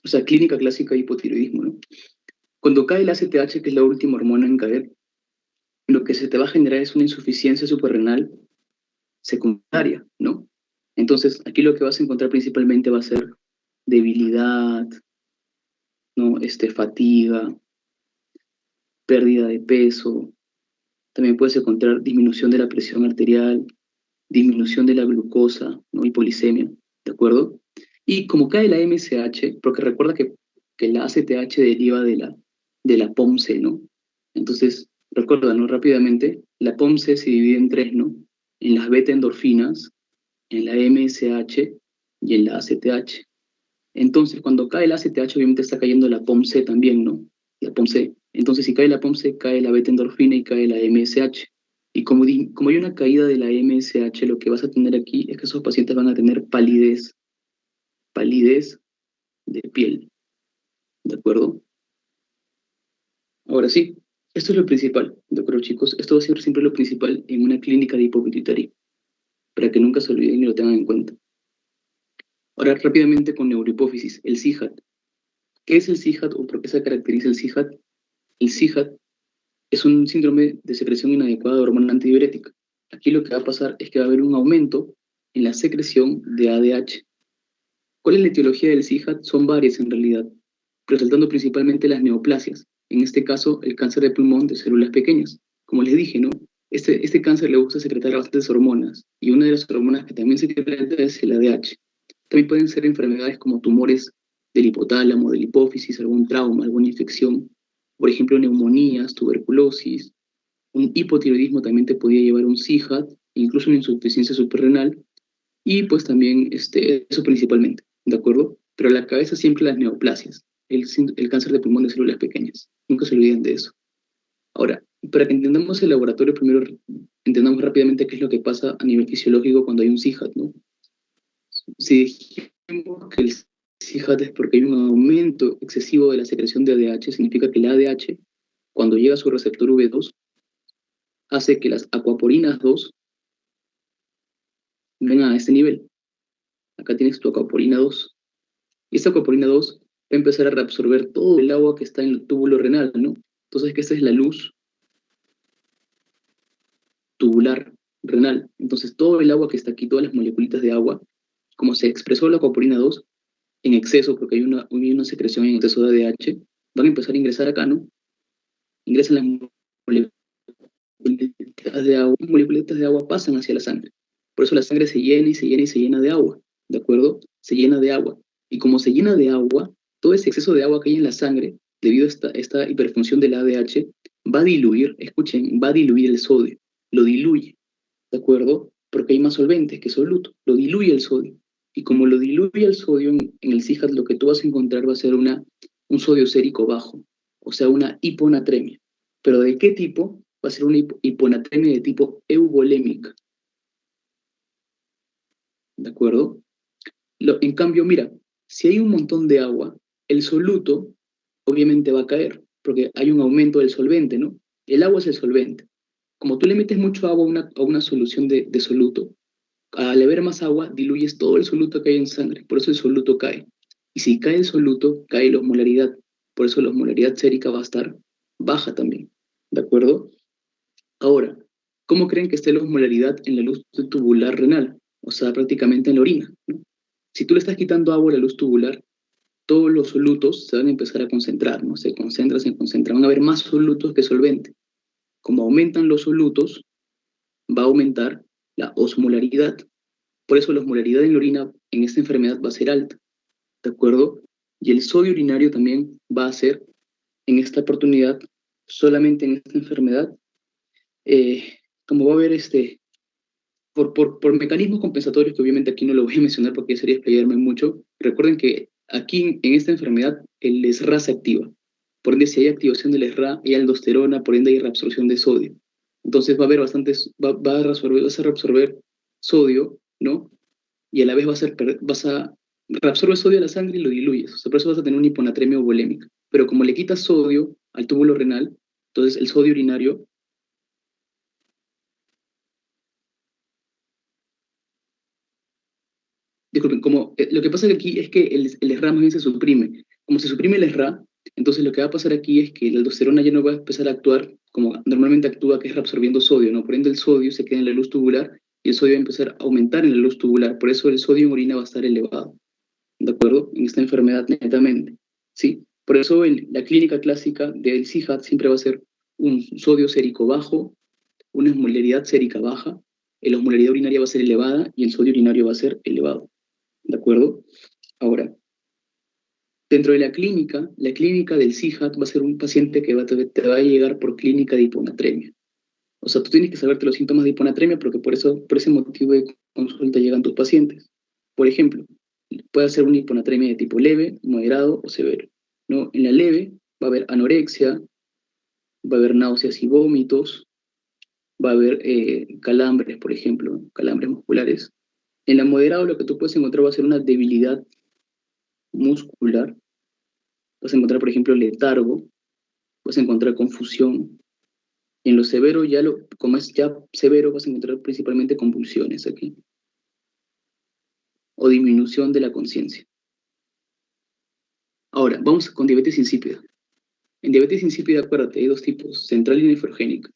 O sea, clínica clásica de hipotiroidismo, ¿no? Cuando cae el ACTH, que es la última hormona en caer, lo que se te va a generar es una insuficiencia suprarrenal secundaria, ¿no? Entonces, aquí lo que vas a encontrar principalmente va a ser debilidad, ¿no? Fatiga, pérdida de peso, también puedes encontrar disminución de la presión arterial, disminución de la glucosa, ¿no? Hipolisemia, ¿de acuerdo? Y como cae la MSH, porque recuerda que la ACTH deriva de la POMC, ¿no? Entonces, recuerda, ¿no? Rápidamente, la POMC se divide en tres, ¿no? En las beta endorfinas, en la MSH y en la ACTH. Entonces, cuando cae el ACTH, obviamente está cayendo la POMC también, ¿no? La POMC. Entonces, si cae la POMC, cae la beta endorfina y cae la MSH. Y como hay una caída de la MSH, lo que vas a tener aquí es que esos pacientes van a tener palidez de piel, ¿de acuerdo? Ahora sí, Esto es lo principal, ¿de acuerdo, chicos? Esto va a ser siempre lo principal en una clínica de hipopituitaria, para que nunca se olviden y lo tengan en cuenta. Ahora, rápidamente con neurohipófisis, el CIHAT. ¿Qué es el CIHAT o por qué se caracteriza el CIHAT? El CIHAT es un síndrome de secreción inadecuada de hormona antidiurética. Aquí lo que va a pasar es que va a haber un aumento en la secreción de ADH. ¿Cuál es la etiología del CIHAT? Son varias en realidad, resaltando principalmente las neoplasias, en este caso el cáncer de pulmón de células pequeñas. Como les dije, ¿no? Este cáncer le gusta secretar bastantes hormonas, y una de las hormonas que también secreta es el ADH. También pueden ser enfermedades como tumores del hipotálamo, de la hipófisis, algún trauma, alguna infección, por ejemplo, neumonías, tuberculosis. Un hipotiroidismo también te podría llevar a un CIHAT, incluso una insuficiencia suprarrenal, y pues también eso principalmente, ¿de acuerdo? Pero a la cabeza siempre las neoplasias, el cáncer de pulmón de células pequeñas. Nunca se olviden de eso. Ahora, para que entendamos el laboratorio, primero entendamos rápidamente qué es lo que pasa a nivel fisiológico cuando hay un CIHAT, ¿no? Si dijimos que el CIHAT es porque hay un aumento excesivo de la secreción de ADH, significa que el ADH, cuando llega a su receptor V2, hace que las acuaporinas 2 vengan a este nivel. Acá tienes tu acuaporina 2. Y esta acuaporina 2 va a empezar a reabsorber todo el agua que está en el túbulo renal, ¿no? Entonces, que esta es la luz tubular renal. Entonces, todo el agua que está aquí, todas las moleculitas de agua, como se expresó la acuaporina 2 en exceso, porque hay una secreción en exceso de ADH, van a empezar a ingresar acá, ¿no? Ingresan las moleculitas de agua pasan hacia la sangre. Por eso la sangre se llena y se llena y se llena de agua, ¿de acuerdo? Se llena de agua. Y como se llena de agua, todo ese exceso de agua que hay en la sangre, debido a esta hiperfunción del ADH, va a diluir, escuchen, va a diluir el sodio, lo diluye, ¿de acuerdo? Porque hay más solventes que soluto, lo diluye el sodio. Y como lo diluye el sodio en el CIHAT, lo que tú vas a encontrar va a ser un sodio sérico bajo, o sea, una hiponatremia. ¿Pero de qué tipo? Va a ser una hiponatremia de tipo euvolémica, ¿de acuerdo? En cambio, mira, si hay un montón de agua, el soluto obviamente va a caer, porque hay un aumento del solvente, ¿no? El agua es el solvente. Como tú le metes mucho agua a una solución de soluto, al haber más agua, diluyes todo el soluto que hay en sangre, por eso el soluto cae. Y si cae el soluto, cae la osmolaridad, por eso la osmolaridad sérica va a estar baja también, ¿de acuerdo? Ahora, ¿cómo creen que esté la osmolaridad en la luz tubular renal? O sea, prácticamente en la orina, ¿no? Si tú le estás quitando agua a la luz tubular, todos los solutos se van a empezar a concentrar, ¿no? Se concentran, se concentran. Van a haber más solutos que solvente. Como aumentan los solutos, va a aumentar la osmolaridad. Por eso la osmolaridad en la orina en esta enfermedad va a ser alta, ¿de acuerdo? Y el sodio urinario también va a ser, en esta oportunidad, solamente en esta enfermedad, como va a haber por mecanismos compensatorios, que obviamente aquí no lo voy a mencionar porque sería explayarme mucho, recuerden que aquí en esta enfermedad el ESRA se activa. Por ende, si hay activación del ESRA, hay aldosterona, por ende hay reabsorción de sodio. Entonces va a haber vas a reabsorber sodio, ¿no? Y a la vez vas a reabsorber sodio a la sangre y lo diluyes. O sea, por eso vas a tener una hiponatremia volémica. Pero como le quitas sodio al túbulo renal, entonces el sodio urinario. Disculpen, lo que pasa aquí es que el ESRA más bien se suprime. Como se suprime el ESRA, entonces lo que va a pasar aquí es que la aldosterona ya no va a empezar a actuar como normalmente actúa, que es reabsorbiendo sodio, ¿no? Por ende el sodio se queda en la luz tubular y el sodio va a empezar a aumentar en la luz tubular. Por eso el sodio en orina va a estar elevado, ¿de acuerdo? En esta enfermedad netamente, ¿sí? Por eso la clínica clásica del CIHAT siempre va a ser un sodio sérico bajo, una osmolaridad sérica baja, la osmolaridad urinaria va a ser elevada y el sodio urinario va a ser elevado. ¿De acuerdo? Ahora, dentro de la clínica del CIHAT va a ser un paciente que te va a llegar por clínica de hiponatremia. O sea, tú tienes que saberte los síntomas de hiponatremia porque por ese motivo de consulta llegan tus pacientes. Por ejemplo, puede ser una hiponatremia de tipo leve, moderado o severo, ¿no? En la leve va a haber anorexia, va a haber náuseas y vómitos, va a haber calambres, por ejemplo, calambres musculares. En la moderado lo que tú puedes encontrar va a ser una debilidad muscular. Vas a encontrar, por ejemplo, letargo, vas a encontrar confusión, En lo severo, como es ya severo, vas a encontrar principalmente convulsiones aquí, o disminución de la conciencia. Ahora, vamos con diabetes insípida. En diabetes insípida, acuérdate, hay dos tipos, central y nefrogénica.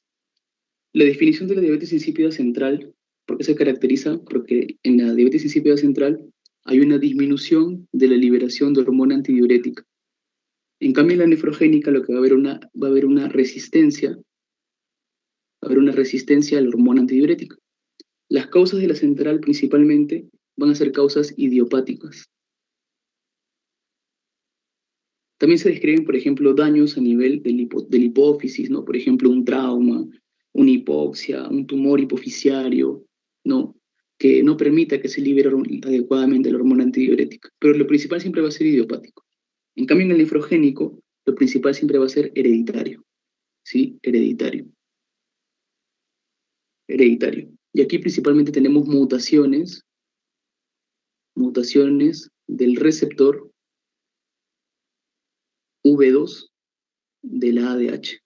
La definición de la diabetes insípida central, ¿por qué se caracteriza? Porque en la diabetes insípida central hay una disminución de la liberación de hormona antidiurética. En cambio, en la nefrogénica lo que va a haber una resistencia, a la hormona antidiurética. Las causas de la central principalmente van a ser causas idiopáticas. También se describen, por ejemplo, daños a nivel del hipófisis, ¿no? Por ejemplo, un trauma, una hipoxia, un tumor hipofisiario, ¿no? Que no permita que se libere adecuadamente la hormona antidiurética. Pero lo principal siempre va a ser idiopático. En cambio, en el nefrogénico, lo principal siempre va a ser hereditario, ¿sí? Hereditario. Hereditario. Y aquí principalmente tenemos mutaciones del receptor V2 de la ADH.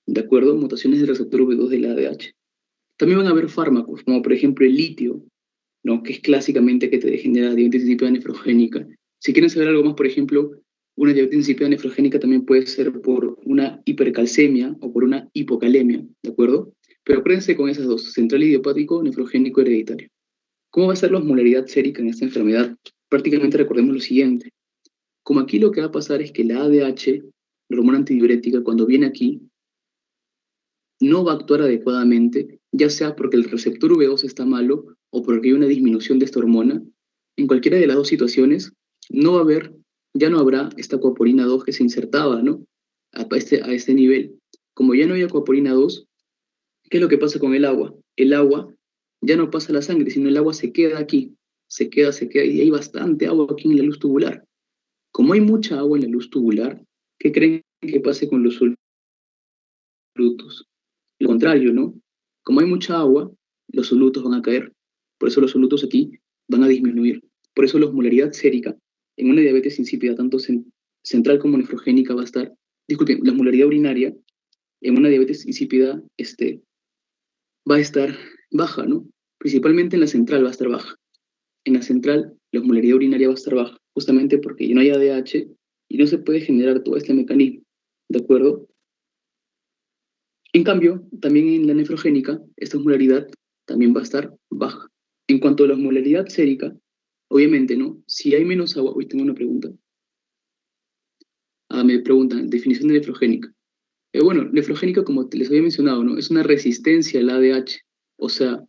¿De acuerdo? Mutaciones del receptor V2 de la ADH. También van a haber fármacos, como por ejemplo el litio, ¿no? Que es clásicamente que te genera diabetes insípida nefrogénica. Si quieren saber algo más, por ejemplo, una diabetes insípida nefrogénica también puede ser por una hipercalcemia o por una hipocalemia, ¿de acuerdo? Pero acuérdense con esas dos, central idiopático, nefrogénico, hereditario. ¿Cómo va a ser la osmolaridad sérica en esta enfermedad? Prácticamente recordemos lo siguiente. Como aquí lo que va a pasar es que la ADH, la hormona antidiurética, cuando viene aquí, no va a actuar adecuadamente, ya sea porque el receptor V2 está malo o porque hay una disminución de esta hormona. En cualquiera de las dos situaciones, ya no habrá esta coaporina 2 que se insertaba, ¿no? A este nivel. Como ya no hay coaporina 2, ¿qué es lo que pasa con el agua? El agua ya no pasa a la sangre, sino el agua se queda aquí, se queda, y hay bastante agua aquí en la luz tubular. Como hay mucha agua en la luz tubular, ¿qué creen que pase con los solutos? Lo contrario, ¿no? Como hay mucha agua, los solutos van a caer. Por eso los solutos aquí van a disminuir. Por eso la osmolaridad sérica en una diabetes insípida, tanto central como nefrogénica, va a estar, disculpen, la osmolaridad urinaria en una diabetes insípida va a estar baja, ¿no? Principalmente en la central va a estar baja. En la central, la osmolaridad urinaria va a estar baja, justamente porque no hay ADH y no se puede generar todo este mecanismo, ¿de acuerdo? En cambio, también en la nefrogénica, esta osmolaridad también va a estar baja. En cuanto a la osmolaridad sérica, obviamente, ¿no? Si hay menos agua, hoy tengo una pregunta. Me preguntan, definición de nefrogénica. Bueno, nefrogénica, como les había mencionado, ¿no? Es una resistencia al ADH. O sea,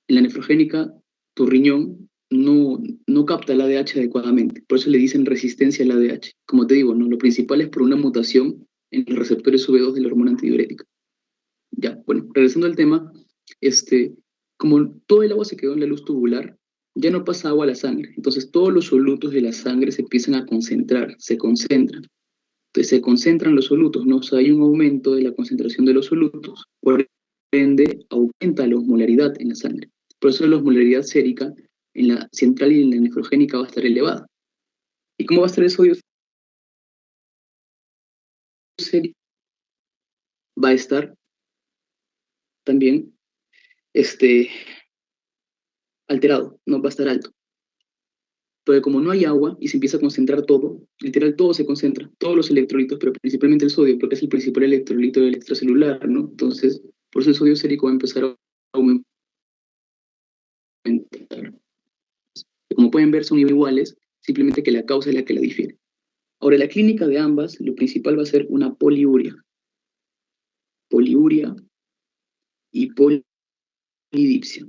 en la nefrogénica, tu riñón no capta el ADH adecuadamente. Por eso le dicen resistencia al ADH. Como te digo, ¿no? Lo principal es por una mutación en los receptores V2 de la hormona antidiurética. Ya, bueno, regresando al tema, como todo el agua se quedó en la luz tubular, ya no pasa agua a la sangre. Entonces todos los solutos de la sangre se empiezan a concentrar, se concentran. Entonces se concentran los solutos, ¿no? O sea, hay un aumento de la concentración de los solutos. Por ende, aumenta la osmolaridad en la sangre. Por eso la osmolaridad sérica en la central y en la nefrogénica va a estar elevada. ¿Y cómo va a estar el sodio sérico? Va a estar también alterado, no va a estar alto. Porque como no hay agua y se empieza a concentrar todo, literal todo se concentra, todos los electrolitos, pero principalmente el sodio, porque es el principal electrolito del extracelular, ¿no? Entonces, por eso el sodio sérico va a empezar a aumentar. Como pueden ver, son iguales, simplemente que la causa es la que la difiere. Ahora, la clínica de ambas, lo principal va a ser una poliuria. Poliuria y polidipsia.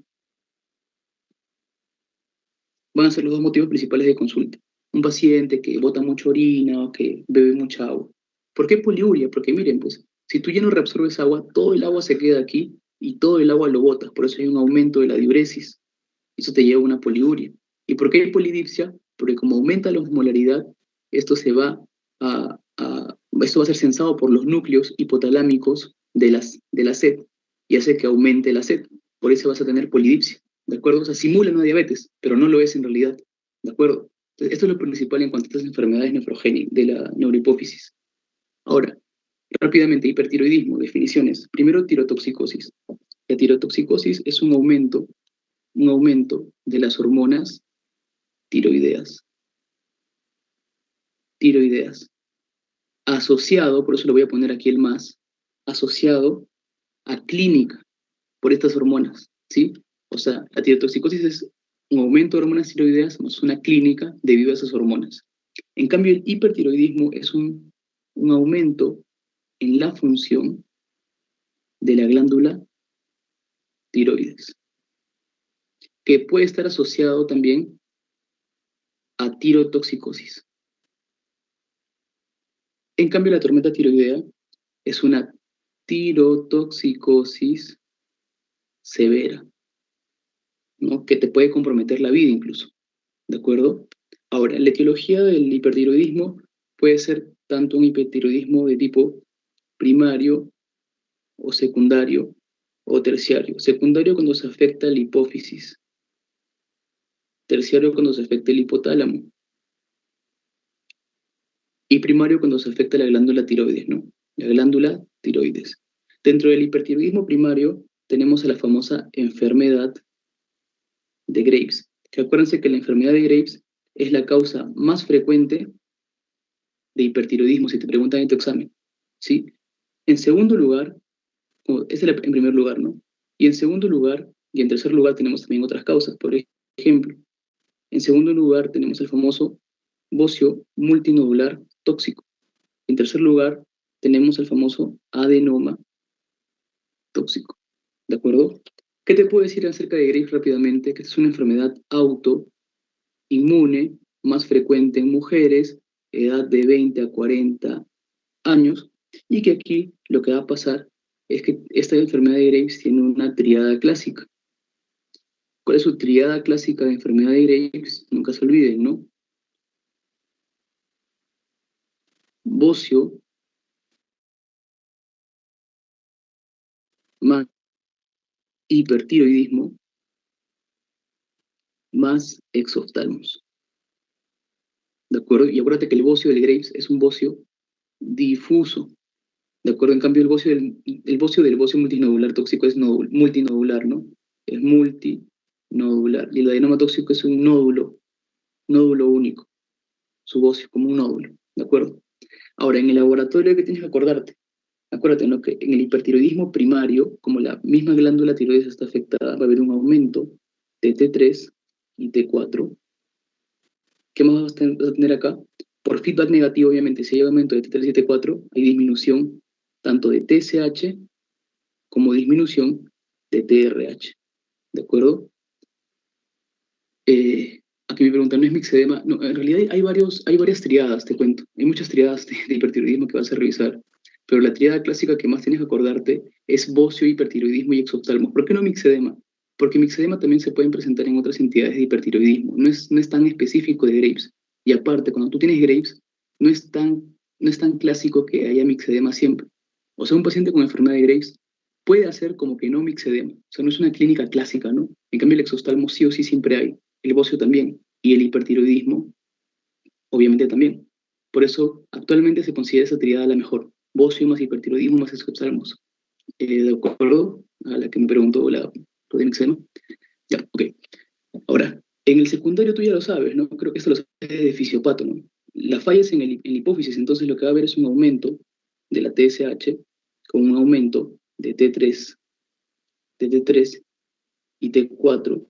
Van a ser los dos motivos principales de consulta. Un paciente que bota mucha orina o que bebe mucha agua. ¿Por qué poliuria? Porque miren, pues, si tú ya no reabsorbes agua, todo el agua se queda aquí y todo el agua lo botas. Por eso hay un aumento de la diuresis. Eso te lleva a una poliuria. ¿Y por qué hay polidipsia? Porque como aumenta la osmolaridad, esto esto va a ser sensado por los núcleos hipotalámicos de la sed y hace que aumente la sed. Por eso vas a tener polidipsia. ¿De acuerdo? O sea, simula una diabetes, pero no lo es en realidad. ¿De acuerdo? Entonces, esto es lo principal en cuanto a estas enfermedades nefrogénicas de la neurohipófisis. Ahora, Rápidamente, hipertiroidismo, definiciones. Primero, tirotoxicosis. La tirotoxicosis es un aumento de las hormonas tiroideas. Tiroideas. Asociado, por eso lo voy a poner aquí el más, asociado a clínica por estas hormonas, ¿sí? O sea, la tirotoxicosis es un aumento de hormonas tiroideas más una clínica debido a esas hormonas. En cambio, el hipertiroidismo es un aumento en la función de la glándula tiroides, que puede estar asociado también a tirotoxicosis. En cambio, la tormenta tiroidea es una tirotoxicosis severa, ¿no? Que te puede comprometer la vida incluso, ¿de acuerdo? Ahora, la etiología del hipertiroidismo puede ser tanto un hipertiroidismo de tipo primario o secundario o terciario. Secundario cuando se afecta la hipófisis, terciario cuando se afecta el hipotálamo y primario cuando se afecta la glándula tiroides, ¿no? La glándula tiroides. Dentro del hipertiroidismo primario tenemos a la famosa enfermedad de Graves. Que acuérdense que la enfermedad de Graves es la causa más frecuente de hipertiroidismo, si te preguntan en tu examen, ¿sí? En segundo lugar, ese es en primer lugar, ¿no? Y en segundo lugar, y en tercer lugar tenemos también otras causas. Por ejemplo, en segundo lugar tenemos el famoso bocio multinodular tóxico. En tercer lugar tenemos el famoso adenoma tóxico. ¿De acuerdo? ¿Qué te puedo decir acerca de Graves rápidamente? Que esta es una enfermedad autoinmune, más frecuente en mujeres, edad de 20 a 40 años, y que aquí lo que va a pasar es que esta enfermedad de Graves tiene una triada clásica. ¿Cuál es su triada clásica de enfermedad de Graves? Nunca se olviden, ¿no? Bocio más hipertiroidismo más exoftalmos. ¿De acuerdo? Y acuérdate que el bocio del Graves es un bocio difuso. ¿De acuerdo? En cambio, el bocio del bocio multinodular tóxico es multinodular, ¿no? Es multinodular. Y el adenoma tóxico es un nódulo único. Su bocio como un nódulo. ¿De acuerdo? Ahora, en el laboratorio, ¿qué tienes que acordarte? Acuérdate, ¿no? Que en el hipertiroidismo primario, como la misma glándula tiroides está afectada, va a haber un aumento de T3 y T4. ¿Qué más vas a tener acá? Por feedback negativo, obviamente, si hay aumento de T3 y T4, hay disminución tanto de TSH como disminución de TRH. ¿De acuerdo? Aquí me preguntan, ¿no es mixedema? No, en realidad hay varias triadas, te cuento. Hay muchas triadas de hipertiroidismo que vas a revisar. Pero la triada clásica que más tienes que acordarte es bocio, hipertiroidismo y exoftalmos. ¿Por qué no mixedema? Porque mixedema también se pueden presentar en otras entidades de hipertiroidismo. No es tan específico de Graves. Y aparte, cuando tú tienes Graves, no es tan clásico que haya mixedema siempre. O sea, un paciente con enfermedad de Graves puede hacer como que no mixedema. O sea, no es una clínica clásica, ¿no? En cambio, el exoftalmo sí o sí siempre hay. El bocio también. Y el hipertiroidismo, obviamente también. Por eso, actualmente se considera esa triada la mejor. Bocio más hipertiroidismo más exoftalmos. ¿De acuerdo? A la que me preguntó la Rodríguez, ¿no? Ya, ok. Ahora, en el secundario tú ya lo sabes, ¿no? Creo que esto lo sabes de fisiopato, ¿no? Las fallas en la hipófisis, entonces lo que va a haber es un aumento de la TSH con un aumento de T3 y T4,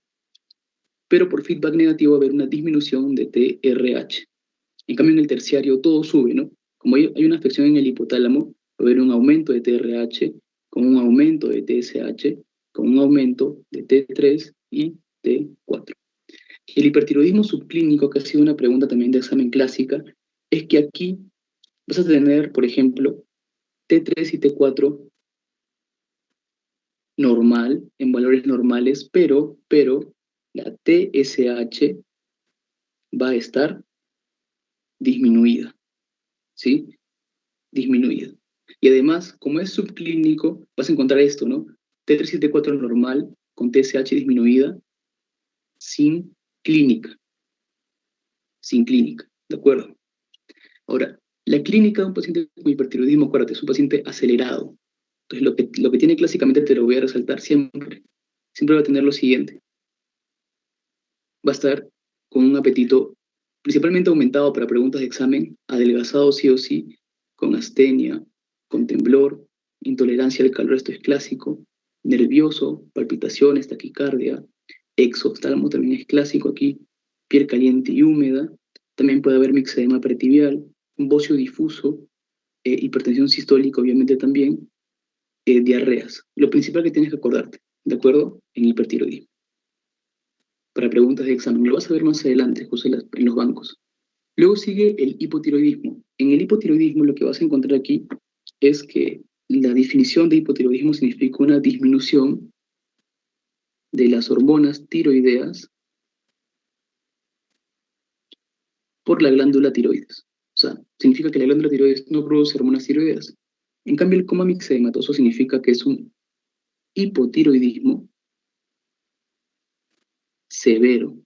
pero por feedback negativo va a haber una disminución de TRH. En cambio, en el terciario todo sube, ¿no? Como hay una afección en el hipotálamo, va a haber un aumento de TRH, con un aumento de TSH, con un aumento de T3 y T4. Y el hipertiroidismo subclínico, que ha sido una pregunta también de examen clásica, es que aquí vas a tener, por ejemplo, T3 y T4 normal, en valores normales, pero la TSH va a estar disminuida, ¿sí? Disminuida. Y además, como es subclínico, vas a encontrar esto, ¿no? T3 y T4 normal, con TSH disminuida, sin clínica, ¿de acuerdo? Ahora, La clínica de un paciente con hipertiroidismo, acuérdate, es un paciente acelerado. Entonces, lo que tiene clásicamente, te lo voy a resaltar siempre, siempre va a tener lo siguiente. Va a estar con un apetito principalmente aumentado para preguntas de examen, adelgazado sí o sí, con astenia, con temblor, intolerancia al calor, esto es clásico, nervioso, palpitaciones, taquicardia, exoftálamo también es clásico aquí, piel caliente y húmeda, también puede haber mixedema pretibial, un bocio difuso, hipertensión sistólica obviamente también, diarreas. Lo principal que tienes que acordarte, ¿de acuerdo? En hipertiroidismo. Para preguntas de examen, lo vas a ver más adelante, José, en los bancos. Luego sigue el hipotiroidismo. En el hipotiroidismo lo que vas a encontrar aquí es que la definición de hipotiroidismo significa una disminución de las hormonas tiroideas por la glándula tiroides. O sea, significa que la glándula tiroides no produce hormonas tiroideas. En cambio, el coma mixedematoso significa que es un hipotiroidismo severo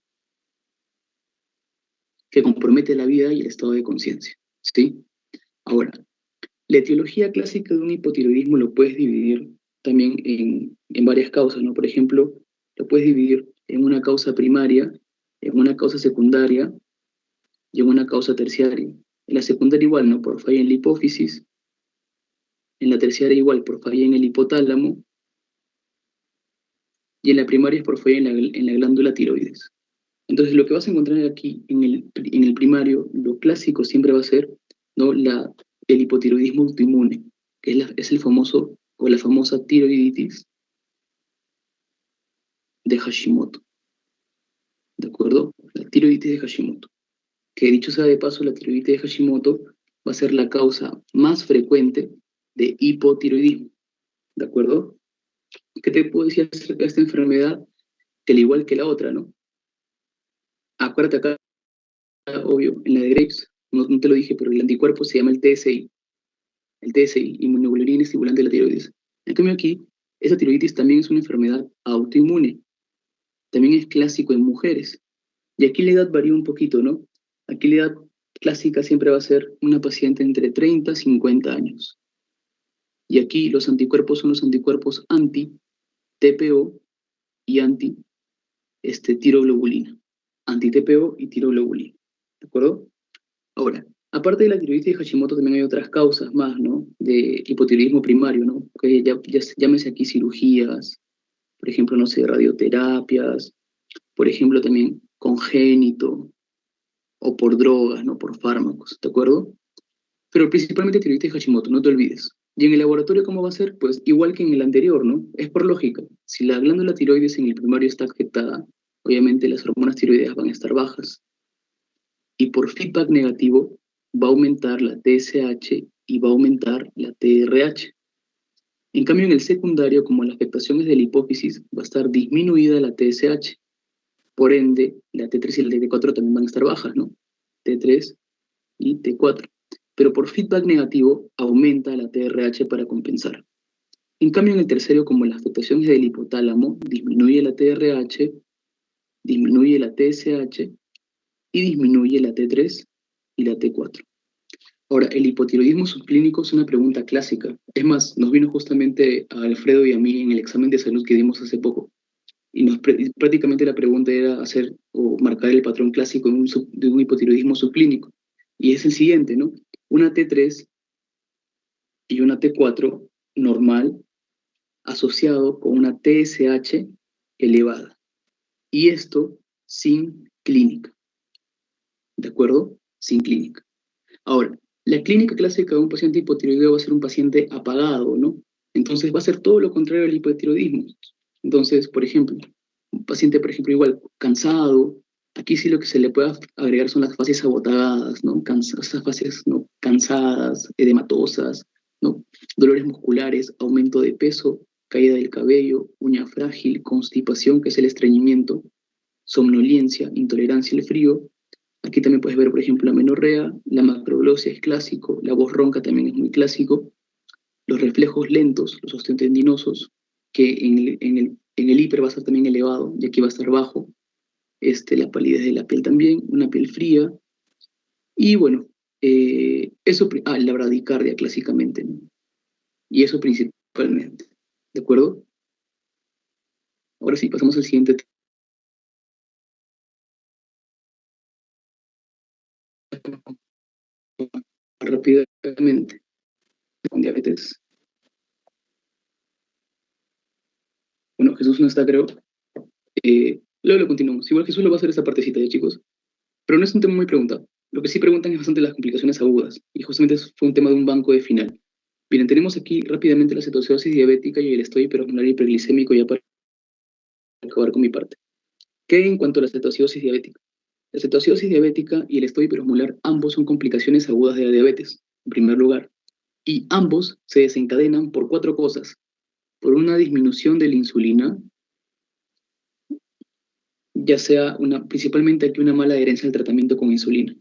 que compromete la vida y el estado de conciencia. ¿Sí? Ahora, la etiología clásica de un hipotiroidismo lo puedes dividir también en varias causas, ¿no? Por ejemplo, lo puedes dividir en una causa primaria, en una causa secundaria y en una causa terciaria. En la secundaria igual, ¿no? Por falla en la hipófisis. En la terciaria igual, por falla en el hipotálamo. Y en la primaria es por falla en la glándula tiroides. Entonces, lo que vas a encontrar aquí en el primario, lo clásico siempre va a ser, ¿no? El hipotiroidismo autoinmune, que es el famoso o la famosa tiroiditis de Hashimoto, ¿de acuerdo? La tiroiditis de Hashimoto, que dicho sea de paso, la tiroiditis de Hashimoto va a ser la causa más frecuente de hipotiroidismo, ¿de acuerdo? ¿Qué te puedo decir acerca de esta enfermedad? Que al igual que la otra, ¿no? Acuérdate acá, obvio, en la de Graves, no te lo dije, pero el anticuerpo se llama el TSI, inmunoglobulina estimulante de la tiroides. En cambio aquí, esa tiroiditis también es una enfermedad autoinmune, también es clásico en mujeres. Y aquí la edad varía un poquito, ¿no? Aquí la edad clásica siempre va a ser una paciente entre 30 y 50 años. Y aquí los anticuerpos son los anticuerpos anti-TPO y anti-tiroglobulina. Anti-TPO y tiroglobulina. ¿De acuerdo? Ahora, aparte de la tiroiditis de Hashimoto, también hay otras causas más, ¿no? De hipotiroidismo primario, ¿no? Que llámese aquí cirugías, por ejemplo, no sé, radioterapias, por ejemplo, también congénito, o por drogas, ¿no? Por fármacos, ¿de acuerdo? Pero principalmente tiroiditis de Hashimoto, no te olvides. Y en el laboratorio, ¿cómo va a ser? Pues igual que en el anterior, ¿no? Es por lógica. Si la glándula tiroides en el primario está afectada, obviamente las hormonas tiroideas van a estar bajas. Y por feedback negativo va a aumentar la TSH y va a aumentar la TRH. En cambio, en el secundario, como la afectación es de la hipófisis, va a estar disminuida la TSH. Por ende, la T3 y la T4 también van a estar bajas, ¿no? T3 y T4. Pero por feedback negativo, aumenta la TRH para compensar. En cambio, en el tercero, como la afectación es del hipotálamo, disminuye la TRH, disminuye la TSH y disminuye la T3 y la T4. Ahora, el hipotiroidismo subclínico es una pregunta clásica. Es más, nos vino justamente a Alfredo y a mí en el examen de salud que dimos hace poco. Y prácticamente la pregunta era hacer o marcar el patrón clásico de un hipotiroidismo subclínico. Y es el siguiente, ¿no? Una T3 y una T4 normal asociado con una TSH elevada. Y esto sin clínica. ¿De acuerdo? Sin clínica. Ahora, la clínica clásica de un paciente hipotiroideo va a ser un paciente apagado, ¿no? Entonces va a ser todo lo contrario al hipotiroidismo. Entonces, por ejemplo, un paciente, por ejemplo, igual cansado, aquí sí lo que se le puede agregar son las fases abotagadas, ¿no? Esas fases, ¿no? Cansadas, edematosas, ¿no? Dolores musculares, aumento de peso, caída del cabello, uña frágil, constipación, que es el estreñimiento, somnolencia, intolerancia al frío. Aquí también puedes ver, por ejemplo, la menorrea, la macroglosia es clásico, la voz ronca también es muy clásico, los reflejos lentos, los osteotendinosos, que en el hiper va a estar también elevado, y aquí va a estar bajo, la palidez de la piel también, una piel fría, y bueno, La bradicardia clásicamente, ¿no? Y eso principalmente. ¿De acuerdo? Ahora sí, pasamos al siguiente tema rápidamente con diabetes. Bueno, Jesús no está, creo. Luego lo continuamos. Igual Jesús lo va a hacer esta partecita, ¿ya, chicos? Pero no es un tema muy preguntado. Lo que sí preguntan es bastante las complicaciones agudas. Y justamente fue un tema de un banco de final. Miren, tenemos aquí rápidamente la cetoacidosis diabética y el estoy hiperosmolar hiperglicémico ya para acabar con mi parte. ¿Qué en cuanto a la cetoacidosis diabética? La cetoacidosis diabética y el estoy hiperosmolar ambos son complicaciones agudas de la diabetes, en primer lugar. Y ambos se desencadenan por 4 cosas. Por una disminución de la insulina, ya sea principalmente aquí una mala adherencia al tratamiento con insulina.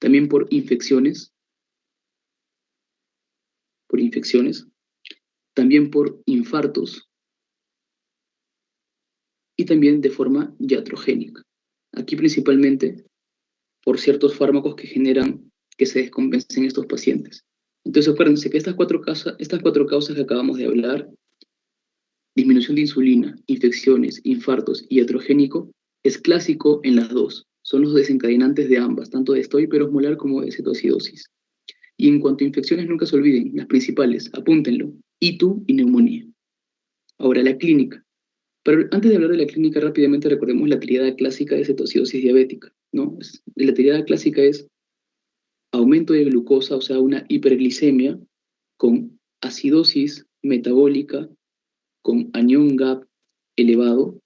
También por infecciones, también por infartos y también de forma iatrogénica. Aquí principalmente por ciertos fármacos que generan que se descompensen estos pacientes. Entonces acuérdense que estas cuatro causas que acabamos de hablar, disminución de insulina, infecciones, infartos y iatrogénico, es clásico en las dos. Son los desencadenantes de ambas, tanto de estoy hiperosmolar como de cetoacidosis. Y en cuanto a infecciones, nunca se olviden, las principales, apúntenlo, ITU y neumonía. Ahora, la clínica. Pero antes de hablar de la clínica, rápidamente recordemos la triada clásica de cetoacidosis diabética, ¿no? La triada clásica es aumento de glucosa, o sea, una hiperglicemia, con acidosis metabólica, con anión GAP elevado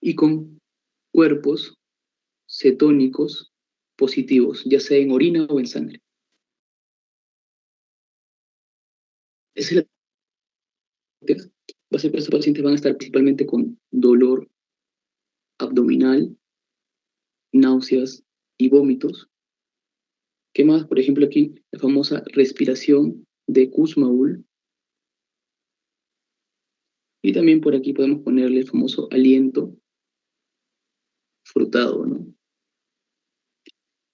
y con cuerpos cetónicos positivos, ya sea en orina o en sangre. Esa es la va a ser que estos pacientes van a estar principalmente con dolor abdominal, náuseas y vómitos. ¿Qué más? Por ejemplo, aquí la famosa respiración de Kussmaul. Y también por aquí podemos ponerle el famoso aliento frutado, ¿no?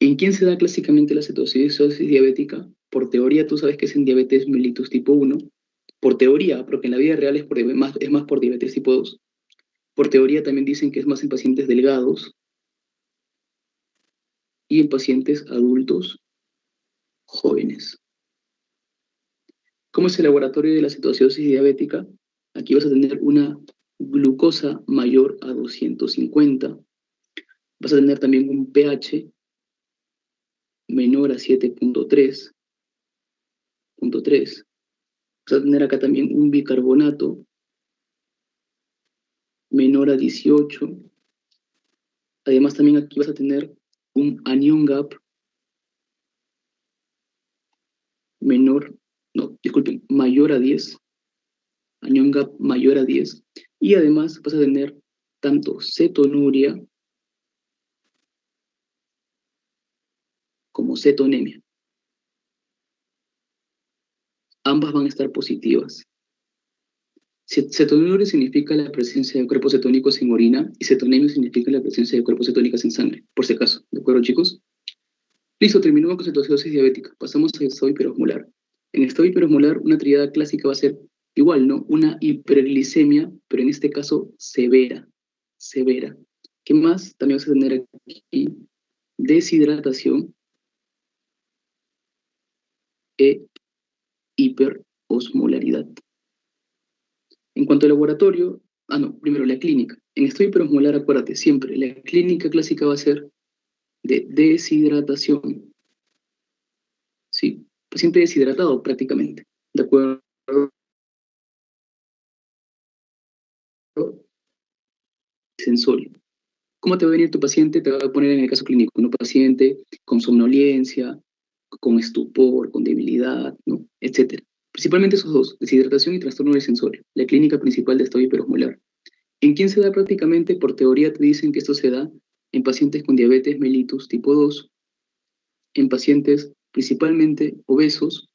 ¿En quién se da clásicamente la cetoacidosis diabética? Por teoría, tú sabes que es en diabetes mellitus tipo 1. Por teoría, porque en la vida real es más por diabetes tipo 2. Por teoría también dicen que es más en pacientes delgados y en pacientes adultos jóvenes. ¿Cómo es el laboratorio de la cetoacidosis diabética? Aquí vas a tener una glucosa mayor a 250. Vas a tener también un pH menor a 7.3. Vas a tener acá también un bicarbonato menor a 18. Además también aquí vas a tener un anion gap mayor a 10. Anion gap mayor a 10. Y además vas a tener tanto cetonuria como cetonemia. Ambas van a estar positivas. Cetonuria significa la presencia de cuerpos cetónicos en orina y cetonemia significa la presencia de cuerpos cetónicos en sangre, por si acaso. ¿De acuerdo, chicos? Listo, terminamos con cetoacidosis diabética. Pasamos a estado hiperosmolar. En estado hiperosmolar, una triada clásica va a ser igual, ¿no? Una hiperglicemia, pero en este caso severa. Severa. ¿Qué más? También vas a tener aquí deshidratación e hiperosmolaridad. En cuanto al laboratorio, primero la clínica. En estado hiperosmolar, acuérdate, siempre, la clínica clásica va a ser de deshidratación. Sí, paciente deshidratado prácticamente. ¿De acuerdo? Sensorio. ¿Cómo te va a venir tu paciente? Te va a poner en el caso clínico, un paciente con somnolencia, con estupor, con debilidad, ¿no? Etcétera. Principalmente esos dos, deshidratación y trastorno del sensorio, la clínica principal de estado hiperosmolar. ¿En quién se da prácticamente? Por teoría te dicen que esto se da en pacientes con diabetes mellitus tipo 2, en pacientes principalmente obesos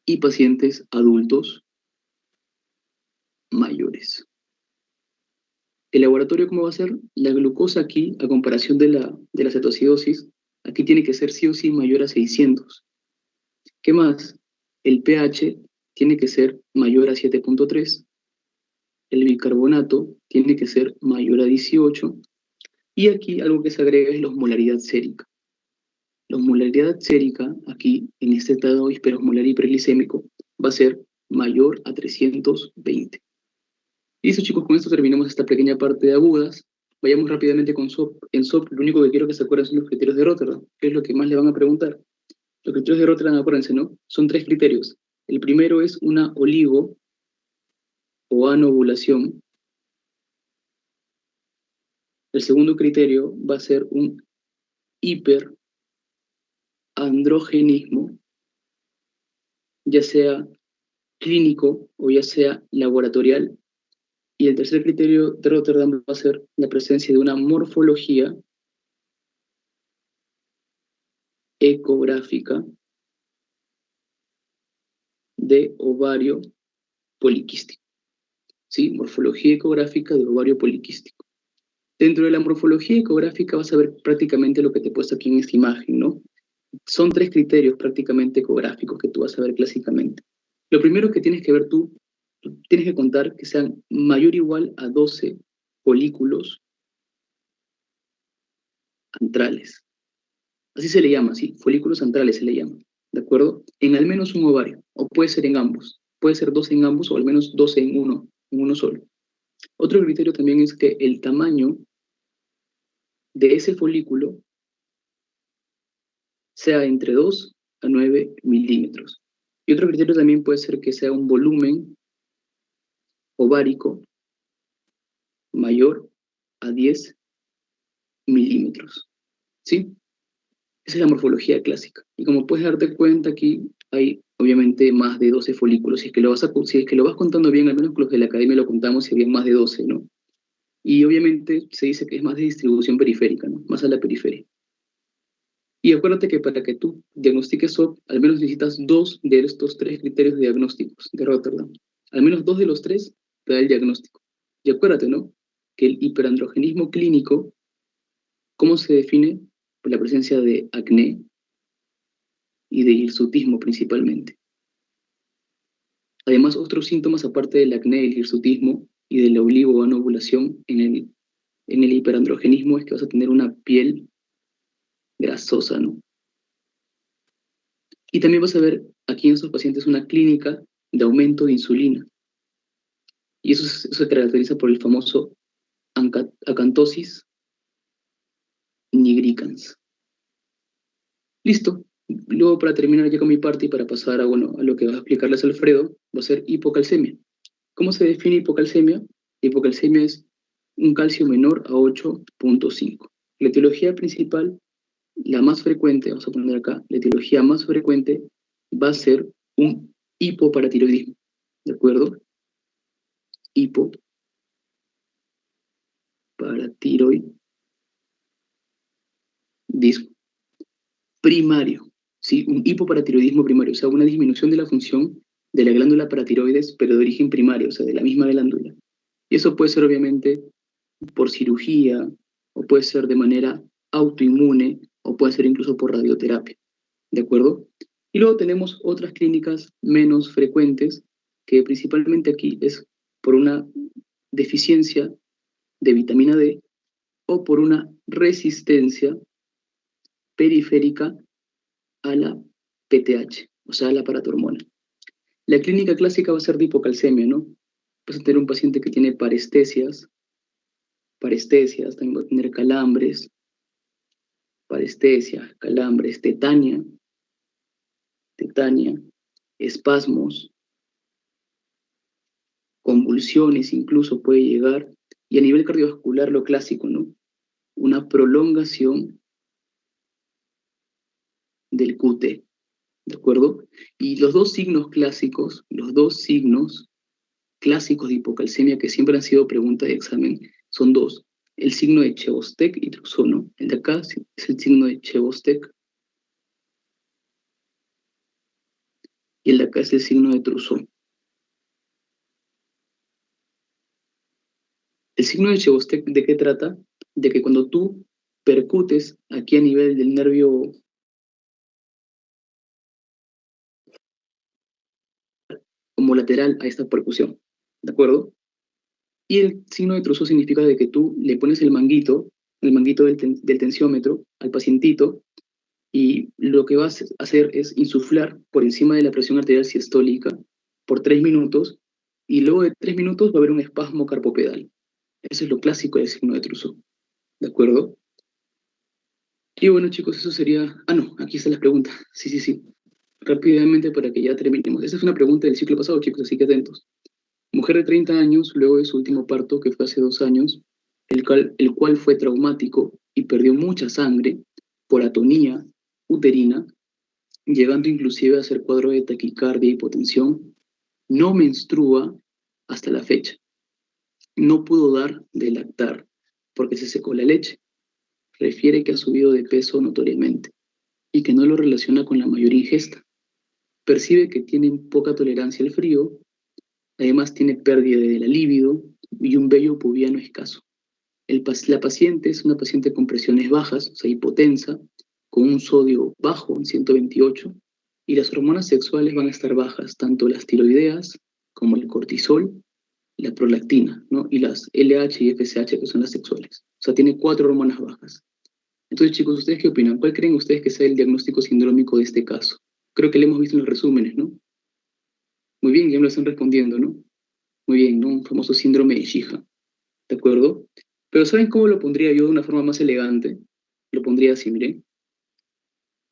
y pacientes adultos mayores. ¿El laboratorio cómo va a ser? La glucosa aquí, a comparación de la cetoacidosis, Aquí tiene que ser sí o sí mayor a 600. ¿Qué más? El pH tiene que ser mayor a 7.3. El bicarbonato tiene que ser mayor a 18. Y aquí algo que se agrega es la osmolaridad sérica. La osmolaridad sérica, aquí en este estado hiperosmolar hiperglicémico, va a ser mayor a 320. Listo, chicos, con esto terminamos esta pequeña parte de agudas. Vayamos rápidamente con SOP. En SOP, lo único que quiero que se acuerden son los criterios de Rotterdam, que es lo que más le van a preguntar. Los criterios de Rotterdam, acuérdense, ¿no? Son 3 criterios. El primero es una oligo o anovulación. El segundo criterio va a ser un hiperandrogenismo, ya sea clínico o ya sea laboratorial. Y el tercer criterio de Rotterdam va a ser la presencia de una morfología ecográfica de ovario poliquístico. ¿Sí? Morfología ecográfica de ovario poliquístico. Dentro de la morfología ecográfica vas a ver prácticamente lo que te he puesto aquí en esta imagen, ¿no? Son 3 criterios prácticamente ecográficos que tú vas a ver clásicamente. Lo primero que tienes que ver tú tienes que contar que sean mayor o igual a 12 folículos antrales. Así se le llama, ¿sí? Folículos antrales se le llama, ¿de acuerdo? En al menos un ovario, o puede ser en ambos. Puede ser 12 en ambos o al menos 12 en uno solo. Otro criterio también es que el tamaño de ese folículo sea entre 2 a 9 milímetros. Y otro criterio también puede ser que sea un volumen ovárico mayor a 10 milímetros. ¿Sí? Esa es la morfología clásica. Y como puedes darte cuenta, aquí hay obviamente más de 12 folículos. Si es que si es que lo vas contando bien, al menos con los de la academia lo contamos, si había más de 12, ¿no? Y obviamente se dice que es más de distribución periférica, ¿no? Más a la periferia. Y acuérdate que para que tú diagnostiques SOP, al menos necesitas 2 de estos 3 criterios diagnósticos de Rotterdam. Al menos 2 de los 3 te da el diagnóstico. Y acuérdate, ¿no? Que el hiperandrogenismo clínico, ¿cómo se define? Por la presencia de acné y de hirsutismo principalmente. Además, otros síntomas aparte del acné, el hirsutismo y de la oligoanovulación en el hiperandrogenismo es que vas a tener una piel grasosa, ¿no? Y también vas a ver aquí en estos pacientes una clínica de aumento de insulina. Y eso se caracteriza por el famoso acantosis nigricans. Listo. Luego, para terminar ya con mi parte y para pasar a, bueno, a lo que va a explicarles Alfredo, va a ser hipocalcemia. ¿Cómo se define hipocalcemia? Hipocalcemia es un calcio menor a 8.5. La etiología principal, la más frecuente, vamos a poner acá, la etiología más frecuente va a ser un hipoparatiroidismo, ¿de acuerdo? Hipoparatiroidismo primario, ¿sí? Un hipoparatiroidismo primario, o sea, una disminución de la función de la glándula paratiroides, pero de origen primario, o sea, de la misma glándula. Y eso puede ser obviamente por cirugía, o puede ser de manera autoinmune, o puede ser incluso por radioterapia, ¿de acuerdo? Y luego tenemos otras clínicas menos frecuentes, que principalmente aquí es por una deficiencia de vitamina D o por una resistencia periférica a la PTH, o sea, a la paratormona. La clínica clásica va a ser de hipocalcemia, ¿no? Vas a tener un paciente que tiene parestesias, también va a tener calambres, parestesias, calambres, tetania, espasmos, convulsiones incluso puede llegar, y a nivel cardiovascular lo clásico, ¿no? Una prolongación del QT, ¿de acuerdo? Y los dos signos clásicos de hipocalcemia que siempre han sido pregunta de examen son dos. El signo de Chebostek y Trousseau, ¿no? El de acá es el signo de Chebostek y el de acá es el signo de Trousseau. El signo de Chebostek, ¿de qué trata? De que cuando tú percutes aquí a nivel del nervio como lateral a esta percusión, ¿de acuerdo? Y el signo de Trousseau significa de que tú le pones el manguito del tensiómetro al pacientito y lo que vas a hacer es insuflar por encima de la presión arterial sistólica por 3 minutos y luego de 3 minutos va a haber un espasmo carpopedal. Eso es lo clásico del signo de Trousseau, ¿de acuerdo? Y bueno chicos, eso sería... Ah, no, aquí está la pregunta. Sí, sí, sí. Rápidamente para que ya terminemos. Esa es una pregunta del ciclo pasado, chicos, así que atentos. Mujer de 30 años, luego de su último parto, que fue hace 2 años, el cual fue traumático y perdió mucha sangre por atonía uterina, llegando inclusive a hacer cuadro de taquicardia y hipotensión, no menstrua hasta la fecha. No pudo dar de lactar porque se secó la leche. Refiere que ha subido de peso notoriamente y que no lo relaciona con la mayor ingesta. Percibe que tiene poca tolerancia al frío, además tiene pérdida de la libido y un vello pubiano escaso. La paciente es una paciente con presiones bajas, o sea, hipotensa, con un sodio bajo en 128, y las hormonas sexuales van a estar bajas, tanto las tiroideas como el cortisol, la prolactina, ¿no? Y las LH y FSH, que son las sexuales. O sea, tiene 4 hormonas bajas. Entonces, chicos, ¿ustedes qué opinan? ¿Cuál creen ustedes que sea el diagnóstico sindrómico de este caso? Creo que lo hemos visto en los resúmenes, ¿no? Muy bien, ya me lo están respondiendo, ¿no? Muy bien, ¿no? Un famoso síndrome de Sheehan, ¿de acuerdo? Pero ¿saben cómo lo pondría yo de una forma más elegante? Lo pondría así, miren.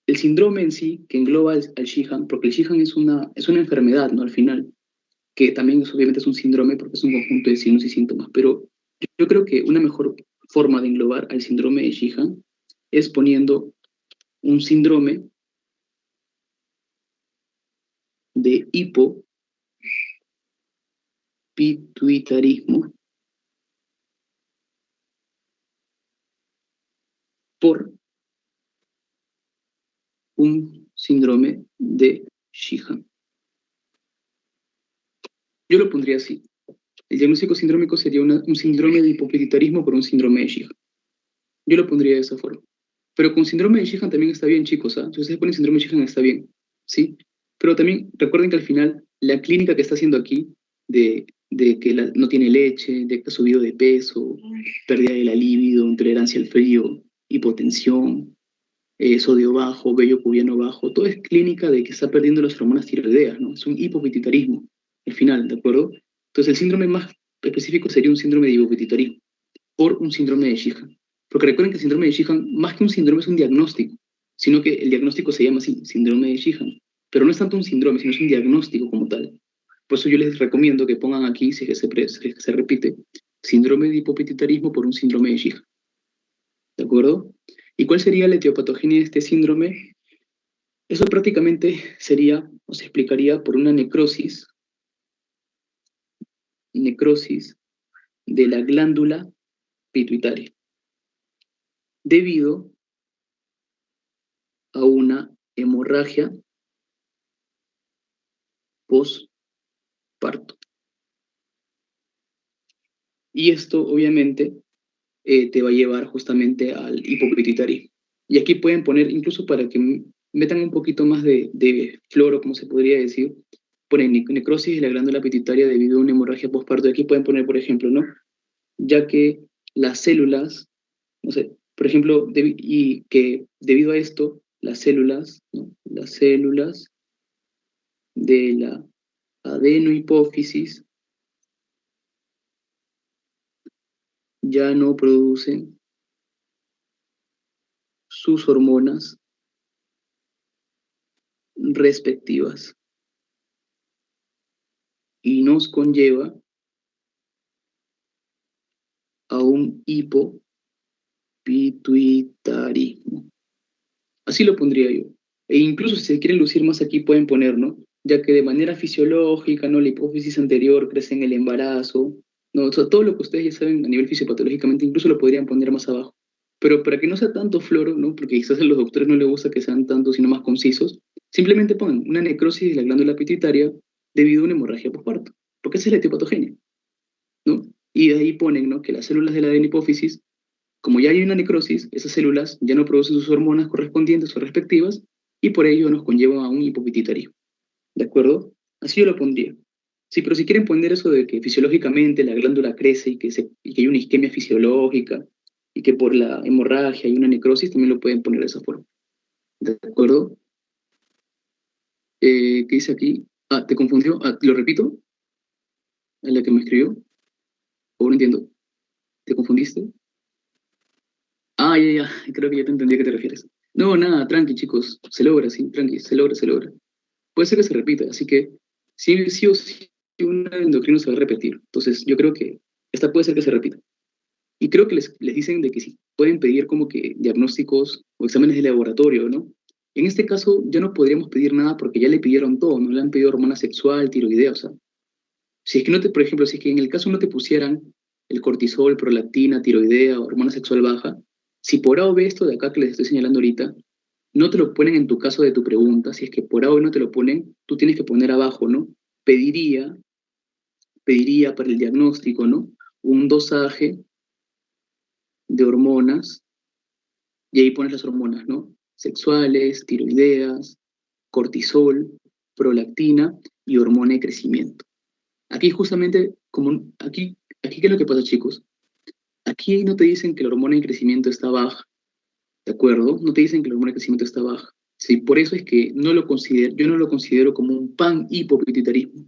El síndrome en sí, que engloba al Sheehan, porque el Sheehan es una enfermedad, ¿no? Al final, que también obviamente es un síndrome porque es un conjunto de signos y síntomas, pero yo creo que una mejor forma de englobar al síndrome de Sheehan es poniendo un síndrome de hipopituitarismo por un síndrome de Sheehan. Yo lo pondría así. El diagnóstico sindrómico sería un síndrome de hipopituitarismo por un síndrome de Sheehan. Yo lo pondría de esa forma. Pero con síndrome de Sheehan también está bien, chicos. Si ustedes ponen síndrome de Sheehan está bien, ¿sí? Pero también recuerden que al final la clínica que está haciendo aquí de que no tiene leche, de que ha subido de peso, pérdida de la libido, intolerancia al frío, hipotensión, sodio bajo, vello pubiano bajo, todo es clínica de que está perdiendo las hormonas tiroideas, ¿no? Es un hipopituitarismo, al final, ¿de acuerdo? Entonces el síndrome más específico sería un síndrome de hipopituitarismo por un síndrome de Sheehan. Porque recuerden que el síndrome de Sheehan, más que un síndrome, es un diagnóstico, sino que el diagnóstico se llama así, síndrome de Sheehan. Pero no es tanto un síndrome, sino es un diagnóstico como tal. Por eso yo les recomiendo que pongan aquí, si es que se repite, síndrome de hipopituitarismo por un síndrome de Sheehan. ¿De acuerdo? ¿Y cuál sería la etiopatogenia de este síndrome? Eso prácticamente sería, o se explicaría por una necrosis de la glándula pituitaria, debido a una hemorragia postparto. Y esto, obviamente, te va a llevar justamente al hipopituitarismo. Y aquí pueden poner, incluso para que metan un poquito más de floro, como se podría decir, ponen necrosis de la glándula pituitaria debido a una hemorragia postparto. Y aquí pueden poner, por ejemplo, ¿no? Ya que las células, no sé, por ejemplo, y que debido a esto, las células, ¿no? Las células de la adenohipófisis ya no producen sus hormonas respectivas y nos conlleva a un hipopituitarismo. Así lo pondría yo. E incluso si se quieren lucir más aquí pueden poner, ¿no? Ya que de manera fisiológica, ¿no? La hipófisis anterior crece en el embarazo, ¿no? O sea, todo lo que ustedes ya saben a nivel fisiopatológicamente, incluso lo podrían poner más abajo. Pero para que no sea tanto floro, ¿no? Porque quizás a los doctores no les gusta que sean tantos, sino más concisos, simplemente pongan una necrosis de la glándula pituitaria debido a una hemorragia postparto. Porque esa es la etiopatogenia, ¿no? Y de ahí ponen, ¿no? Que las células de la adenopófisis Como ya hay una necrosis, esas células ya no producen sus hormonas correspondientes o respectivas y por ello nos conlleva a un hipopituitarismo. ¿De acuerdo? Así yo lo pondría. Sí, pero si quieren poner eso de que fisiológicamente la glándula crece y que hay una isquemia fisiológica y que por la hemorragia hay una necrosis, también lo pueden poner de esa forma. ¿De acuerdo? ¿Qué dice aquí? Ah, ¿te confundió? Ah, ¿lo repito? ¿A la que me escribió? ¿O no entiendo? ¿Te confundiste? Ah, ya, creo que ya te entendí a qué te refieres. No, nada, tranqui, chicos, se logra, sí, tranqui, se logra, se logra. Puede ser que se repita, así que sí o sí un endocrino se va a repetir. Entonces, yo creo que esta puede ser que se repita. Y creo que les dicen de que sí, pueden pedir como que diagnósticos o exámenes de laboratorio, ¿no? En este caso, ya no podríamos pedir nada porque ya le pidieron todo, ¿no? Le han pedido hormona sexual, tiroidea, o sea, si es que no te, por ejemplo, si es que en el caso no te pusieran el cortisol, prolactina, tiroidea, hormona sexual baja, si por A o B esto de acá que les estoy señalando ahorita, no te lo ponen en tu caso de tu pregunta, si es que por A o B no te lo ponen, tú tienes que poner abajo, ¿no? Pediría, pediría para el diagnóstico, ¿no? Un dosaje de hormonas, y ahí pones las hormonas, ¿no? Sexuales, tiroideas, cortisol, prolactina y hormona de crecimiento. Aquí justamente, aquí ¿qué es lo que pasa, chicos? Aquí no te dicen que la hormona de crecimiento está baja, ¿de acuerdo? No te dicen que la hormona de crecimiento está baja. Sí, por eso es que yo no lo considero como un panhipopituitarismo,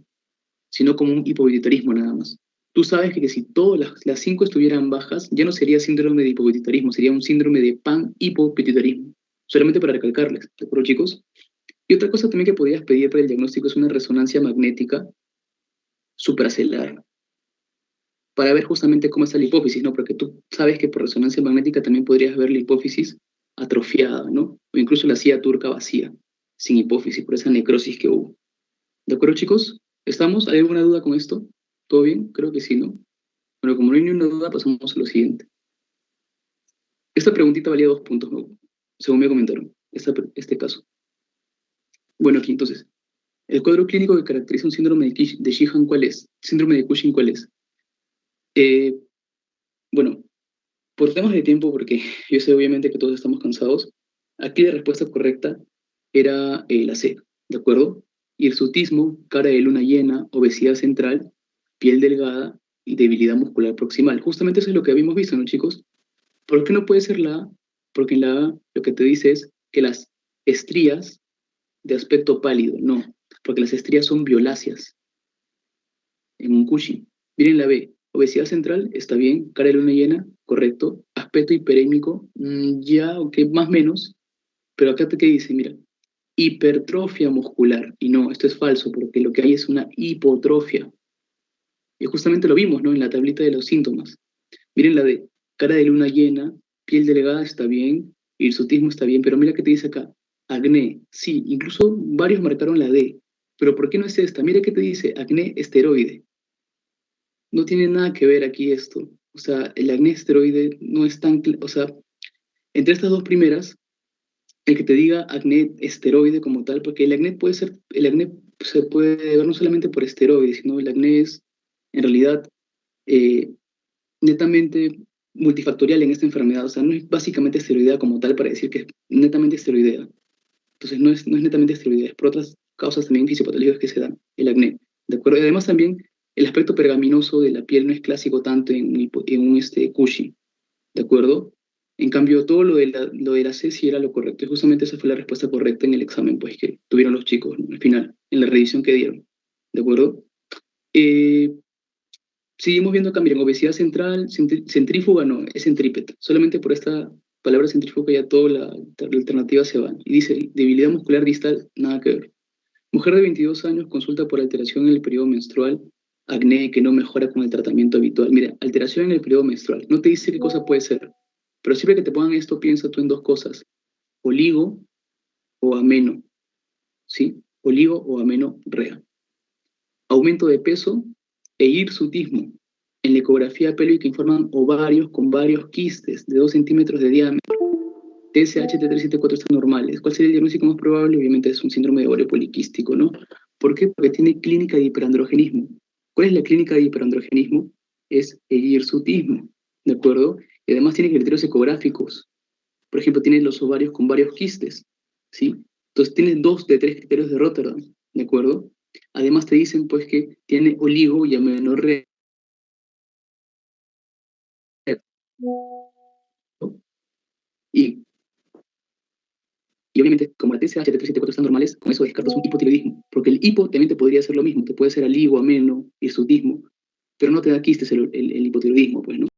sino como un hipopituitarismo nada más. Tú sabes que si todas las cinco estuvieran bajas, ya no sería síndrome de hipopituitarismo, sería un síndrome de panhipopituitarismo. Solamente para recalcarles, ¿de acuerdo, chicos? Y otra cosa también que podrías pedir para el diagnóstico es una resonancia magnética supracelular, para ver justamente cómo está la hipófisis, ¿no? Porque tú sabes que por resonancia magnética también podrías ver la hipófisis atrofiada, ¿no? O incluso la silla turca vacía, sin hipófisis, por esa necrosis que hubo. ¿De acuerdo, chicos? ¿Estamos? ¿Hay alguna duda con esto? ¿Todo bien? Creo que sí, ¿no? Bueno, como no hay ninguna duda, pasamos a lo siguiente. Esta preguntita valía 2 puntos, ¿no? Según me comentaron, este caso. Bueno, aquí entonces, el cuadro clínico que caracteriza un síndrome de Sheehan, ¿cuál es? Síndrome de Cushing, ¿cuál es? Eh, bueno, por temas de tiempo, porque yo sé obviamente que todos estamos cansados, aquí la respuesta correcta era la C, ¿de acuerdo? Hirsutismo, cara de luna llena, obesidad central, piel delgada y debilidad muscular proximal. Justamente eso es lo que habíamos visto, ¿no, chicos? ¿Por qué no puede ser la A? Porque en la A lo que te dice es que las estrías de aspecto pálido, no, porque las estrías son violáceas en un Cushing. Miren la B, obesidad central, está bien, cara de luna llena, correcto, aspecto hiperémico, ya, ok, más o menos, pero acá te dice, mira, hipertrofia muscular, y no, esto es falso, porque lo que hay es una hipotrofia, y justamente lo vimos, ¿no? En la tablita de los síntomas. Miren la de cara de luna llena, piel delgada está bien, hirsutismo está bien, pero mira qué te dice acá, acné, sí, incluso varios marcaron la D, pero ¿por qué no es esta? Mira qué te dice, acné esteroide. No tiene nada que ver aquí esto. O sea, el acné esteroide no es tan, o sea, entre estas dos primeras, el que te diga acné esteroide como tal, porque el acné se puede ver no solamente por esteroides, sino el acné es en realidad eh, netamente multifactorial en esta enfermedad. O sea, no es básicamente esteroidea como tal para decir que es netamente esteroidea. Entonces no es netamente esteroidea, es por otras causas también fisiopatológicas que se dan, el acné. ¿De acuerdo? Y además también el aspecto pergaminoso de la piel no es clásico tanto en un Cushing. ¿De acuerdo? En cambio, todo lo de la C sí era lo correcto. Y justamente esa fue la respuesta correcta en el examen pues, que tuvieron los chicos, ¿no? Al final, en la revisión que dieron. ¿De acuerdo? Eh, Seguimos viendo acá, miren, obesidad central, centrífuga no, es centrípeta. Solamente por esta palabra centrífuga ya toda la alternativa se va. Y dice, debilidad muscular distal, nada que ver. Mujer de 22 años consulta por alteración en el periodo menstrual, acné que no mejora con el tratamiento habitual. Mira, alteración en el periodo menstrual. No te dice qué cosa puede ser, pero siempre que te pongan esto, piensa tú en dos cosas, oligo o ameno, ¿sí? Oligo o ameno rea. Aumento de peso e hirsutismo. En la ecografía pélvica informan ovarios con varios quistes de 2 centímetros de diámetro. TSH, T374 están normales. ¿Cuál sería el diagnóstico más probable? Obviamente es un síndrome de ovario poliquístico, ¿no? ¿Por qué? Porque tiene clínica de hiperandrogenismo. ¿Cuál es la clínica de hiperandrogenismo? Es el hirsutismo, ¿de acuerdo? Y además tiene criterios ecográficos. Por ejemplo, tiene los ovarios con varios quistes, ¿sí? Entonces tiene 2 de 3 criterios de Rotterdam, ¿de acuerdo? Además te dicen, pues, que tiene oligo y amenorrea. Y, y obviamente, como la TSH, T374 están normales, con eso descartas un hipotiroidismo, porque el hipo también te podría hacer lo mismo, te puede ser aligo, ameno, hirsutismo, pero no te da quistes el hipotiroidismo, pues, ¿no?